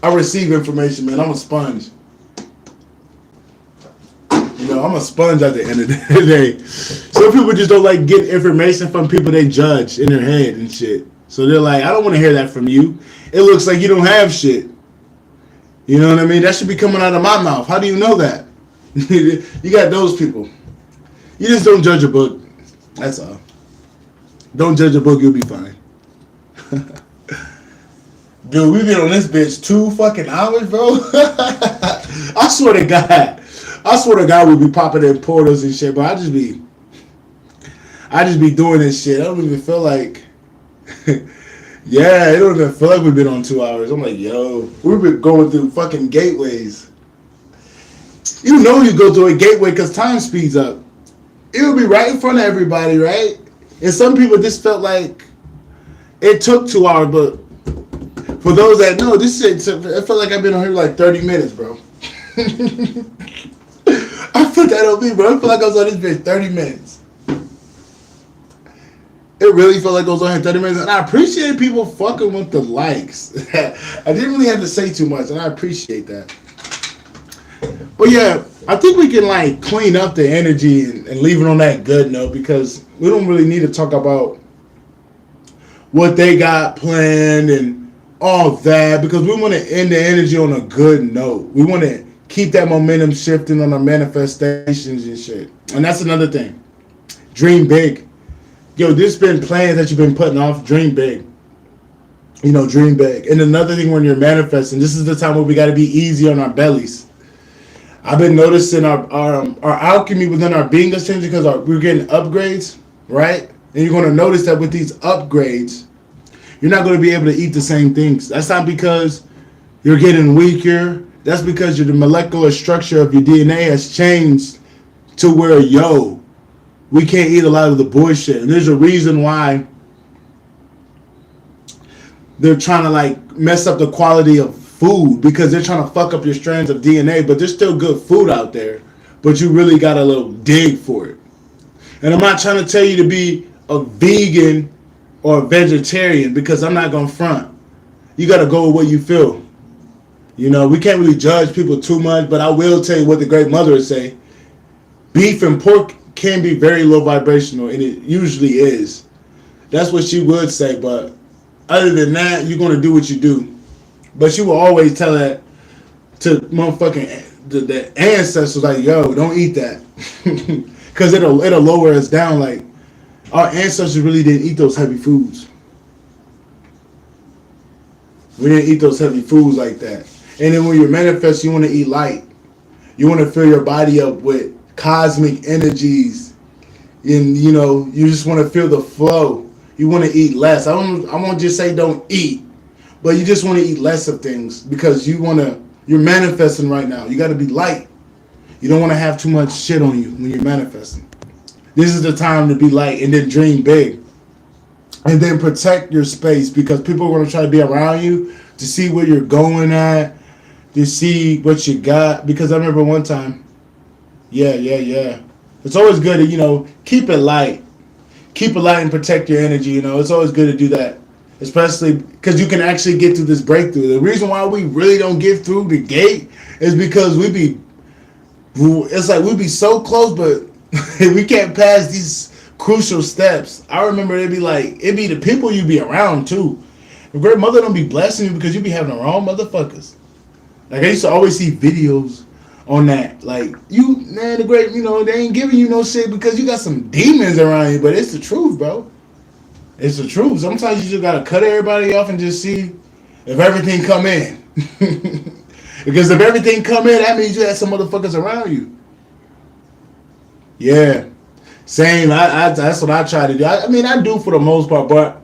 [SPEAKER 1] I receive information, man. I'm a sponge. You know, I'm a sponge at the end of the day. Some people just don't like getting information from people they judge in their head and shit. So they're like, I don't want to hear that from you. It looks like you don't have shit. You know what I mean? That should be coming out of my mouth. How do you know that? You got those people. You just don't judge a book. That's all. Don't judge a book, you'll be fine. Dude, we've been on this bitch 2 fucking hours, bro. I swear to God we be popping in portals and shit, but I just be doing this shit. I don't even feel like yeah, it don't even feel like we've been on 2 hours. I'm like, yo, we've been going through fucking gateways. You know you go through a gateway because time speeds up. It'll be right in front of everybody, right? And some people just felt like it took 2 hours, but for those that know, this shit it felt like I've been on here like 30 minutes, bro. I put that on me, bro. I feel like I was on this bitch 30 minutes. It really felt like I was on here 30 minutes, and I appreciate people fucking with the likes. I didn't really have to say too much, and I appreciate that. But yeah, I think we can like clean up the energy and leave it on that good note because we don't really need to talk about what they got planned and all that because we want to end the energy on a good note. We want to keep that momentum shifting on our manifestations and shit. And that's another thing. Dream big. Yo, there's been plans that you've been putting off. Dream big. You know, dream big. And another thing when you're manifesting, this is the time where we got to be easy on our bellies. I've been noticing our alchemy within our being is changing because we're getting upgrades, right? And you're going to notice that with these upgrades, you're not going to be able to eat the same things. That's not because you're getting weaker. That's because the molecular structure of your DNA has changed to where, yo, we can't eat a lot of the bullshit. And there's a reason why they're trying to like mess up the quality of food because they're trying to fuck up your strands of DNA, but there's still good food out there, but you really got to dig for it. And I'm not trying to tell you to be a vegan or a vegetarian because I'm not going to front. You got to go with what you feel. You know, we can't really judge people too much, but I will tell you what the great mother would say. Beef and pork can be very low vibrational, and it usually is. That's what she would say, but other than that, you're going to do what you do. But she will always tell that to motherfucking the ancestors, like, yo, don't eat that. Because it'll lower us down. Like, our ancestors really didn't eat those heavy foods. We didn't eat those heavy foods like that. And then when you're manifesting, you want to eat light. You want to fill your body up with cosmic energies. And, you know, you just want to feel the flow. You want to eat less. I won't just say don't eat. But you just want to eat less of things because you're manifesting right now. You got to be light. You don't want to have too much shit on you when you're manifesting. This is the time to be light and then dream big. And then protect your space because people are going to try to be around you to see where you're going at, to see what you got. Because I remember one time, yeah. It's always good to, keep it light. Keep it light and protect your energy, It's always good to do that. Especially because you can actually get through this breakthrough. The reason why we really don't get through the gate is because it's like we be so close, but we can't pass these crucial steps. I remember it'd be the people you be around too. The great mother don't be blessing you because you be having the wrong motherfuckers. Like I used to always see videos on that. Like the great, they ain't giving you no shit because you got some demons around you. But it's the truth, bro. It's the truth. Sometimes you just gotta cut everybody off and just see if everything come in. Because if everything come in, that means you had some motherfuckers around you. Yeah. Same. That's what I try to do. I do for the most part, but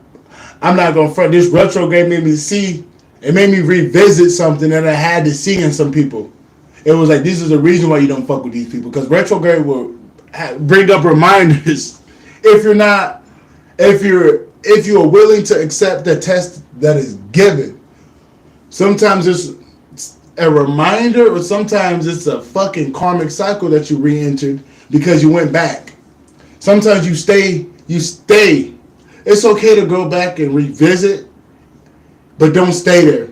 [SPEAKER 1] I'm not gonna front. This retrograde made me see. It made me revisit something that I had to see in some people. It was like this is the reason why you don't fuck with these people because retrograde will bring up reminders. If you're willing to accept the test that is given, sometimes it's a reminder, or sometimes it's a fucking karmic cycle that you re-entered because you went back. Sometimes you stay. It's okay to go back and revisit, but don't stay there.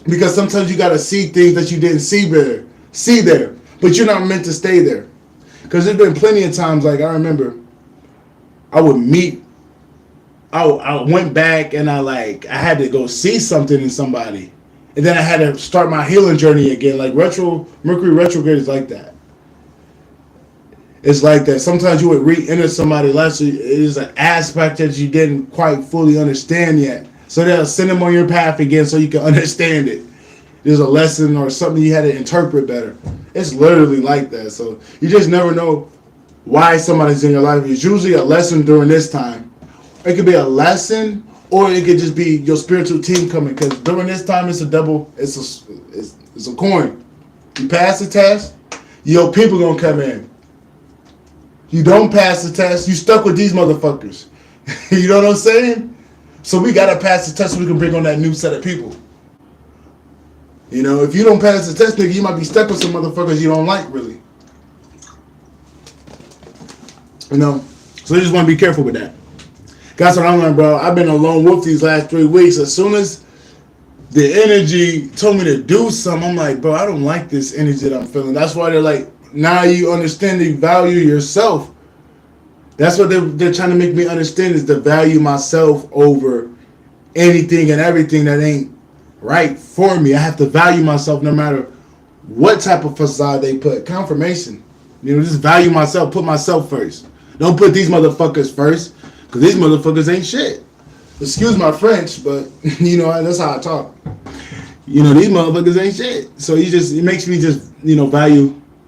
[SPEAKER 1] Because sometimes you gotta see things that you didn't see there. But you're not meant to stay there. Because there's been plenty of times, like I remember, I went back and I had to go see something in somebody. And then I had to start my healing journey again. Like Mercury retrograde is like that. It's like that. Sometimes you would re-enter somebody's life. So it is an aspect that you didn't quite fully understand yet. So they'll send them on your path again so you can understand it. There's a lesson or something you had to interpret better. It's literally like that. So you just never know why somebody's in your life. It's usually a lesson during this time. It could be a lesson or it could just be your spiritual team coming. Because during this time, it's a coin. You pass the test, your people gonna come in. You don't pass the test, you stuck with these motherfuckers. You know what I'm saying? So we gotta pass the test so we can bring on that new set of people. If you don't pass the test, nigga, you might be stuck with some motherfuckers you don't like, really. So you just want to be careful with that. That's what I'm learning, bro. I've been alone with these last 3 weeks. As soon as the energy told me to do something, I'm like, bro, I don't like this energy that I'm feeling. That's why they're like, now you understand the value yourself. That's what they're trying to make me understand is to value myself over anything and everything that ain't right for me. I have to value myself no matter what type of facade they put. Confirmation. Just value myself. Put myself first. Don't put these motherfuckers first because these motherfuckers ain't shit. Excuse my French, but that's how I talk. These motherfuckers ain't shit. So it makes me just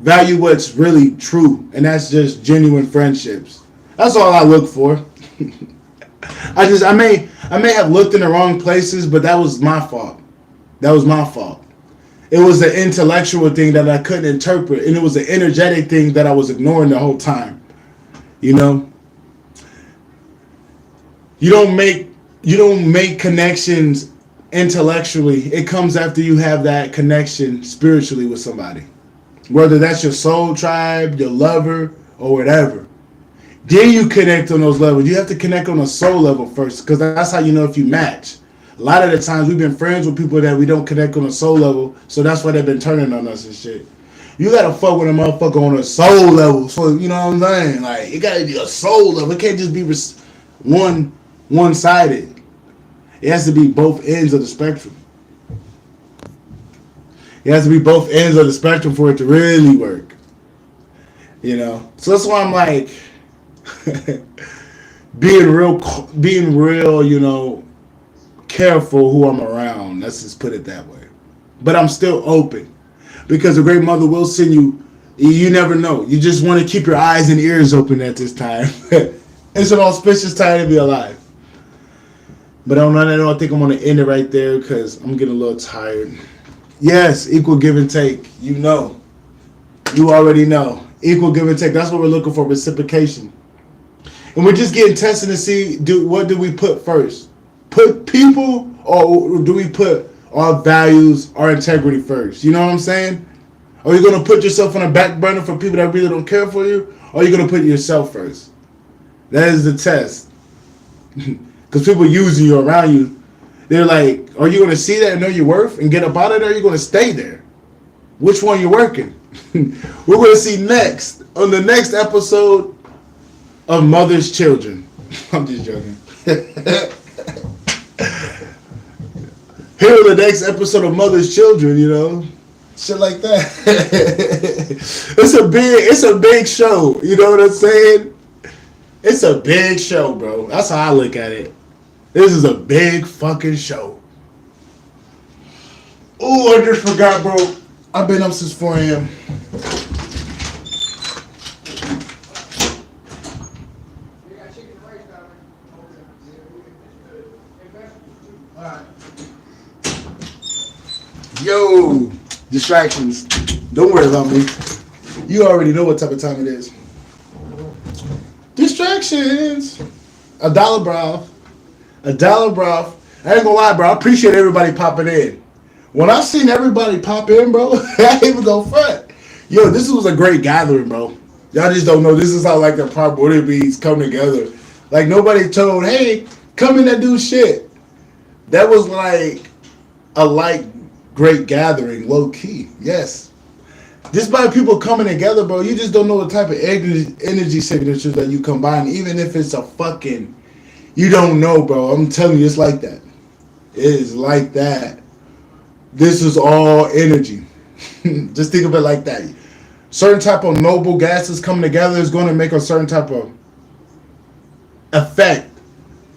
[SPEAKER 1] value what's really true, and that's just genuine friendships. That's all I look for. I may have looked in the wrong places, but that was my fault. It was an intellectual thing that I couldn't interpret, and it was an energetic thing that I was ignoring the whole time. You don't make connections intellectually. It comes after you have that connection spiritually with somebody. Whether that's your soul tribe, your lover, or whatever. Then you connect on those levels. You have to connect on a soul level first, because that's how you know if you match. A lot of the times we've been friends with people that we don't connect on a soul level, so that's why they've been turning on us and shit. You gotta fuck with a motherfucker on a soul level. So you know what I'm saying? Like it gotta be a soul level. It can't just be one-sided. It has to be both ends of the spectrum. It has to be both ends of the spectrum for it to really work. So that's why I'm like being real, careful who I'm around. Let's just put it that way. But I'm still open because the Great Mother will send you. You never know. You just want to keep your eyes and ears open at this time. It's an auspicious time to be alive. But I think I'm going to end it right there because I'm getting a little tired. Yes, equal give and take. You already know. Equal give and take. That's what we're looking for, reciprocation. And we're just getting tested to see what do we put first? Put people, or do we put our values, our integrity first? You know what I'm saying? Are you going to put yourself on a back burner for people that really don't care for you? Or are you going to put yourself first? That is the test. Because people using you around you, they're like, are you going to see that and know your worth and get up out of there? Or are you going to stay there? Which one you working? We're going to see next on the next episode of Mother's Children. I'm just joking. Here on the next episode of Mother's Children, you know, shit like that. It's a big show. You know what I'm saying? It's a big show, bro. That's how I look at it. This is a big fucking show. Oh, I just forgot, bro. I've been up since 4 a.m. Yo, distractions. Don't worry about me. You already know what type of time it is. Distractions. $1 broth. $1 broth. I ain't gonna lie, bro. I appreciate everybody popping in. When I seen everybody pop in, bro, I ain't even go front. Yo, this was a great gathering, bro. Y'all just don't know. This is how like the primordial beings come together. Like nobody told, hey, come in and do shit. That was like a great gathering, low key. Yes. Just by people coming together, bro, you just don't know the type of energy signatures that you combine, even if it's a fucking, you don't know, bro. I'm telling you, it's like that. It is like that. This is all energy. Just think of it like that. Certain type of noble gases coming together is going to make a certain type of effect.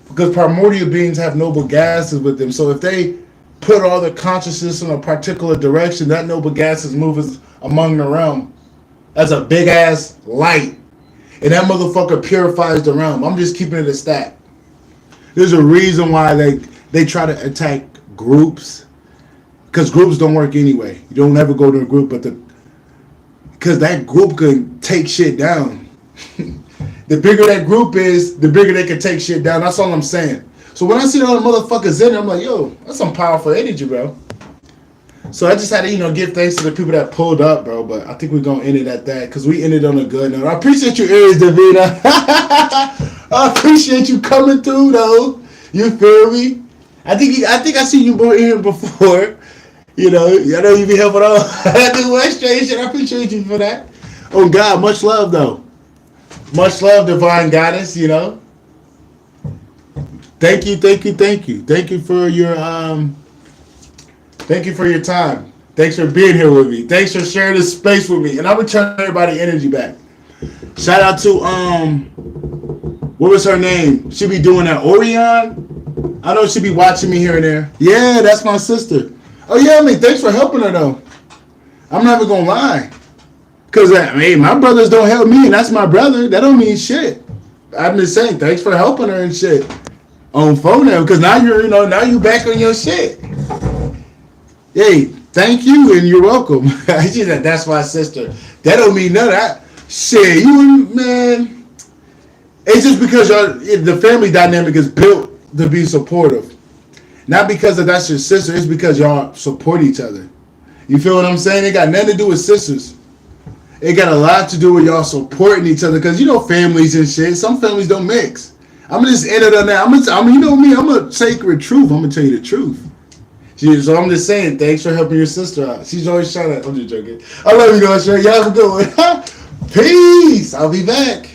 [SPEAKER 1] Because primordial beings have noble gases with them. So if they put all the consciousness in a particular direction, that noble gas is moving among the realm. That's a big ass light. And that motherfucker purifies the realm. I'm just keeping it a stat. There's a reason why they try to attack groups. Because groups don't work anyway. You don't ever go to a group, because that group can take shit down. The bigger that group is, the bigger they can take shit down. That's all I'm saying. So when I see all the motherfuckers in there, I'm like, yo, that's some powerful energy, bro. So I just had to, give thanks to the people that pulled up, bro. But I think we're going to end it at that because we ended on a good note. I appreciate your ears, Davina. I appreciate you coming through, though. You feel me? I think I seen you here before. I know you be helping out. Do West Strange shit. I appreciate you for that. Oh, God, much love, though. Much love, Divine Goddess, Thank you. Thank you for your time. Thanks for being here with me. Thanks for sharing this space with me. And I'm returning everybody energy back. Shout out to what was her name? She be doing that Orion. I know she be watching me here and there. Yeah, that's my sister. Oh yeah, thanks for helping her though. I'm never gonna lie. Cause my brothers don't help me, and that's my brother. That don't mean shit. I'm just saying, thanks for helping her and shit. On phone now, because now now you back on your shit. Hey, thank you and you're welcome. She said, that's my sister. That don't mean none of that. Shit, man. It's just because the family dynamic is built to be supportive. Not because that's your sister, it's because y'all support each other. You feel what I'm saying? It got nothing to do with sisters. It got a lot to do with y'all supporting each other. Because families and shit, some families don't mix. I'm going to just end it on that. I'm a sacred truth. I'm going to tell you the truth. So I'm just saying, thanks for helping your sister out. She's always trying to, I'm just joking. I love you guys, y'all have a good one. Peace. I'll be back.